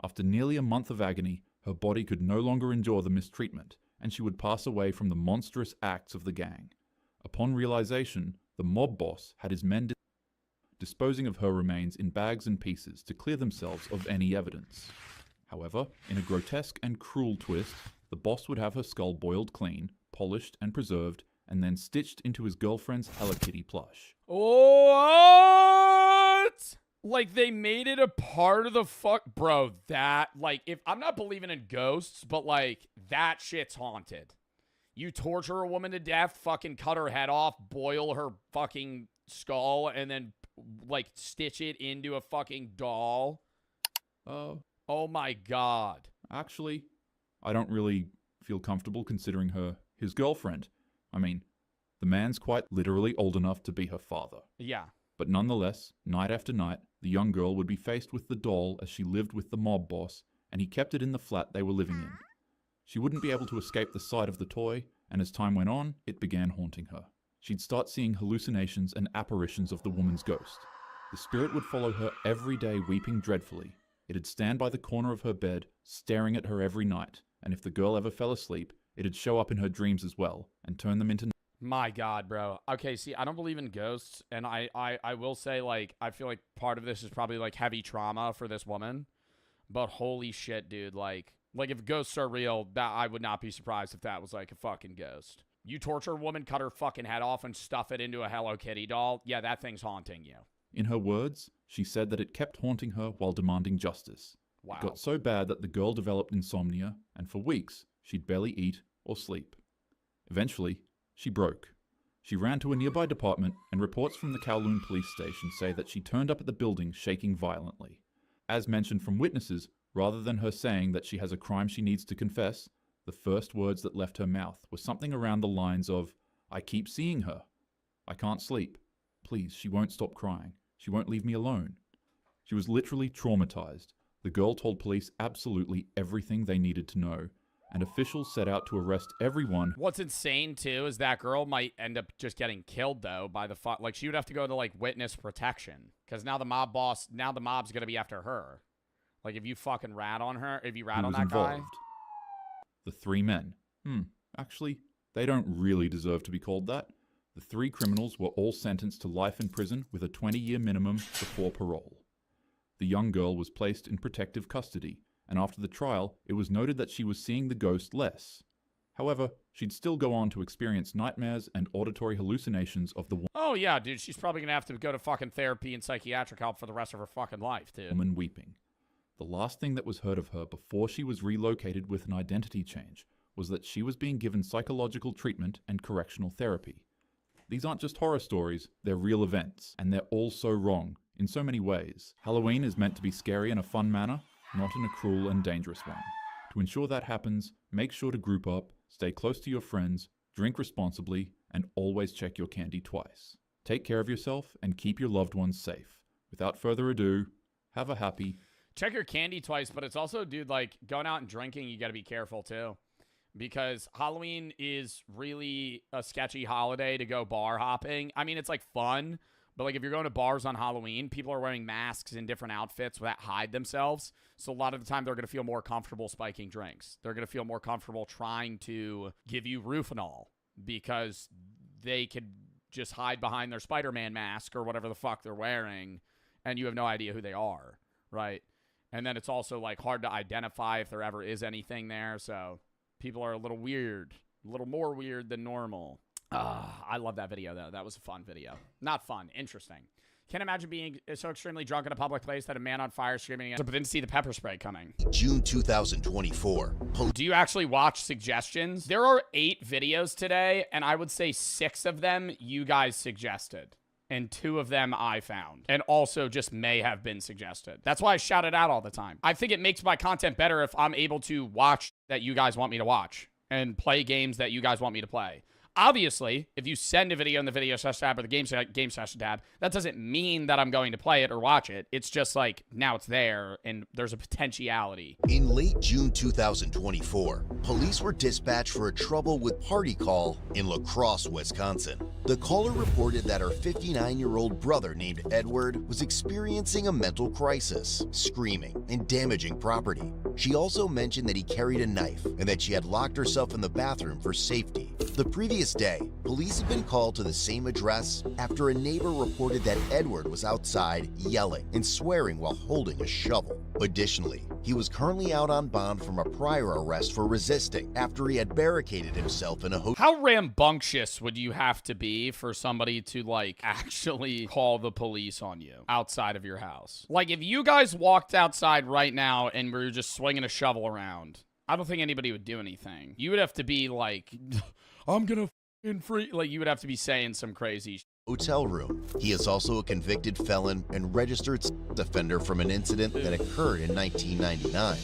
After nearly a month of agony, her body could no longer endure the mistreatment, and she would pass away from the monstrous acts of the gang. Upon realization, the mob boss had his men disposing of her remains in bags and pieces to clear themselves of any evidence. However, in a grotesque and cruel twist, the boss would have her skull boiled clean, polished and preserved, and then stitched into his girlfriend's Hello Kitty plush. What? Like, they made it a part of the Bro, that, like, if I'm not believing in ghosts, but, like, that shit's haunted. You torture a woman to death, fucking cut her head off, boil her fucking skull, and then, like, stitch it into a fucking doll. Oh my God. Actually, I don't really feel comfortable considering her his girlfriend. I mean, the man's quite literally old enough to be her father. Yeah. But nonetheless, night after night, the young girl would be faced with the doll as she lived with the mob boss, and he kept it in the flat they were living in. She wouldn't be able to escape the sight of the toy, and as time went on, it began haunting her. She'd start seeing hallucinations and apparitions of the woman's ghost. The spirit would follow her every day, weeping dreadfully. It'd stand by the corner of her bed, staring at her every night, and if the girl ever fell asleep, it'd show up in her dreams as well, and turn them into... My God, bro. Okay, see, I don't believe in ghosts, and I will say, like, I feel like part of this is probably, like, heavy trauma for this woman, but holy shit, dude, like if ghosts are real, that I would not be surprised if that was, like, a fucking ghost. You torture a woman, cut her fucking head off, and stuff it into a Hello Kitty doll, yeah, that thing's haunting you. In her words, she said that it kept haunting her while demanding justice. Wow. It got so bad that the girl developed insomnia, and for weeks, she'd barely eat or sleep. Eventually, she broke. She ran to a nearby department, and reports from the Kowloon police station say that she turned up at the building shaking violently. As mentioned from witnesses, Rather than her saying that she has a crime she needs to confess, the first words that left her mouth were something around the lines of, "I keep seeing her. I can't sleep. Please, she won't stop crying. She won't leave me alone." She was literally traumatized. The girl told police absolutely everything they needed to know, and officials set out to arrest everyone. What's insane, too, is that girl might end up just getting killed, though, by the like, she would have to go to, like, witness protection. Because now the mob's going to be after her. Like, if you fucking rat on her, if you rat on that guy. The three men. Actually, they don't really deserve to be called that. The three criminals were all sentenced to life in prison with a 20-year minimum before parole. The young girl was placed in protective custody, and after the trial, it was noted that she was seeing the ghost less. However, she'd still go on to experience nightmares and auditory hallucinations of the Oh, yeah, dude, she's probably going to have to go to fucking therapy and psychiatric help for the rest of her fucking life, dude. Woman weeping. The last thing that was heard of her before she was relocated with an identity change was that she was being given psychological treatment and correctional therapy. These aren't just horror stories, they're real events, and they're all so wrong, in so many ways. Halloween is meant to be scary in a fun manner, not in a cruel and dangerous one. To ensure that happens, make sure to group up, stay close to your friends, drink responsibly, and always check your candy twice. Take care of yourself and keep your loved ones safe. Without further ado, have a happy... Check your candy twice, but it's also, dude, like, going out and drinking, you gotta be careful, too. Because Halloween is really a sketchy holiday to go bar hopping. I mean, it's, like, fun, but, like, if you're going to bars on Halloween, people are wearing masks and different outfits that hide themselves. So a lot of the time, they're going to feel more comfortable spiking drinks. They're going to feel more comfortable trying to give you Rufinol because they could just hide behind their Spider-Man mask or whatever the fuck they're wearing, and you have no idea who they are, right? And then it's also, like, hard to identify if there ever is anything there, so people are a little weird, a little more weird than normal. I love that video, though. That was a fun video. Not fun, interesting. Can't imagine being so extremely drunk in a public place that a man on fire screaming, but didn't see the pepper spray coming. June 2024. Do you actually watch suggestions? There are 8 videos today, and I would say 6 of them you guys suggested. And 2 of them I found. And also just may have been suggested. That's why I shout it out all the time. I think it makes my content better if I'm able to watch that you guys want me to watch. And play games that you guys want me to play. Obviously, if you send a video in the video session tab or the game session tab, that doesn't mean that I'm going to play it or watch it. It's just like, now it's there, and there's a potentiality. In late June 2024, police were dispatched for a trouble with party call in La Crosse, Wisconsin. The caller reported that her 59-year-old brother named Edward was experiencing a mental crisis, screaming and damaging property. She also mentioned that he carried a knife and that she had locked herself in the bathroom for safety. The previous day, police had been called to the same address after a neighbor reported that Edward was outside yelling and swearing while holding a shovel. Additionally, he was currently out on bond from a prior arrest for resisting after he had barricaded himself in a hotel. How rambunctious would you have to be for somebody to, like, actually call the police on you outside of your house? Like, if you guys walked outside right now and were just swinging a shovel around, I don't think anybody would do anything. You would have to be like, I'm gonna f***ing free. Like, you would have to be saying some crazy hotel room. He is also a convicted felon and registered offender from an incident that occurred in 1999.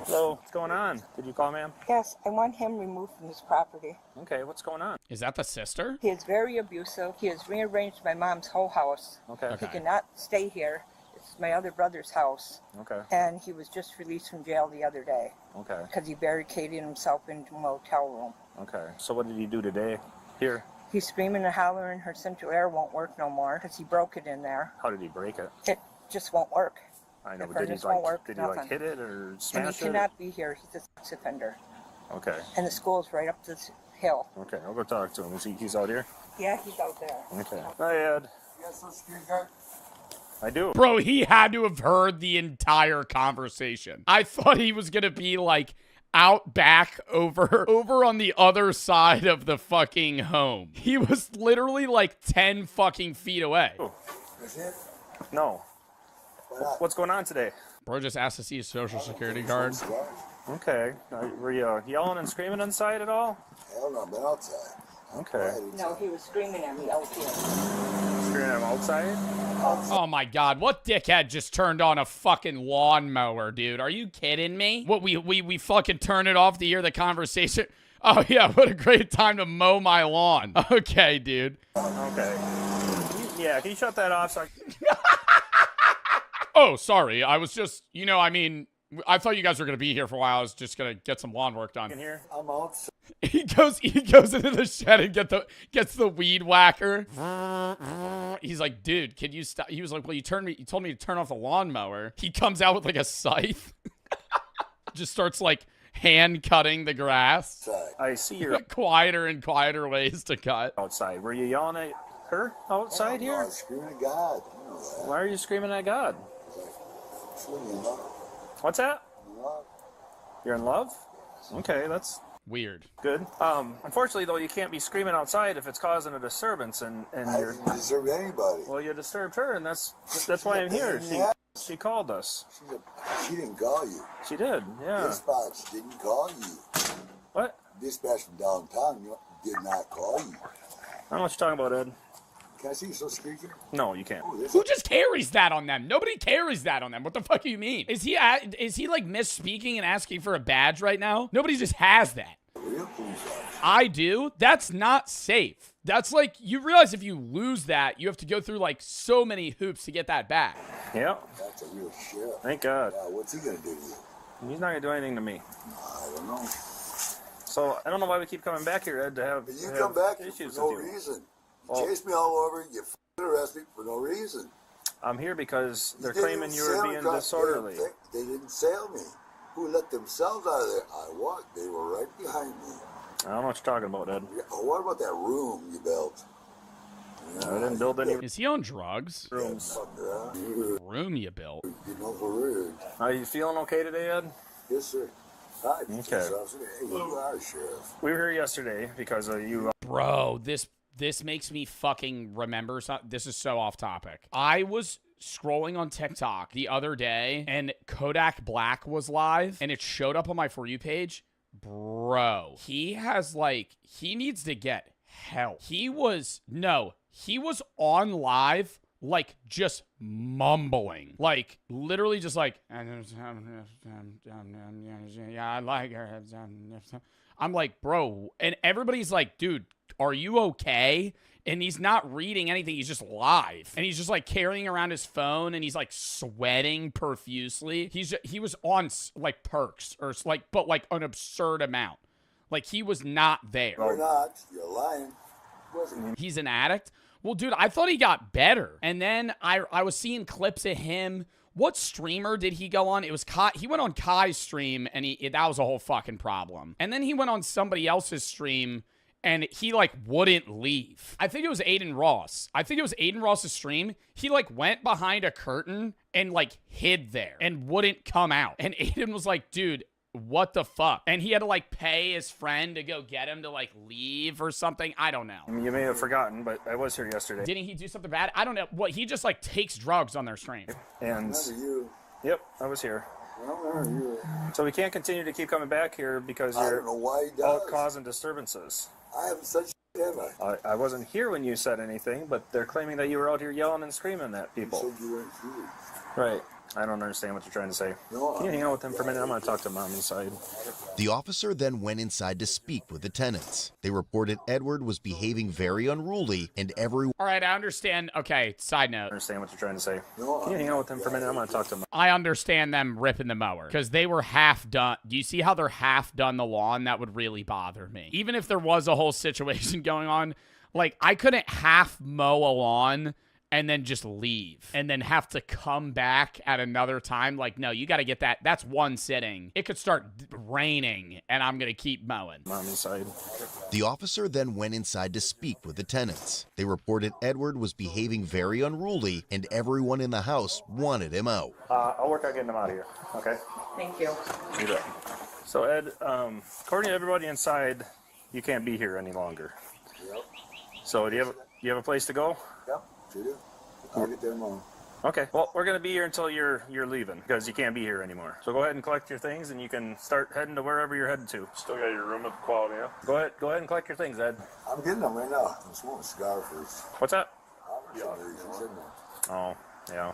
Hello, what's going on? Did you call, ma'am? Yes, I want him removed from this property. Okay, what's going on? Is that the sister? He is very abusive. He has rearranged my mom's whole house. Okay. He cannot stay here. It's my other brother's house. Okay. And he was just released from jail the other day. Okay. Because he barricaded himself into a motel room. Okay. So what did he do today? Here? He's screaming and hollering. Her central air won't work no more because he broke it in there. How did he break it? It just won't work. I know, The but did he furnace won't work, hit nothing. it or And smash he it? cannot be here. He's a sex offender. Okay. And the school's right up this hill. Okay, I'll go talk to him. He's out here? Yeah, he's out there. Okay. Hi, Ed. You got social security card? I do. Bro, he had to have heard the entire conversation. I thought he was gonna be like out back over on the other side of the fucking home. He was literally like 10 fucking feet away. Is it? No. What's going on today? Bro just asked to see his social security card. Okay. Were you yelling and screaming inside at all? Hell no, I've been outside. Okay. No, he was screaming at me out here. Screaming at him outside. Oh my god, what dickhead just turned on a fucking lawnmower, dude? Are you kidding me? What, we fucking turn it off to hear the conversation? Oh yeah, what a great time to mow my lawn. Okay, dude. Okay. Yeah, can you shut that off so I... Oh, sorry, I was just, you know, I mean, I thought you guys were gonna be here for a while. I was just gonna get some lawn work done. In here? I'm outside. He goes into the shed and gets the weed whacker. He's like, dude, can you stop? He was like, well, you told me to turn off the lawnmower. He comes out with like a scythe. Just starts like hand cutting the grass. I see you're quieter and quieter ways to cut. Outside. Were you yelling at her outside here? I was screaming at God. You know that. Why are you screaming at God? What's that? You're in love? Okay, that's weird. Good. Unfortunately, though, you can't be screaming outside if it's causing a disturbance, and you're... I didn't disturb anybody. Well, you disturbed her, and that's why I'm here. She called us. She didn't call you. She did, yeah. Dispatch didn't call you. What? Dispatch from downtown did not call you. I don't know what you're talking about, Ed. Can I see you still squeaking? No, you can't. Who just carries that on them? Nobody carries that on them. What the fuck do you mean? Is he like misspeaking and asking for a badge right now? Nobody just has that. I do. That's not safe. That's like, you realize if you lose that, you have to go through like so many hoops to get that back. Yep. That's a real sheriff. Thank God. Yeah, what's he gonna do to you? He's not gonna do anything to me. I don't know. So I don't know why we keep coming back here, Ed, to have You come back issues for no with you. reason. You chase me all over, you arrest me for no reason. I'm here because they're claiming you were being disorderly. They didn't sail me. Who let themselves out of there? I walked. They were right behind me. I don't know what you're talking about, Ed. What about that room you built? I didn't build any. Is he on drugs? Rooms. Room you built. You know, for rude. Are you feeling okay today, Ed? Yes, sir. Hi, okay. Hey, you are, Sheriff. We were here yesterday because of you. Bro, this makes me fucking remember something. This is so off topic. I was scrolling on TikTok the other day and Kodak Black was live and it showed up on my For You page. Bro, he needs to get help. He was on live, like, just mumbling. Like, literally just like, yeah, I like her. I'm like, bro, and everybody's like, dude, are you okay? And he's not reading anything. He's just live. And he's just like carrying around his phone and he's like sweating profusely. He was on like perks or like, but like an absurd amount. Like he was not there. You're not. You're lying. He's an addict. Well, dude, I thought he got better. And then I was seeing clips of him. What streamer did he go on? It was Kai. He went on Kai's stream and that was a whole fucking problem. And then he went on somebody else's stream and he like wouldn't leave. I think it was Aiden Ross. I think it was Aiden Ross's stream. He like went behind a curtain and like hid there and wouldn't come out. And Aiden was like, dude, what the fuck? And he had to like pay his friend to go get him to like leave or something. I don't know. You may have forgotten, but I was here yesterday. Didn't he do something bad? I don't know. What, he just like takes drugs on their stream. And you. Yep, I was here. So we can't continue to keep coming back here because I don't know why he does. out causing disturbances. I haven't said shit, have I? I wasn't here when you said anything, but they're claiming that you were out here yelling and screaming at people. You said you weren't here. Right. I don't understand what you're trying to say. No, Can you hang out with him for a minute? I'm going to talk to Mom inside. The officer then went inside to speak with the tenants. They reported Edward was behaving very unruly and everyone... All right, I understand. Okay, side note. I understand what you're trying to say. Can you hang out with him for a minute? I'm going to talk to him. I understand them ripping the mower because they were half done. Do you see how they're half done the lawn? That would really bother me. Even if there was a whole situation going on, like I couldn't half mow a lawn and then just leave and then have to come back at another time. Like, no, you got to get that. That's one sitting. It could start raining and I'm going to keep mowing. Mom inside. The officer then went inside to speak with the tenants. They reported Edward was behaving very unruly and everyone in the house wanted him out. I'll work on getting him out of here. Okay? Thank you. You bet. So, Ed, according to everybody inside, you can't be here any longer. Yep. So, do you have a place to go? Yep. I'll get there tomorrow. Okay. Well, we're going to be here until you're leaving because you can't be here anymore. So go ahead and collect your things and you can start heading to wherever you're headed to. Still got your room at the Quality, yeah? Go ahead and collect your things, Ed. I'm getting them right now. I'm smoking a cigar first. What's that? I'm Yeah. She said no. Oh, yeah.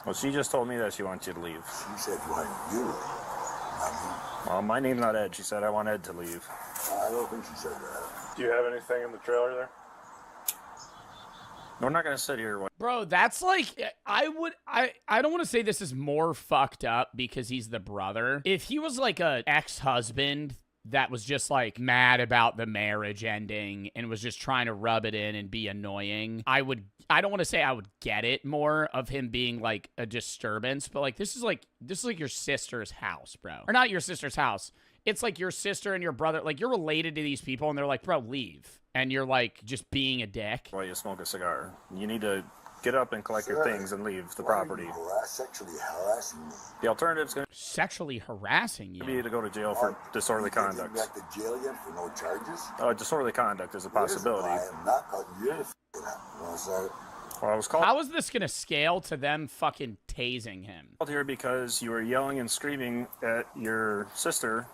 Well, she just told me that she wants you to leave. She said, why you leave? Well, my name's not Ed. She said I want Ed to leave. I don't think she said that. Do you have anything in the trailer there? We're not going to sit here. Bro, that's like, I don't want to say this is more fucked up because he's the brother. If he was like a ex-husband that was just like mad about the marriage ending and was just trying to rub it in and be annoying, I don't want to say I would get it more of him being like a disturbance, but like this is like your sister's house, bro. Or not your sister's house. It's like your sister and your brother, like you're related to these people and they're like, bro, leave. And you're like just being a dick. While you smoke a cigar, you need to get up and collect your things and leave the property. Sexually harassing me. The alternative's going to sexually harassing you. Be to go to jail for disorderly conduct. Back to jail yet for no charges? Disorderly conduct is a possibility. I am not cutting you. Well, I was called. How is this gonna scale to them fucking tasing him? Called here because you were yelling and screaming at your sister,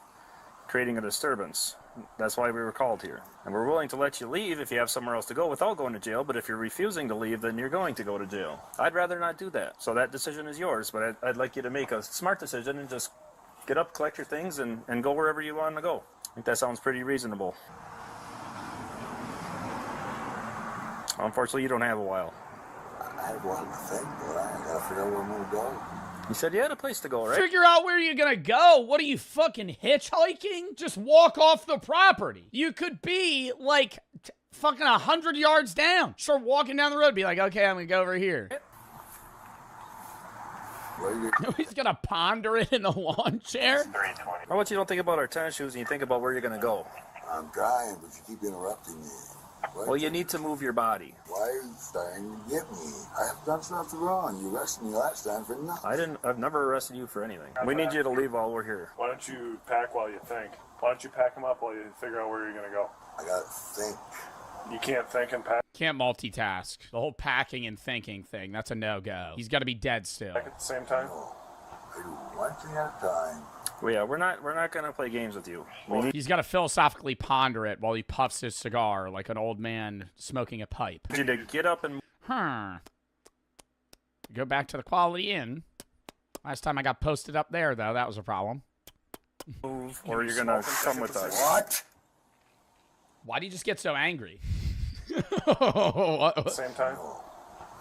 creating a disturbance. That's why we were called here. And we're willing to let you leave if you have somewhere else to go without going to jail, but if you're refusing to leave, then you're going to go to jail. I'd rather not do that. So that decision is yours, but I'd like you to make a smart decision and just get up, collect your things, and go wherever you want to go. I think that sounds pretty reasonable. Unfortunately, you don't have a while. I have one thing, but I gotta figure out where I'm gonna go. You said you had a place to go, right? Figure out where you're gonna go. What are you, fucking hitchhiking? Just walk off the property. You could be like fucking 100 yards down. Start walking down the road. Be like, okay, I'm gonna go over here. He's gonna ponder it in the lawn chair. How about you don't think about our tennis shoes and you think about where you're gonna go? I'm trying, but you keep interrupting me. Well, you need to move your body. Why are you trying to get me? I have done something wrong. You arrested me last time for nothing. I've never arrested you for anything. We need you to leave while we're here. Why don't you pack while you think? Why don't you pack them up while you figure out where you're going to go? I got to think. You can't think and pack? Can't multitask. The whole packing and thinking thing, that's a no-go. He's got to be dead still. At the same time? No. I do one thing at a time. Well, yeah, we're not gonna play games with you. He's got to philosophically ponder it while he puffs his cigar like an old man smoking a pipe. You need to get up and go back to the Quality Inn. Last time I got posted up there, though, that was a problem. Move, or you're gonna come with us. What? Why do you just get so angry? Same time.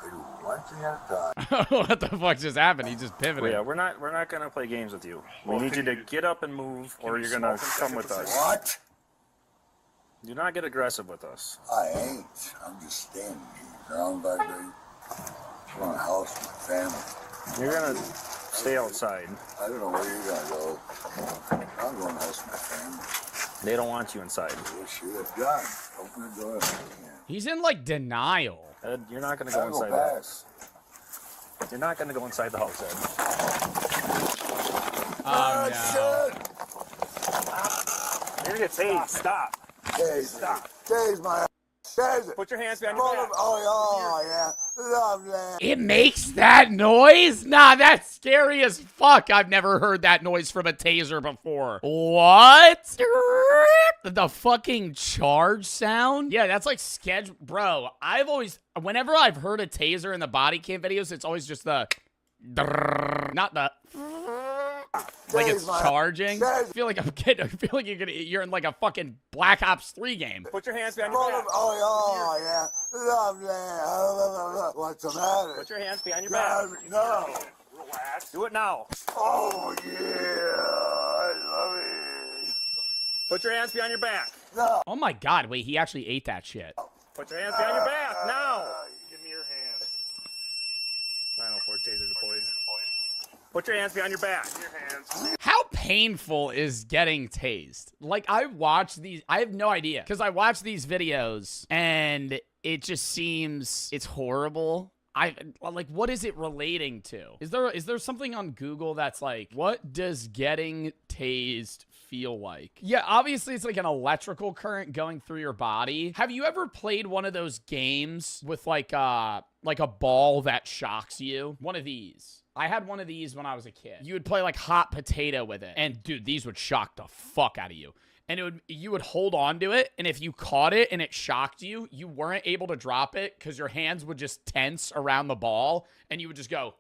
I do one thing at a time. What the fuck just happened? He just pivoted. Well, yeah, we're not gonna play games with you. We need you to get up and move, or you're gonna come with us. What? Do not get aggressive with us. I ain't. I'm just standing here, ground by day. I want a house with my family. You're gonna stay outside. I don't know where you're gonna go. I'm going to house with my family. They don't want you inside. Well, shoot, I've done. Open the door. He's in like denial. Ed, you're not gonna go inside the house. You're not gonna go inside the house, Ed. Oh, You're gonna get tased. Stop. Stop. Tase my ass. Put your hands behind your back. Oh, yeah. Love that. It makes that noise? Nah, that's scary as fuck. I've never heard that noise from a taser before. What? The fucking charge sound? Yeah, that's like schedule. Bro, whenever I've heard a taser in the body cam videos, it's always just the, not the, like it's charging. I feel like you're in like a fucking Black Ops 3 game. Put your hands behind your back. Oh, yeah. Love that. What's the matter? Put your hands behind your back. No. Relax. Do it now. Oh, yeah. I love it. Put your hands behind your back. No. Oh my god, wait, he actually ate that shit. Put your hands behind your back, now! Give me your hands. 904 taser deployed. Put your hands behind your back. Your hands. How painful is getting tased? Like, I have no idea. Because I watch these videos, and it just seems, it's horrible. Like, what is it relating to? Is there something on Google that's like, what does getting tased feel like? Yeah, obviously it's like an electrical current going through your body. Have you ever played one of those games with like a ball that shocks you? One of these. I had one of these when I was a kid. You would play like hot potato with it. And dude, these would shock the fuck out of you. and you would hold on to it, and if you caught it and it shocked you, you weren't able to drop it because your hands would just tense around the ball, and you would just go,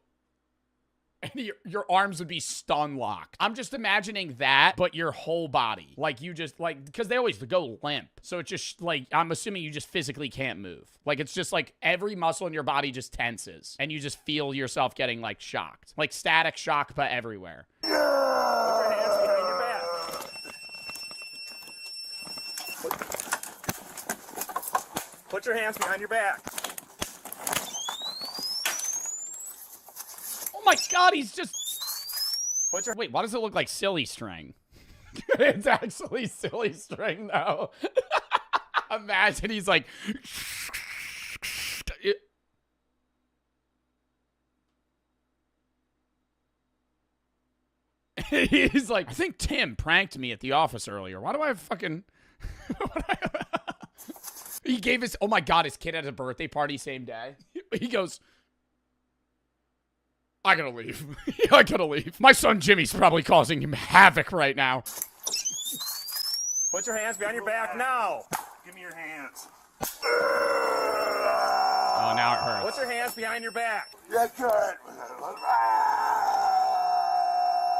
and your arms would be stun locked. I'm just imagining that, but your whole body. Like, you just, like, because they always go limp. So it's just, like, I'm assuming you just physically can't move. Like, it's just, like, every muscle in your body just tenses. And you just feel yourself getting, like, shocked. Like, static shock, but everywhere. Put your hands behind your back. Put your hands behind your back. Oh my God, he's just... Wait, why does it look like silly string? It's actually silly string, though. Imagine he's like... He's like, I think Tim pranked me at the office earlier. Why do I have fucking... He gave his... Oh my God, his kid had a birthday party same day. He goes... I gotta leave. I gotta leave. My son Jimmy's probably causing him havoc right now. Put your hands behind your back now. Give me your hands. Oh, now it hurts. Put your hands behind your back. That's good.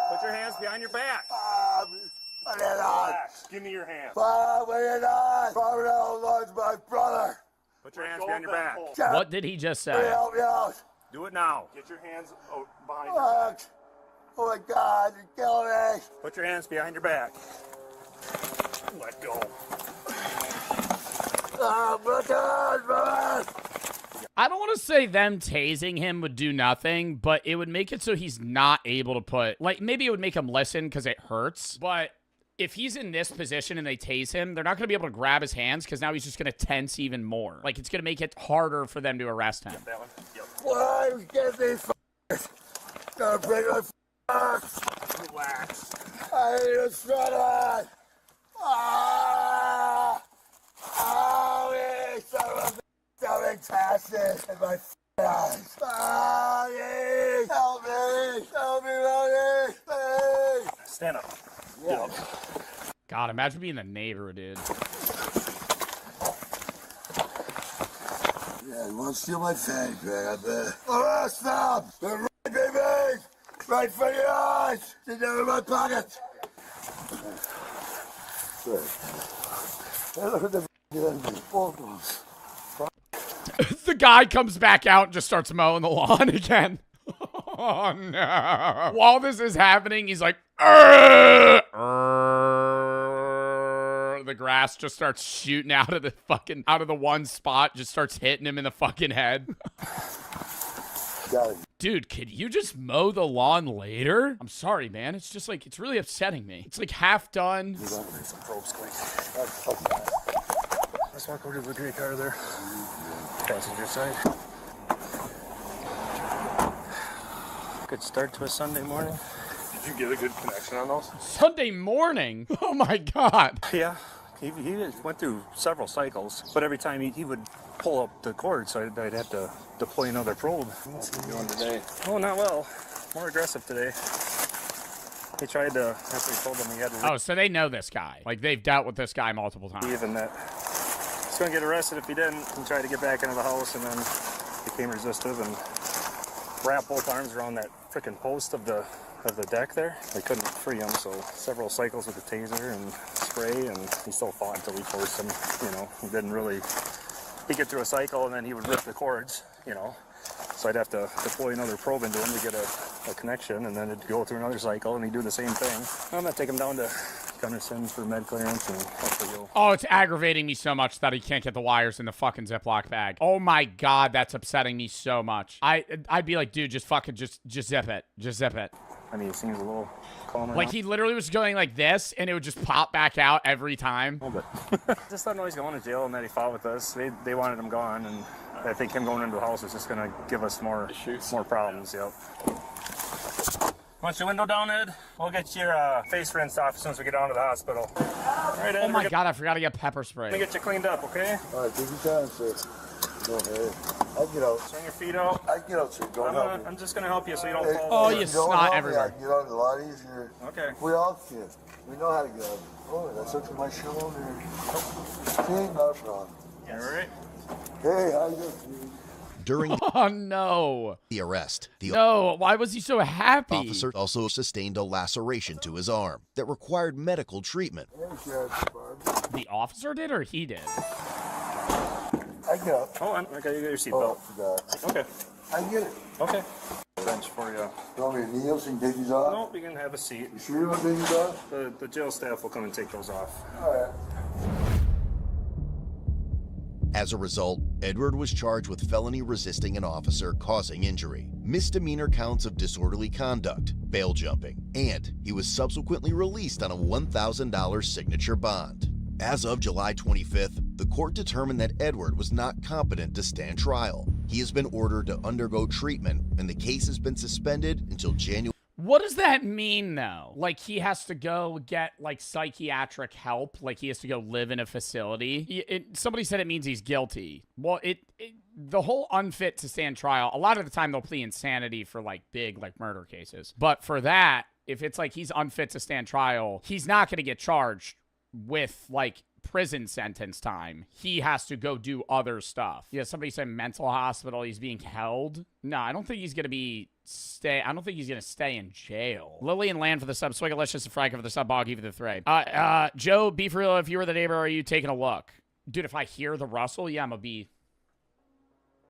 Put your hands behind your back. Relax. Give me your hands. Lord's my brother. Put your hands behind your back. What did he just say? Help me out. Do it now. Get your hands behind your back. Oh my God, you're killing me. Put your hands behind your back. Let go. I don't want to say them tasing him would do nothing, but it would make it so he's not able to put... Like, maybe it would make him listen because it hurts, but... If he's in this position and they tase him, they're not going to be able to grab his hands because now he's just going to tense even more. Like, it's going to make it harder for them to arrest him. That one? Yep. Why get these gonna break my Relax. I need a shredder. Oh, son of a something tastic in my eyes. Help me, Ronnie, please. Stand up. Yeah. God, imagine being the neighbor, dude. Yeah, you want to steal my fanny pack, I bet. Arrest them! They're right, baby! Right in front of your eyes! They're down in my pocket! Hey, look at the The guy comes back out and just starts mowing the lawn again. Oh, no. While this is happening, he's like, the grass just starts shooting out of the one spot, just starts hitting him in the fucking head. Dude, could you just mow the lawn later? I'm sorry, man. It's just like, it's really upsetting me. It's like half done. Some probes quick. Let's walk over to the gray car there. Passenger side. Good start to a Sunday morning. Did you get a good connection on those? Sunday morning? Oh my God. Yeah, he went through several cycles, but every time he would pull up the cord, so I'd have to deploy another probe. What's he doing today? Oh, not well. More aggressive today. They tried to, after he told them he had to... Oh, so they know this guy. Like, they've dealt with this guy multiple times. Even that he's going to get arrested if he didn't, and tried to get back into the house, and then became resistive and wrapped both arms around that frickin' post of the deck there. They couldn't free him, so several cycles with the taser and spray, and he still fought until we forced him. You know, he didn't really... He'd get through a cycle, and then he would rip the cords, you know. So I'd have to deploy another probe into him to get a connection, and then it'd go through another cycle, and he'd do the same thing. I'm going to take him down to Gunnarson's for med clearance, and hopefully he'll... Oh, it's aggravating me so much that he can't get the wires in the fucking Ziploc bag. Oh my God, that's upsetting me so much. I'd be like, dude, just fucking, just zip it. Just zip it. I mean, he seems a little calmer Like, now. he literally was going like this, and it would just pop back out every time. A little bit. Just thought he's going to jail, and that he fought with us. They wanted him gone, and I think him going into the house is just going to give us more problems, yep. Want your window down, Ed? We'll get your face rinsed off as soon as we get down to the hospital. All right, Ed, Oh my God, I forgot to get pepper spray. Let me get you cleaned up, okay? All right, take your time, sir. Go ahead. I get out. Swing your feet out. I get out, sir. Don't help me. I'm just going to help you so you don't Hey, fall. Oh, if you don't snot help me, everywhere. I can get out a lot easier. Okay. We all can. We know how to get out. Oh, that's up to my shoe on there. See, not a problem. All right. Hey, how you doing? During Oh, no. the arrest, the No, why was he so happy? officer also sustained a laceration to his arm that required medical treatment. The officer did or he did? I get up. Hold on. Okay, you got your Oh, seatbelt. forgot. Okay. I get it. Okay. Bench for you. You want me to kneel so you can take these off? Nope, you can have a seat. You sure you want to take these off? The jail staff will come and take those off. All right. As a result, Edward was charged with felony resisting an officer causing injury, misdemeanor counts of disorderly conduct, bail jumping, and he was subsequently released on a $1,000 signature bond. As of July 25th, the court determined that Edward was not competent to stand trial. He has been ordered to undergo treatment, and the case has been suspended until January. What does that mean, though? Like, he has to go get, like, psychiatric help? Like, he has to go live in a facility? Somebody said it means he's guilty. Well, the whole unfit to stand trial, a lot of the time they'll plead insanity for, like, big, like, murder cases. But for that, if it's like he's unfit to stand trial, he's not going to get charged with, like, prison sentence time. He has to go do other stuff. Yeah, somebody said mental hospital, he's being held. No, I don't think he's going to I don't think he's going to stay in jail. Lillian Land for the sub. Swig, let's just a Frank for the sub. Boggy for the thread. Joe, be for real. If you were the neighbor, are you taking a look? Dude, if I hear the rustle, yeah, I'm going to be